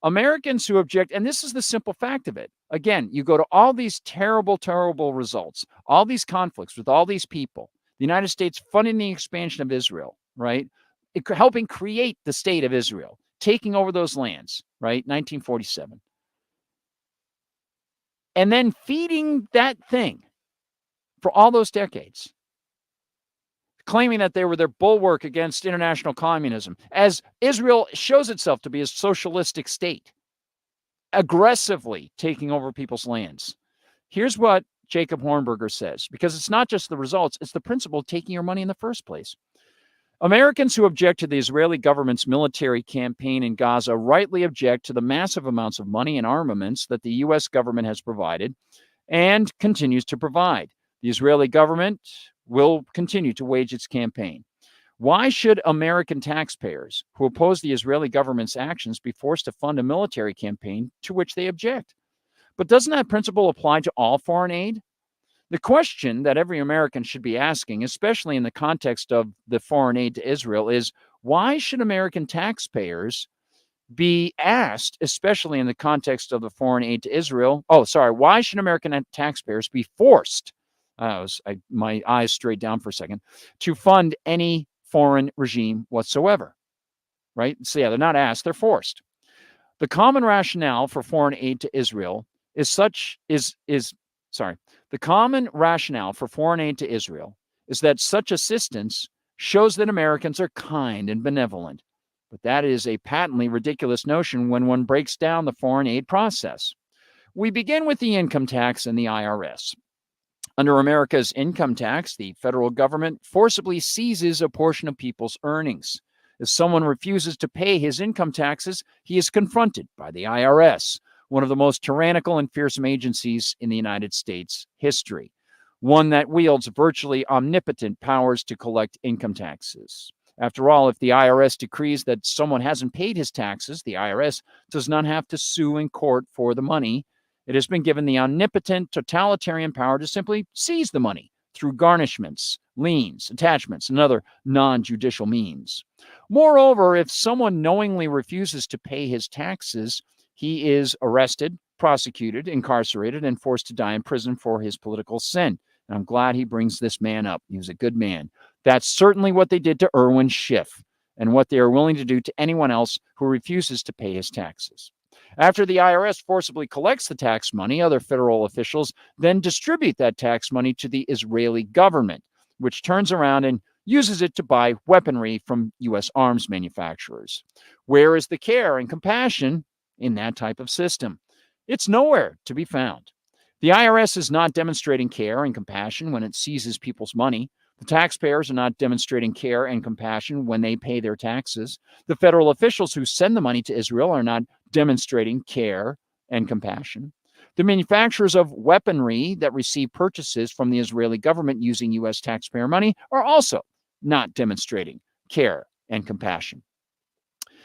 Americans who object, and this is the simple fact of it. Again, you go to all these terrible, terrible results, all these conflicts with all these people, the United States funding the expansion of Israel, right? Helping create the state of Israel, taking over those lands, right? 1947. And then feeding that thing for all those decades, claiming that they were their bulwark against international communism, as Israel shows itself to be a socialistic state, aggressively taking over people's lands. Here's what Jacob Hornberger says, because it's not just the results, it's the principle of taking your money in the first place. Americans who object to the Israeli government's military campaign in Gaza rightly object to the massive amounts of money and armaments that the U.S. government has provided and continues to provide. The Israeli government will continue to wage its campaign. Why should American taxpayers who oppose the Israeli government's actions be forced to fund a military campaign to which they object? But doesn't that principle apply to all foreign aid? The question that every American should be asking, especially in the context of the foreign aid to Israel, is why should American taxpayers be asked, especially in the context of the foreign aid to Israel? Why should American taxpayers be forced, my eyes straight down for a second, to fund any foreign regime whatsoever? Right? So yeah, they're not asked, they're forced. The common rationale for foreign aid to Israel the common rationale for foreign aid to Israel is that such assistance shows that Americans are kind and benevolent. But that is a patently ridiculous notion when one breaks down the foreign aid process. We begin with the income tax and the IRS. Under America's income tax, the federal government forcibly seizes a portion of people's earnings. If someone refuses to pay his income taxes, he is confronted by the IRS, one of the most tyrannical and fearsome agencies in the United States history, one that wields virtually omnipotent powers to collect income taxes. After all, if the IRS decrees that someone hasn't paid his taxes, the IRS does not have to sue in court for the money. It has been given the omnipotent totalitarian power to simply seize the money through garnishments, liens, attachments, and other non-judicial means. Moreover, if someone knowingly refuses to pay his taxes, he is arrested, prosecuted, incarcerated, and forced to die in prison for his political sin. And I'm glad he brings this man up. He was a good man. That's certainly what they did to Irwin Schiff and what they are willing to do to anyone else who refuses to pay his taxes. After the IRS forcibly collects the tax money, other federal officials then distribute that tax money to the Israeli government, which turns around and uses it to buy weaponry from U.S. arms manufacturers. Where is the care and compassion in that type of system? It's nowhere to be found. The IRS is not demonstrating care and compassion when it seizes people's money. The taxpayers are not demonstrating care and compassion when they pay their taxes. The federal officials who send the money to Israel are not demonstrating care and compassion. The manufacturers of weaponry that receive purchases from the Israeli government using U.S. taxpayer money are also not demonstrating care and compassion.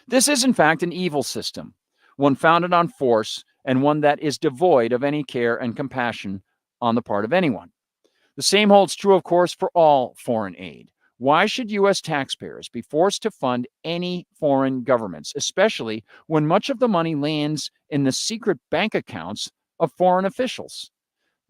This is, in fact, an evil system, one founded on force and one that is devoid of any care and compassion on the part of anyone. The same holds true, of course, for all foreign aid. Why should U.S. taxpayers be forced to fund any foreign governments, especially when much of the money lands in the secret bank accounts of foreign officials?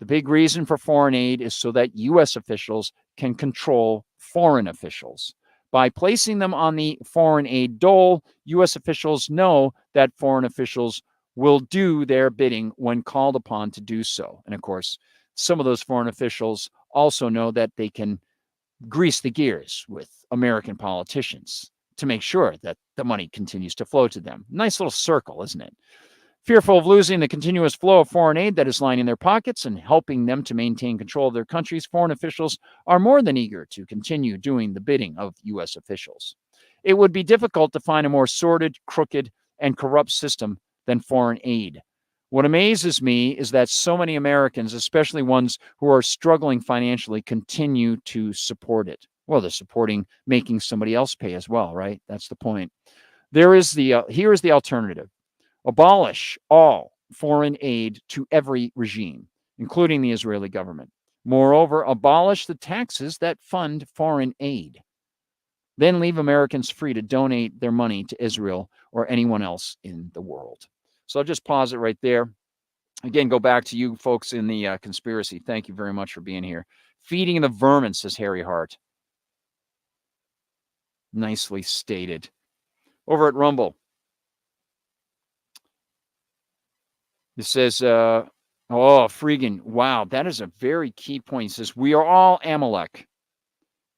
The big reason for foreign aid is so that U.S. officials can control foreign officials. By placing them on the foreign aid dole, U.S. officials know that foreign officials will do their bidding when called upon to do so. And of course, some of those foreign officials also know that they can grease the gears with American politicians to make sure that the money continues to flow to them. Nice little circle, isn't it? Fearful of losing the continuous flow of foreign aid that is lining their pockets and helping them to maintain control of their countries, foreign officials are more than eager to continue doing the bidding of U.S. officials. It would be difficult to find a more sordid, crooked, and corrupt system than foreign aid. What amazes me is that so many Americans, especially ones who are struggling financially, continue to support it. Well, they're supporting making somebody else pay as well, right? That's the point. Here is the alternative. Abolish all foreign aid to every regime, including the Israeli government. Moreover, abolish the taxes that fund foreign aid. Then leave Americans free to donate their money to Israel or anyone else in the world. So I'll just pause it right there. Again, go back to you folks in the conspiracy. Thank you very much for being here. Feeding the vermin, says Harry Hart. Nicely stated. Over at Rumble. It says, Freegan, wow, that is a very key point. It says, we are all Amalek.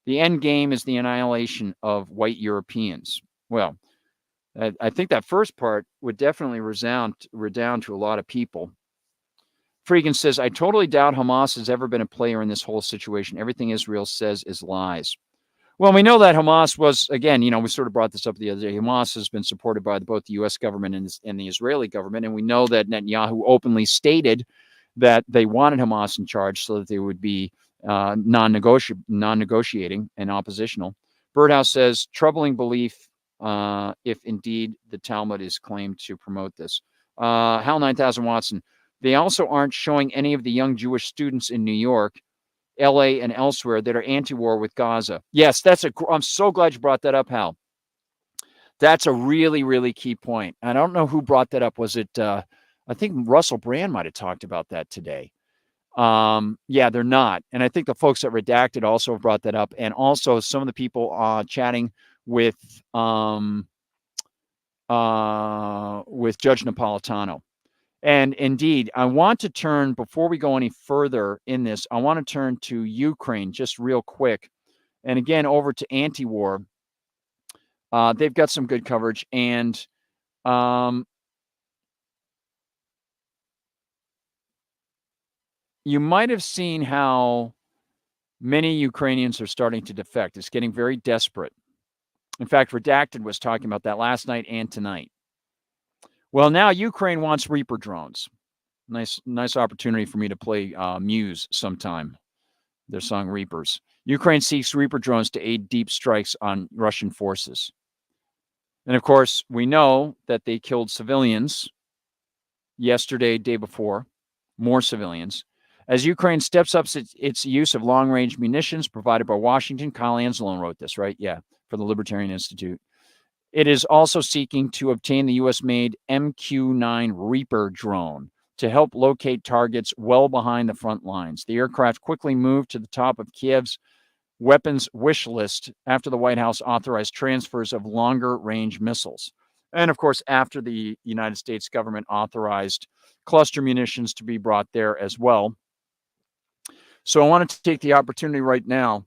The end game is the annihilation of white Europeans. Well, I think that first part would definitely redound to a lot of people. Freegan says, I totally doubt Hamas has ever been a player in this whole situation. Everything Israel says is lies. Well, we know that Hamas was, again, we sort of brought this up the other day. Hamas has been supported by both the U.S. government and the Israeli government. And we know that Netanyahu openly stated that they wanted Hamas in charge so that they would be non-negotiating and oppositional. Birdhouse says, troubling belief if indeed the Talmud is claimed to promote this. Hal 9000 Watson, they also aren't showing any of the young Jewish students in New York, LA, and elsewhere that are anti-war with Gaza. Yes, I'm so glad you brought that up, Hal. That's a really, really key point. I don't know who brought that up. Was it, I think Russell Brand might have talked about that today. Yeah, they're not. And I think the folks at Redacted also brought that up. And also some of the people chatting with Judge Napolitano. And indeed, I want to turn, before we go any further in this, I want to turn to Ukraine just real quick. And again, over to Anti-War. They've got some good coverage. And you might have seen how many Ukrainians are starting to defect. It's getting very desperate. In fact, Redacted was talking about that last night and tonight. Well, now Ukraine wants Reaper drones. Nice opportunity for me to play Muse sometime. Their song Reapers. Ukraine seeks Reaper drones to aid deep strikes on Russian forces. And of course, we know that they killed civilians yesterday, day before, more civilians. As Ukraine steps up its use of long-range munitions provided by Washington, Kyle Anzalone wrote this, right? Yeah, for the Libertarian Institute. It is also seeking to obtain the U.S.-made MQ-9 Reaper drone to help locate targets well behind the front lines. The aircraft quickly moved to the top of Kiev's weapons wish list after the White House authorized transfers of longer-range missiles. And, of course, after the United States government authorized cluster munitions to be brought there as well. So I wanted to take the opportunity right now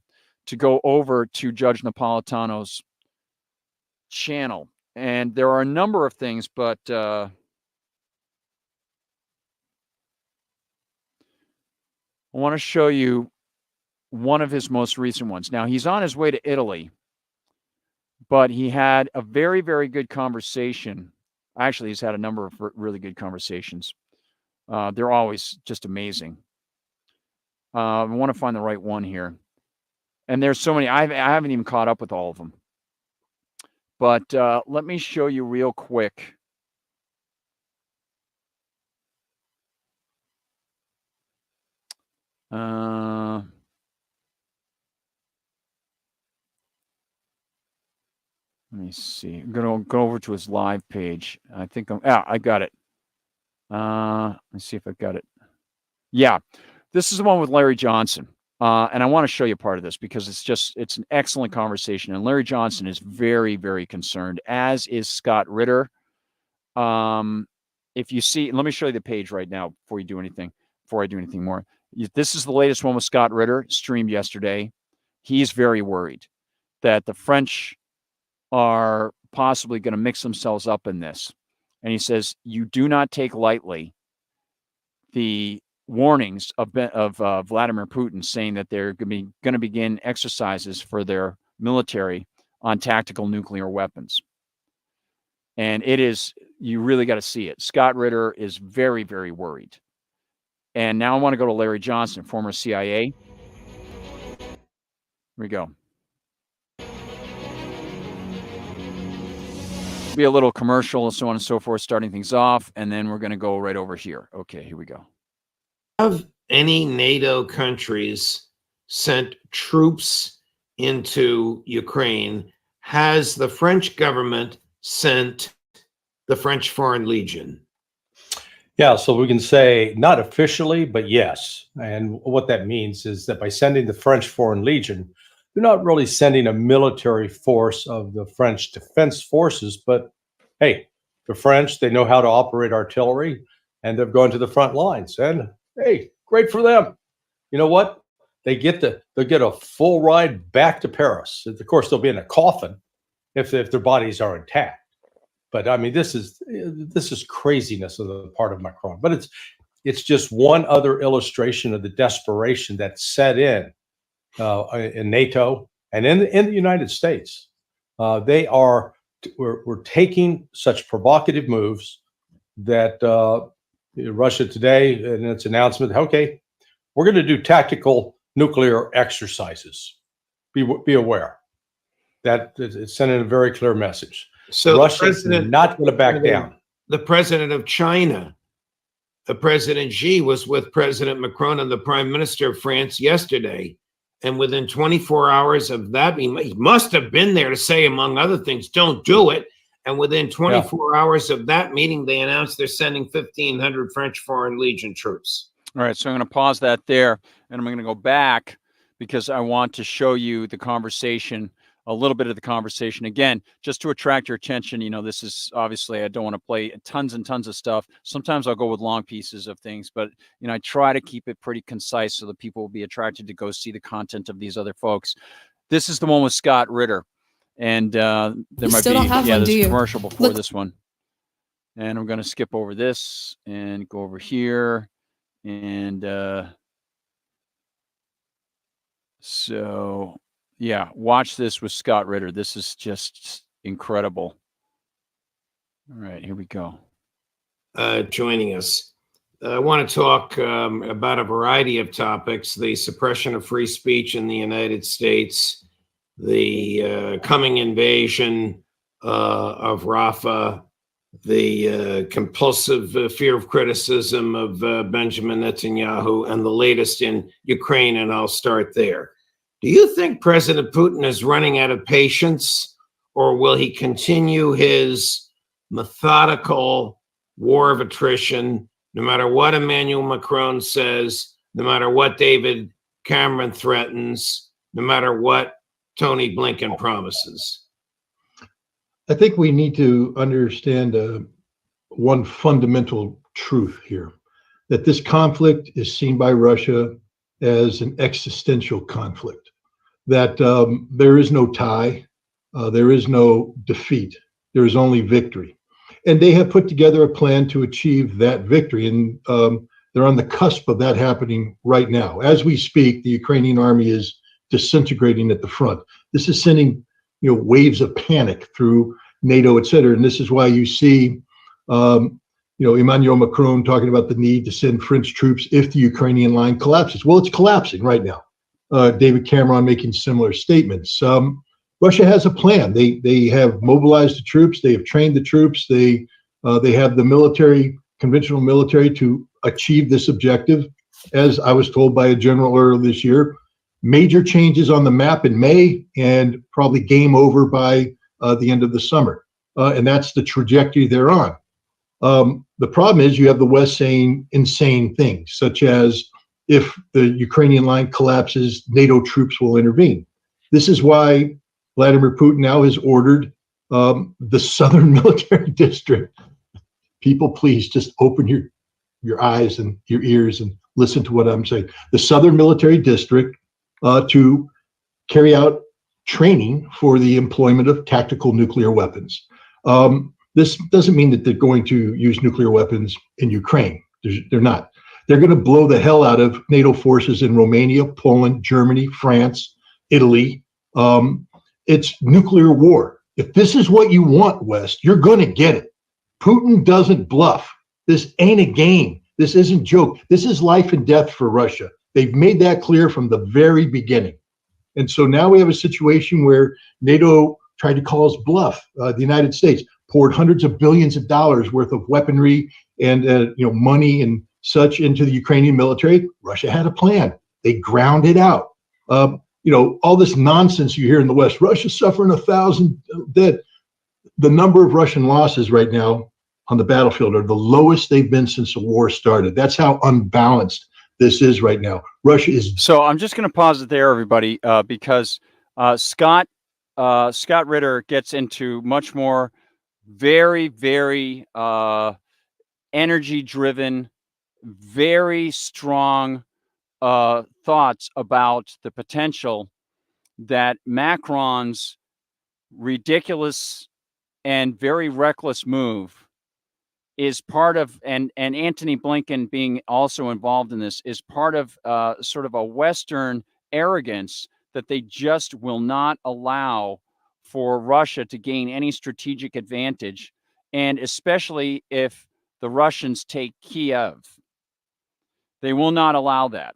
to go over to Judge Napolitano's channel. And there are a number of things, but I want to show you one of his most recent ones. Now, he's on his way to Italy, but he had a very, very good conversation. Actually, he's had a number of really good conversations. They're always just amazing. I want to find the right one here. And there's so many. I haven't even caught up with all of them. But let me show you real quick. Let me see. I'm going to go over to his live page. I think I got it. Let's see if I got it. Yeah. This is the one with Larry Johnson. And I want to show you part of this because it's an excellent conversation. And Larry Johnson is very, very concerned, as is Scott Ritter. If you see, let me show you the page right now before I do anything more. This is the latest one with Scott Ritter, streamed yesterday. He's very worried that the French are possibly going to mix themselves up in this. And he says, you do not take lightly the warnings of Vladimir Putin saying that they're going to begin exercises for their military on tactical nuclear weapons. And you really got to see it. Scott Ritter is very, very worried. And now I want to go to Larry Johnson, former CIA. Here we go. Be a little commercial and so on and so forth, starting things off. And then we're going to go right over here. Okay, here we go. Have any NATO countries sent troops into Ukraine? Has the French government sent the French Foreign Legion? Yeah, so we can say not officially, but yes. And what that means is that by sending the French Foreign Legion, they're not really sending a military force of the French Defense Forces, but hey, the French, they know how to operate artillery, and they've gone to the front lines. And hey, great for them. You know what? They'll get a full ride back to Paris. Of course, they'll be in a coffin if their bodies are intact. But I mean, this is craziness on the part of Macron. But it's just one other illustration of the desperation that set in NATO and in the United States. We're taking such provocative moves that Russia today, in its announcement, okay, we're going to do tactical nuclear exercises. Be aware that it's sending a very clear message. So Russia's not going to back down. The president of China, President Xi, was with President Macron and the Prime Minister of France yesterday. And within 24 hours of that, he must have been there to say, among other things, don't do it. And within 24 hours of that meeting, they announced they're sending 1,500 French Foreign Legion troops. All right, so I'm going to pause that there, and I'm going to go back because I want to show you the conversation, a little bit of the conversation. Again, just to attract your attention, this is obviously, I don't want to play tons and tons of stuff. Sometimes I'll go with long pieces of things, but, I try to keep it pretty concise so that people will be attracted to go see the content of these other folks. This is the one with Scott Ritter. And there might be, there's a commercial before this one. And I'm going to skip over this and go over here. And so, yeah, watch this with Scott Ritter. This is just incredible. All right, here we go. Joining us. I want to talk about a variety of topics: the suppression of free speech in the United States, the coming invasion of Rafah, the compulsive fear of criticism of Benjamin Netanyahu, and the latest in Ukraine, and I'll start there. Do you think President Putin is running out of patience, or will he continue his methodical war of attrition, no matter what Emmanuel Macron says, no matter what David Cameron threatens, no matter what Tony Blinken promises? I think we need to understand one fundamental truth here, that this conflict is seen by Russia as an existential conflict, that there is no tie, there is no defeat, there is only victory. And they have put together a plan to achieve that victory, and they're on the cusp of that happening right now. As we speak, the Ukrainian army is disintegrating at the front. This is sending waves of panic through NATO, et cetera. And this is why you see, Emmanuel Macron talking about the need to send French troops if the Ukrainian line collapses. Well, it's collapsing right now. David Cameron making similar statements. Russia has a plan. They have mobilized the troops. They have trained the troops. They have the conventional military to achieve this objective. As I was told by a general earlier this year, major changes on the map in May and probably game over by the end of the summer. And that's the trajectory they're on. The problem is you have the West saying insane things, such as if the Ukrainian line collapses, NATO troops will intervene. This is why Vladimir Putin now has ordered the Southern Military District. People, please just open your eyes and your ears and listen to what I'm saying. The Southern Military District to carry out training for the employment of tactical nuclear weapons. This doesn't mean that they're going to use nuclear weapons in Ukraine. They're not. They're going to blow the hell out of NATO forces in Romania, Poland, Germany, France, Italy. It's nuclear war. If this is what you want, West, you're going to get it. Putin doesn't bluff. This ain't a game. This isn't joke. This is life and death for Russia. They've made that clear from the very beginning. And so now we have a situation where NATO tried to call us bluff. The United States poured hundreds of billions of dollars worth of weaponry and money and such into the Ukrainian military. Russia had a plan. They ground it out. All this nonsense you hear in the West, Russia's suffering 1,000 dead. The number of Russian losses right now on the battlefield are the lowest they've been since the war started. That's how unbalanced this is right now. Russia is. So I'm just going to pause it there, everybody, because Scott Ritter gets into much more very, very energy-driven, very strong thoughts about the potential that Macron's ridiculous and very reckless move is part of, and Antony Blinken being also involved in this, is part of sort of a Western arrogance that they just will not allow for Russia to gain any strategic advantage, and especially if the Russians take Kiev. They will not allow that.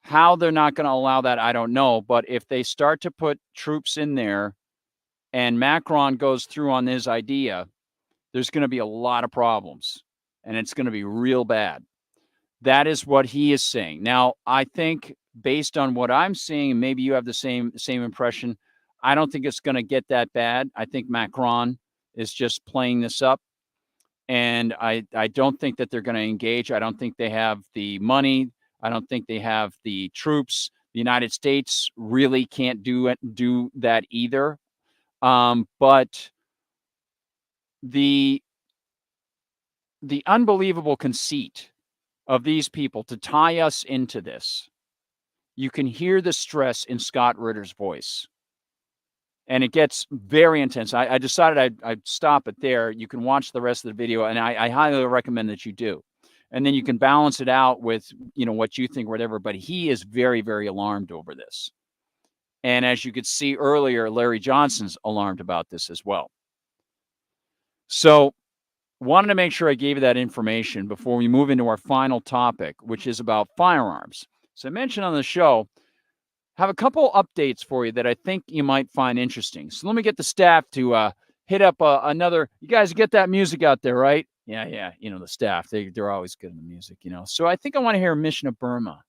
How they're not going to allow that, I don't know. But if they start to put troops in there and Macron goes through on his idea, there's going to be a lot of problems, and it's going to be real bad. That is what he is saying. Now, I think based on what I'm seeing, and maybe you have the same impression, I don't think it's going to get that bad. I think Macron is just playing this up. And I don't think that they're going to engage. I don't think they have the money. I don't think they have the troops. The United States really can't do that either. But the unbelievable conceit of these people to tie us into this, you can hear the stress in Scott Ritter's voice. And it gets very intense. I decided I'd stop it there. You can watch the rest of the video, and I highly recommend that you do. And then you can balance it out with, what you think, whatever. But he is very, very alarmed over this. And as you could see earlier, Larry Johnson's alarmed about this as well. So wanted to make sure I gave you that information before we move into our final topic, which is about firearms. So I mentioned on the show, have a couple updates for you that I think you might find interesting. So let me get the staff to hit up another. You guys get that music out there, right? Yeah. The staff, they're always good in the music, So I think I want to hear Mission of Burma.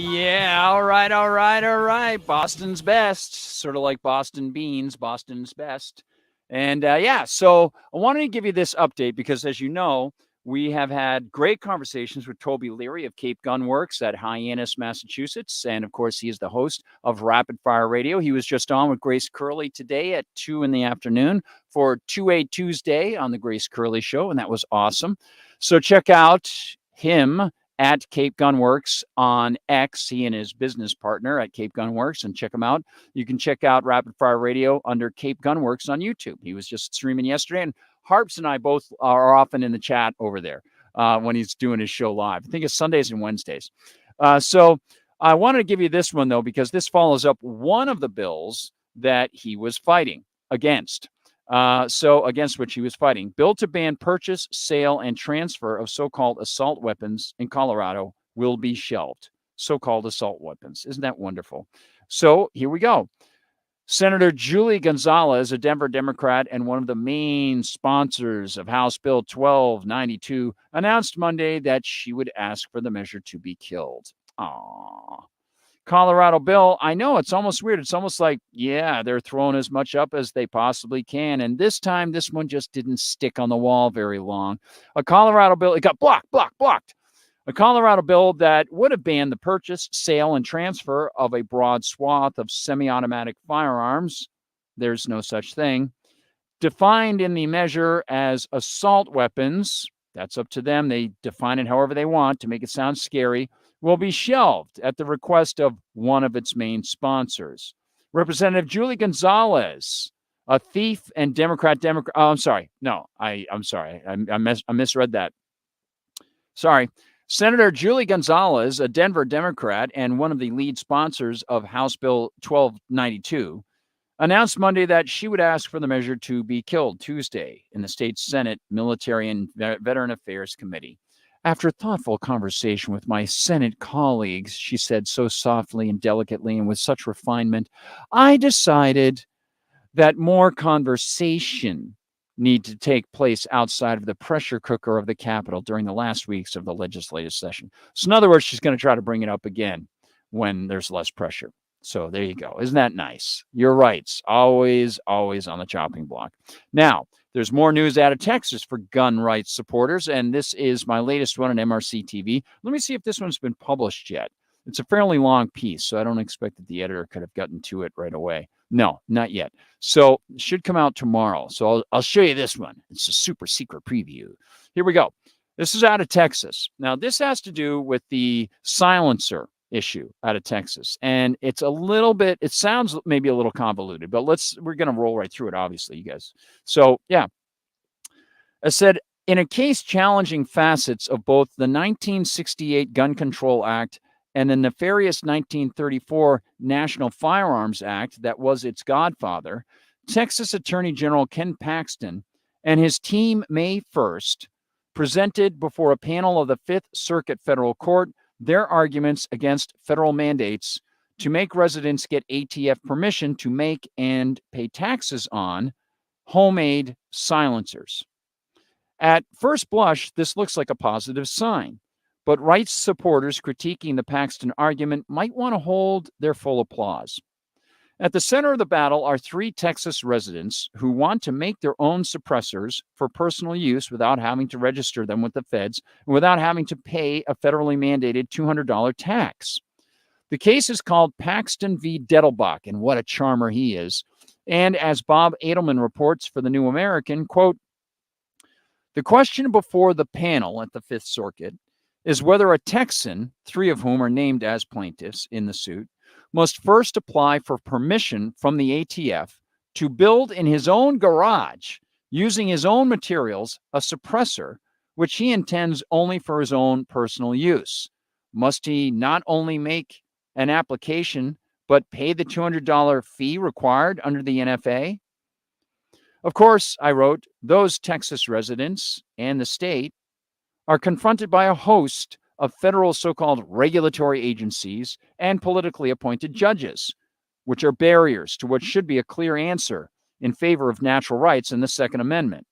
Yeah, all right. Boston's best, sort of like Boston Beans, Boston's best. And so I wanted to give you this update because, as you know, we have had great conversations with Toby Leary of Cape Gun Works at Hyannis, Massachusetts. And of course, he is the host of Rapid Fire Radio. He was just on with Grace Curley today at 2 p.m. for 2A Tuesday on the Grace Curley Show. And that was awesome. So check out him at Cape Gun Works on X, he and his business partner at Cape Gun Works, and check them out. You can check out Rapid Fire Radio under Cape Gun Works on YouTube. He was just streaming yesterday, and Harps and I both are often in the chat over there when he's doing his show live. I think it's Sundays and Wednesdays. So I wanted to give you this one, though, because this follows up one of the bills that he was fighting against. Against which he was fighting. Bill to ban purchase, sale, and transfer of so-called assault weapons in Colorado will be shelved. So-called assault weapons. Isn't that wonderful? So here we go. Senator Julie Gonzalez, a Denver Democrat and one of the main sponsors of House Bill 1292, announced Monday that she would ask for the measure to be killed. Aww. Colorado bill, I know it's almost weird. It's almost like, they're throwing as much up as they possibly can. And this time, this one just didn't stick on the wall very long. A Colorado bill, it got blocked. A Colorado bill that would have banned the purchase, sale, and transfer of a broad swath of semi-automatic firearms. There's no such thing. Defined in the measure as assault weapons, that's up to them. They define it however they want to make it sound scary, will be shelved at the request of one of its main sponsors. Representative Julie Gonzalez, a thief and Democrat. Oh, I'm sorry. No, I'm sorry. I misread that. Sorry. Senator Julie Gonzalez, a Denver Democrat and one of the lead sponsors of House Bill 1292, announced Monday that she would ask for the measure to be killed Tuesday in the state's Senate Military and Veteran Affairs Committee. After thoughtful conversation with my Senate colleagues, she said so softly and delicately and with such refinement, I decided that more conversation need to take place outside of the pressure cooker of the Capitol during the last weeks of the legislative session. So in other words, she's going to try to bring it up again when there's less pressure. So there you go. Isn't that nice? Your rights, always on the chopping block. Now, there's more news out of Texas for gun rights supporters, and this is my latest one on MRC TV. Let me see if this one's been published yet. It's a fairly long piece, so I don't expect that the editor could have gotten to it right away. No, not yet. So it should come out tomorrow. So I'll show you this one. It's a super secret preview. Here we go. This is out of Texas. Now, this has to do with the silencer issue out of Texas. And it's a little bit, it sounds maybe a little convoluted, but we're going to roll right through it, obviously, you guys. So, yeah. I said, in a case challenging facets of both the 1968 Gun Control Act and the nefarious 1934 National Firearms Act that was its godfather, Texas Attorney General Ken Paxton and his team May 1st presented before a panel of the Fifth Circuit Federal Court their arguments against federal mandates to make residents get ATF permission to make and pay taxes on homemade silencers. At first blush, this looks like a positive sign, but rights supporters critiquing the Paxton argument might want to hold their full applause. At the center of the battle are 3 Texas residents who want to make their own suppressors for personal use without having to register them with the feds and without having to pay a federally mandated $200 tax. The case is called Paxton v. Dettelbach, and what a charmer he is. And as Bob Edelman reports for the New American, quote, the question before the panel at the Fifth Circuit is whether a Texan, 3 of whom are named as plaintiffs in the suit, must first apply for permission from the ATF to build in his own garage, using his own materials, a suppressor, which he intends only for his own personal use. Must he not only make an application, but pay the $200 fee required under the NFA? Of course, I wrote, those Texas residents and the state are confronted by a host of federal so-called regulatory agencies and politically appointed judges, which are barriers to what should be a clear answer in favor of natural rights in the Second Amendment.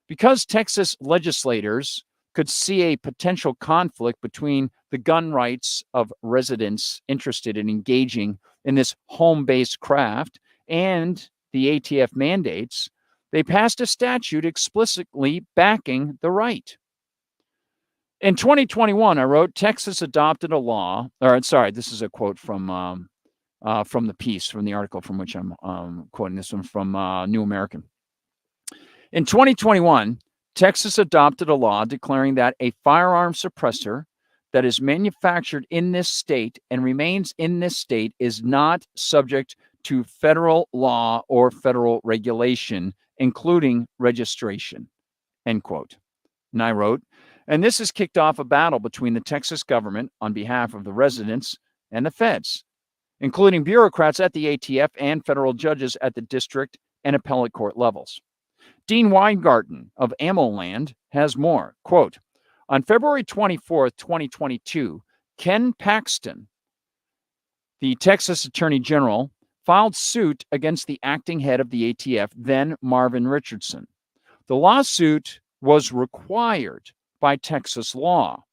Because Texas legislators could see a potential conflict between the gun rights of residents interested in engaging in this home-based craft and the ATF mandates, they passed a statute explicitly backing the right. In 2021, I wrote, Texas adopted a law, this is a quote from the piece, from the article from which I'm quoting this one from New American. In 2021, Texas adopted a law declaring that a firearm suppressor that is manufactured in this state and remains in this state is not subject to federal law or federal regulation, including registration, end quote. And I wrote, and this has kicked off a battle between the Texas government on behalf of the residents and the feds, including bureaucrats at the ATF and federal judges at the district and appellate court levels. Dean Weingarten of AmmoLand has more. Quote, on February 24th, 2022, Ken Paxton, the Texas Attorney General, filed suit against the acting head of the ATF, then Marvin Richardson. The lawsuit was required by Texas law.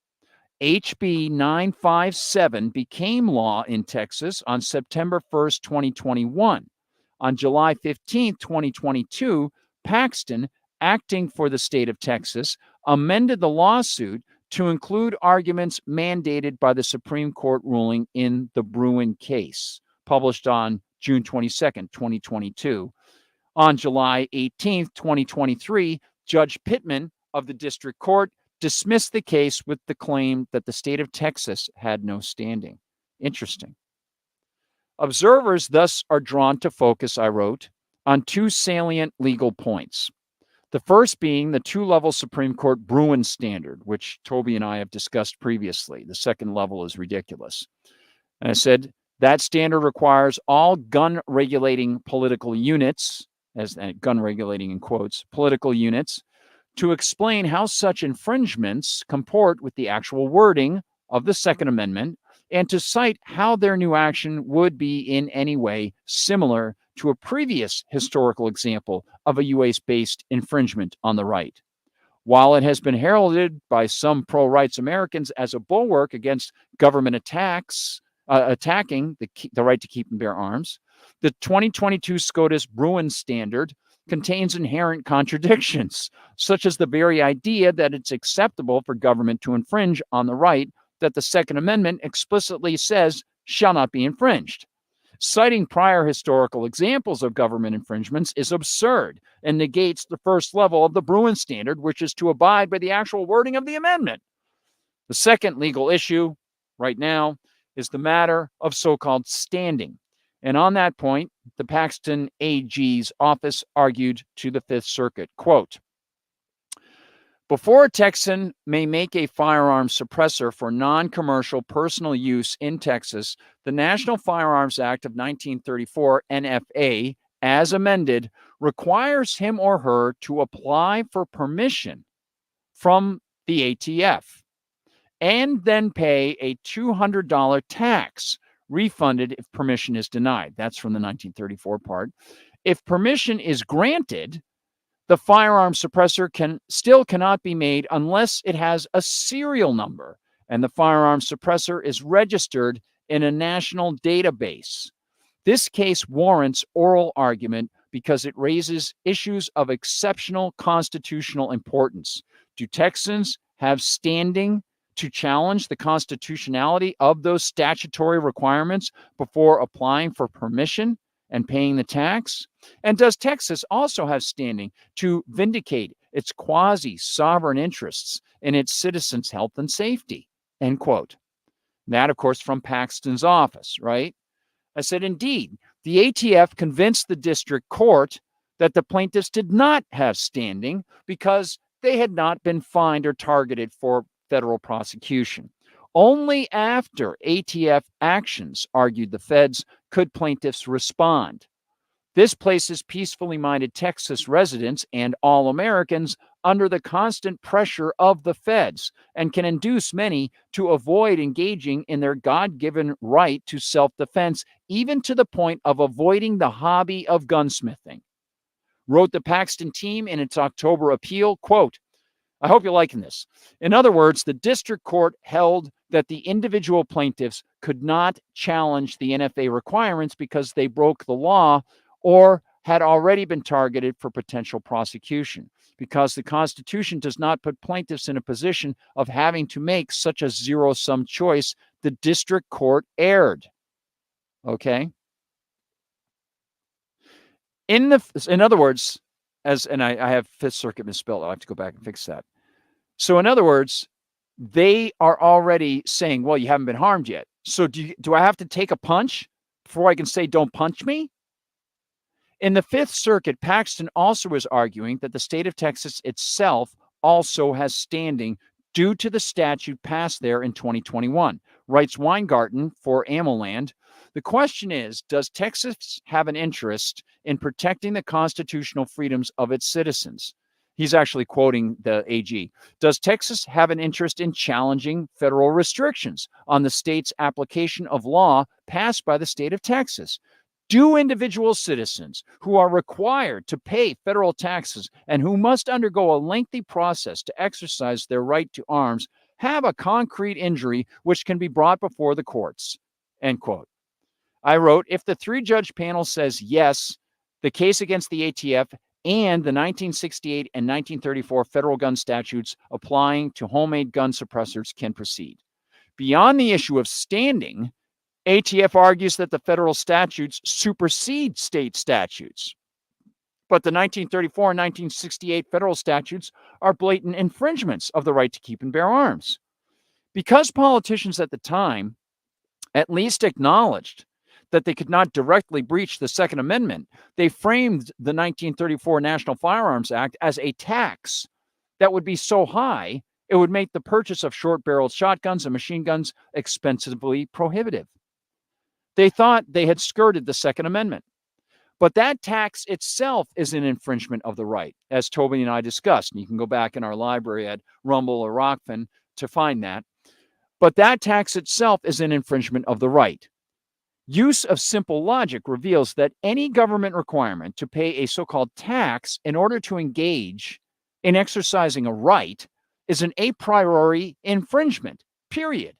HB 957 became law in Texas on September 1st, 2021. On July 15th, 2022, Paxton, acting for the state of Texas, amended the lawsuit to include arguments mandated by the Supreme Court ruling in the Bruin case, published on June 22nd, 2022. On July 18th, 2023, Judge Pittman of the District Court dismissed the case with the claim that the state of Texas had no standing. Interesting. Observers thus are drawn to focus, I wrote, on 2 salient legal points. The first being the 2-level Supreme Court Bruin standard, which Toby and I have discussed previously. The second level is ridiculous. And I said that standard requires all gun regulating political units, as gun regulating in quotes, political units, to explain how such infringements comport with the actual wording of the Second Amendment and to cite how their new action would be in any way similar to a previous historical example of a US-based infringement on the right. While it has been heralded by some pro-rights Americans as a bulwark against government attacking the right to keep and bear arms, the 2022 SCOTUS Bruin standard contains inherent contradictions, such as the very idea that it's acceptable for government to infringe on the right that the Second Amendment explicitly says shall not be infringed. Citing prior historical examples of government infringements is absurd and negates the first level of the Bruin standard, which is to abide by the actual wording of the amendment. The second legal issue right now is the matter of so-called standing. And on that point, the Paxton AG's office argued to the Fifth Circuit, quote, before a Texan may make a firearm suppressor for non-commercial personal use in Texas, the National Firearms Act of 1934, NFA, as amended, requires him or her to apply for permission from the ATF. and then pay a $200 tax refunded if permission is denied. That's from the 1934 part. If permission is granted, the firearm suppressor cannot be made unless it has a serial number and the firearm suppressor is registered in a national database. This case warrants oral argument because it raises issues of exceptional constitutional importance. Do Texans have standing to challenge the constitutionality of those statutory requirements before applying for permission and paying the tax? And does Texas also have standing to vindicate its quasi-sovereign interests in its citizens' health and safety? End quote. That, of course, from Paxton's office, right? I said, indeed, the ATF convinced the district court that the plaintiffs did not have standing because they had not been fined or targeted for federal prosecution. Only after ATF actions, argued the feds, could plaintiffs respond. This places peacefully minded Texas residents and all Americans under the constant pressure of the feds and can induce many to avoid engaging in their God-given right to self-defense, even to the point of avoiding the hobby of gunsmithing. Wrote the Paxton team in its October appeal, quote, I hope you're liking this. In other words, the district court held that the individual plaintiffs could not challenge the NFA requirements because they broke the law or had already been targeted for potential prosecution. Because the Constitution does not put plaintiffs in a position of having to make such a zero-sum choice, the district court erred. Okay? In other words, I have Fifth Circuit misspelled. I'll have to go back and fix that. So in other words, they are already saying, well, you haven't been harmed yet. So do I have to take a punch before I can say, don't punch me? In the Fifth Circuit, Paxton also is arguing that the state of Texas itself also has standing due to the statute passed there in 2021. Writes Weingarten for AmmoLand. The question is, does Texas have an interest in protecting the constitutional freedoms of its citizens? He's actually quoting the AG. Does Texas have an interest in challenging federal restrictions on the state's application of law passed by the state of Texas? Do individual citizens who are required to pay federal taxes and who must undergo a lengthy process to exercise their right to arms have a concrete injury which can be brought before the courts? End quote. I wrote, if the three-judge panel says yes, the case against the ATF and the 1968 and 1934 federal gun statutes applying to homemade gun suppressors can proceed. Beyond the issue of standing, ATF argues that the federal statutes supersede state statutes. But the 1934 and 1968 federal statutes are blatant infringements of the right to keep and bear arms. Because politicians at the time at least acknowledged that they could not directly breach the Second Amendment, they framed the 1934 National Firearms Act as a tax that would be so high it would make the purchase of short-barreled shotguns and machine guns expensively prohibitive. They thought they had skirted the Second Amendment. But that tax itself is an infringement of the right, as Toby and I discussed. And you can go back in our library at Rumble or Rockfin to find that. But that tax itself is an infringement of the right. Use of simple logic reveals that any government requirement to pay a so-called tax in order to engage in exercising a right is an a priori infringement, period.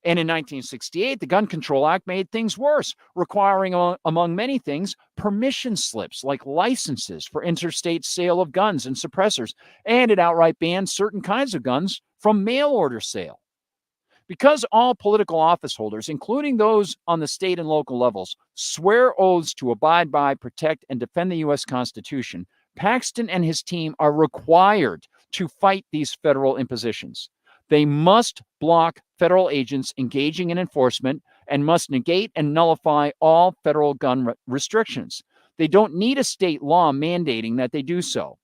And in 1968, the Gun Control Act made things worse, requiring, among many things, permission slips like licenses for interstate sale of guns and suppressors, and it outright banned certain kinds of guns from mail order sale. Because all political office holders, including those on the state and local levels, swear oaths to abide by, protect, and defend the U.S. Constitution, Paxton and his team are required to fight these federal impositions. They must block federal agents engaging in enforcement and must negate and nullify all federal gun restrictions. They don't need a state law mandating that they do so.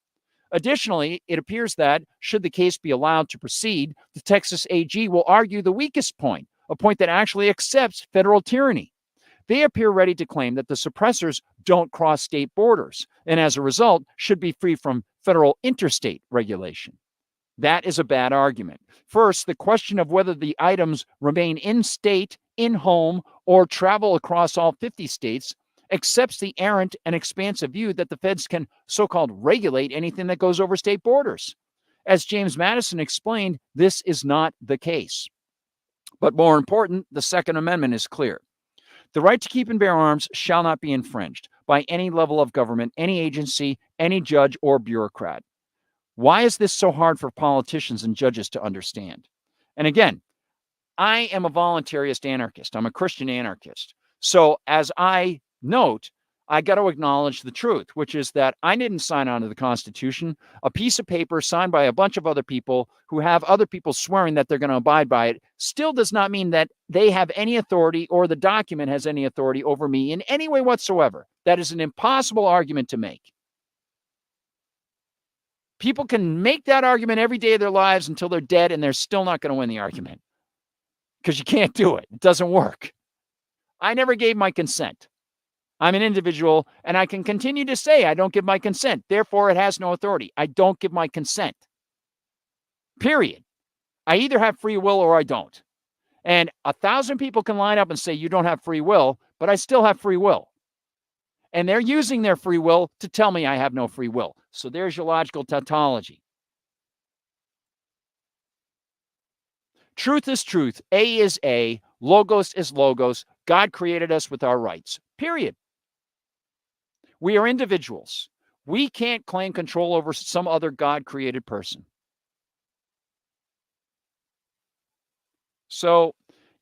Additionally, it appears that, should the case be allowed to proceed, the Texas AG will argue the weakest point, a point that actually accepts federal tyranny. They appear ready to claim that the suppressors don't cross state borders and, as a result, should be free from federal interstate regulation. That is a bad argument. First, the question of whether the items remain in state, in home, or travel across all 50 states accepts the errant and expansive view that the feds can so-called regulate anything that goes over state borders. As James Madison explained, this is not the case. But more important, the Second Amendment is clear. The right to keep and bear arms shall not be infringed by any level of government, any agency, any judge or bureaucrat. Why is this so hard for politicians and judges to understand? And again, I am a voluntarist anarchist. I'm a Christian anarchist. So as I note, I got to acknowledge the truth, which is that I didn't sign on to the Constitution. A piece of paper signed by a bunch of other people who have other people swearing that they're going to abide by it still does not mean that they have any authority or the document has any authority over me in any way whatsoever. That is an impossible argument to make. People can make that argument every day of their lives until they're dead, and they're still not going to win the argument because you can't do it. It doesn't work. I never gave my consent. I'm an individual, and I can continue to say I don't give my consent. Therefore, it has no authority. I don't give my consent. Period. I either have free will or I don't. And 1,000 people can line up and say you don't have free will, but I still have free will. And they're using their free will to tell me I have no free will. So there's your logical tautology. Truth is truth. A is A. Logos is logos. God created us with our rights. Period. We are individuals. We can't claim control over some other God-created person. So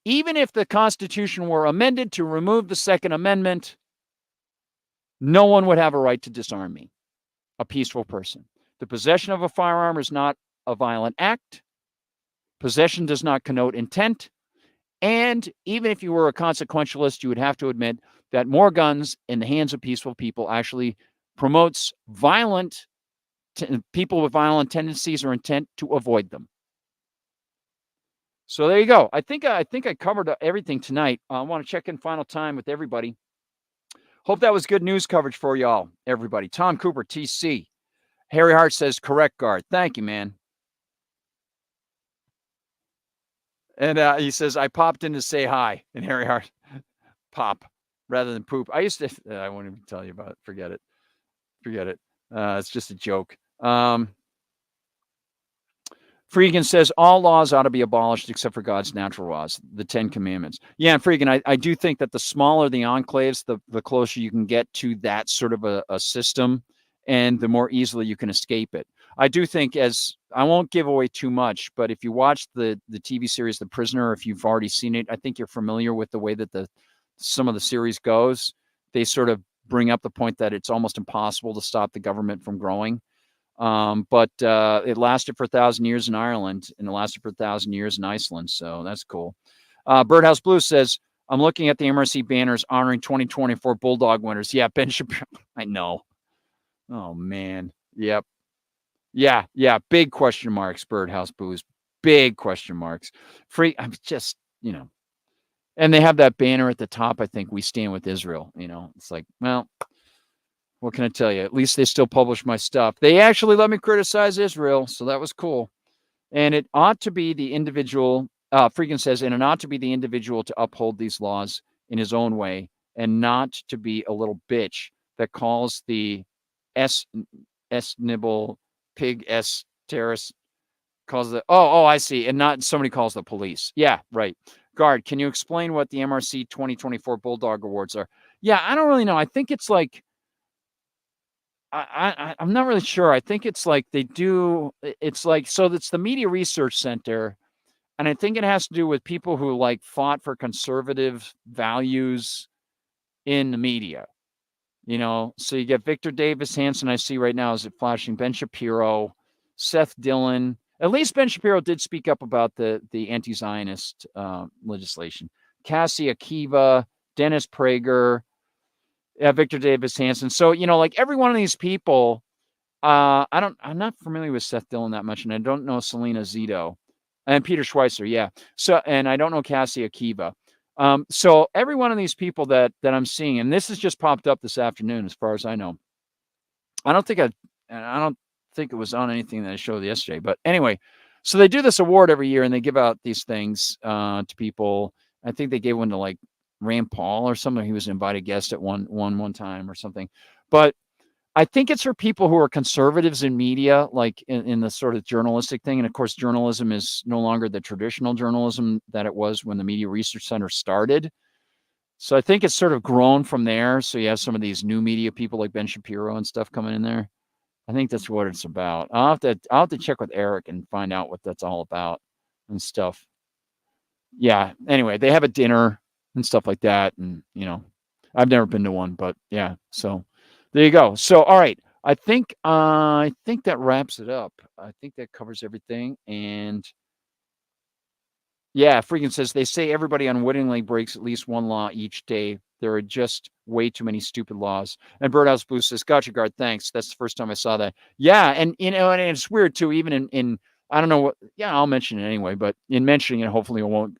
even if the Constitution were amended to remove the Second Amendment, no one would have a right to disarm me, a peaceful person. The possession of a firearm is not a violent act. Possession does not connote intent. And even if you were a consequentialist, you would have to admit that more guns in the hands of peaceful people actually promotes people with violent tendencies or intent to avoid them. So there you go. I think I covered everything tonight. I want to check in final time with everybody. Hope that was good news coverage for y'all, everybody. Tom Cooper, TC. Harry Hart says, correct, guard. Thank you, man. And he says, I popped in to say hi. And Harry Hart, pop rather than poop. I won't even tell you about it. Forget it. It's just a joke. Freegan says all laws ought to be abolished except for God's natural laws, the 10 Commandments. Yeah, and Freegan, I do think that the smaller the enclaves, the closer you can get to that sort of a system, and the more easily you can escape it. I do think, as I won't give away too much, but if you watch the TV series The Prisoner, if you've already seen it, I think you're familiar with the way that some of the series goes. They sort of bring up the point that it's almost impossible to stop the government from growing. But it lasted for 1,000 years in Ireland, and it lasted for 1,000 years in Iceland. So that's cool. Birdhouse Blue says, I'm looking at the MRC banners honoring 2024 Bulldog winners. Yeah, Ben Shapiro. I know. Oh, man. Yep. Yeah. Big question marks, Birdhouse Blues. Big question marks. I'm just, and they have that banner at the top. I think we stand with Israel. It's like, well, what can I tell you? At least they still publish my stuff. They actually let me criticize Israel, so that was cool. And it ought to be the individual, Freakin says, and it ought to be the individual to uphold these laws in his own way and not to be a little bitch that calls the nibble pig terrorist, calls the, I see, and not somebody calls the police. Yeah, right. Guard, can you explain what the MRC 2024 Bulldog Awards are? Yeah, I don't really know. I think it's like, I'm not really sure. I think it's like it's the Media Research Center. And I think it has to do with people who fought for conservative values in the media, so you get Victor Davis Hanson. I see right now, is it flashing? Ben Shapiro, Seth Dillon. At least Ben Shapiro did speak up about the anti-Zionist legislation. Cassie Akiva, Dennis Prager, Victor Davis Hanson. So, every one of these people, I'm not familiar with Seth Dillon that much, and I don't know Selena Zito and Peter Schweitzer. Yeah. So, and I don't know Cassie Akiva. So every one of these people that I'm seeing, and this has just popped up this afternoon, as far as I know, I don't think it was on anything that I showed yesterday. But anyway, so they do this award every year and they give out these things to people. I think they gave one to like Rand Paul or something. He was an invited guest at one time or something. But I think it's for people who are conservatives in media, like in the sort of journalistic thing. And of course, journalism is no longer the traditional journalism that it was when the Media Research Center started. So I think it's sort of grown from there. So you have some of these new media people like Ben Shapiro and stuff coming in there. I think that's what it's about. I'll have to check with Eric and find out what that's all about and stuff. Yeah. Anyway, they have a dinner and stuff like that. And, I've never been to one, but yeah. So there you go. So, all right. I think that wraps it up. I think that covers everything. And yeah, Freaking says they say everybody unwittingly breaks at least one law each day. There are just way too many stupid laws. And Birdhouse Blue says, "Gotcha, guard. Thanks. That's the first time I saw that." Yeah, and and it's weird too. Even in I don't know what. Yeah, I'll mention it anyway. But in mentioning it, hopefully it won't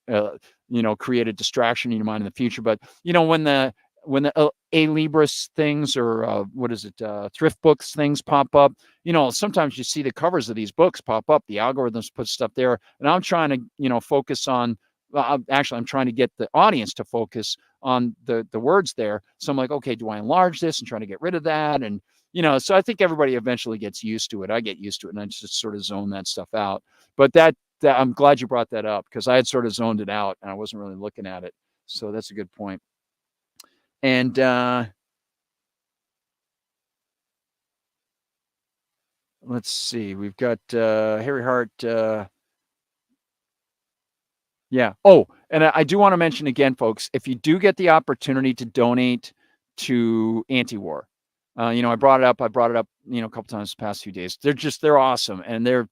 create a distraction in your mind in the future. But when the A Libris things or thrift books things pop up, sometimes you see the covers of these books pop up. The algorithms put stuff there, and I'm trying to focus on. Actually, I'm trying to get the audience to focus on the words there. So I'm like, okay, do I enlarge this and try to get rid of that? And so I think everybody eventually gets used to it. I get used to it, and I just sort of zone that stuff out. But that I'm glad you brought that up because I had sort of zoned it out and I wasn't really looking at it. So that's a good point. And let's see, we've got Harry Hart. Yeah. Oh, and I do want to mention again, folks, if you do get the opportunity to donate to Anti-War, I brought it up, a couple times the past few days. They're awesome. And they're,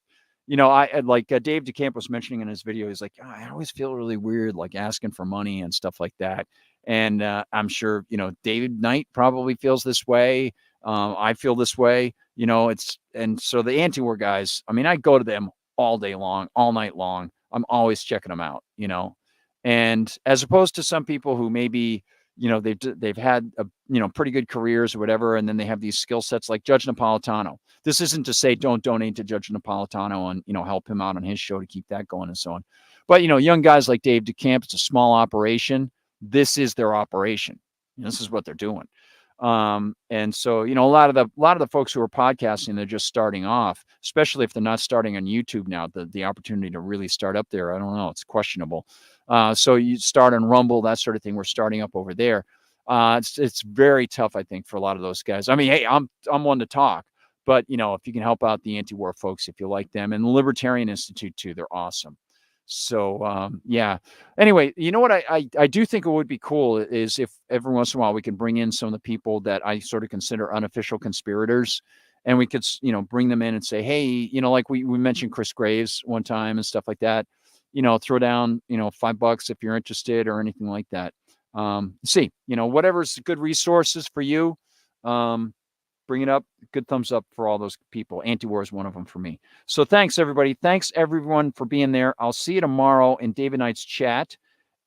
I like Dave DeCamp was mentioning in his video, he's like, I always feel really weird, like asking for money and stuff like that. And I'm sure, David Knight probably feels this way. I feel this way, and so the Anti-War guys, I mean, I go to them all day long, all night long. I'm always checking them out, and as opposed to some people who maybe, they've had pretty good careers or whatever, and then they have these skill sets like Judge Napolitano. This isn't to say don't donate to Judge Napolitano and help him out on his show to keep that going and so on. But young guys like Dave DeCamp, it's a small operation. This is their operation. This is what they're doing. And so, a lot of the folks who are podcasting, they're just starting off, especially if they're not starting on YouTube now, the opportunity to really start up there. I don't know. It's questionable. So you start on Rumble, that sort of thing. We're starting up over there. It's very tough, I think, for a lot of those guys. I mean, hey, I'm one to talk, but if you can help out the anti-war folks, if you like them, and the Libertarian Institute too, they're awesome. So, yeah. Anyway, what I do think it would be cool is if every once in a while we can bring in some of the people that I sort of consider unofficial conspirators, and we could, bring them in and say, hey, like we mentioned Chris Graves one time and stuff like that, throw down, $5 if you're interested or anything like that. See, whatever's good resources for you, bring it up. Good thumbs up for all those people. Anti-War is one of them for me. So thanks, everybody. Thanks, everyone, for being there. I'll see you tomorrow in David Knight's chat,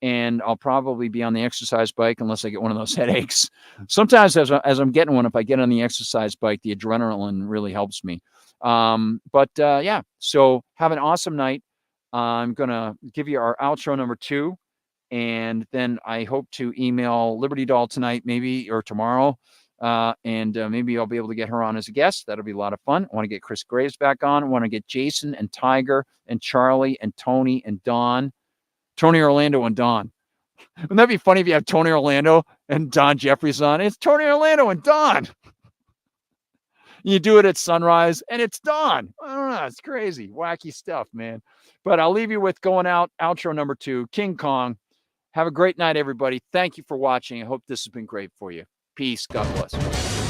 and I'll probably be on the exercise bike unless I get one of those headaches. Sometimes as I'm getting one, if I get on the exercise bike, the adrenaline really helps me. Yeah, so have an awesome night. I'm going to give you our outro number 2, and then I hope to email Liberty Doll tonight, maybe, or tomorrow. And maybe I'll be able to get her on as a guest. That'll be a lot of fun. I want to get Chris Graves back on. I want to get Jason and Tiger and Charlie and Tony and Don. Tony Orlando and Don. Wouldn't that be funny if you have Tony Orlando and Don Jeffries on? It's Tony Orlando and Don. You do it at sunrise and it's Don. I don't know. It's crazy. Wacky stuff, man. But I'll leave you with going out. Outro number 2, King Kong. Have a great night, everybody. Thank you for watching. I hope this has been great for you. Peace. God bless.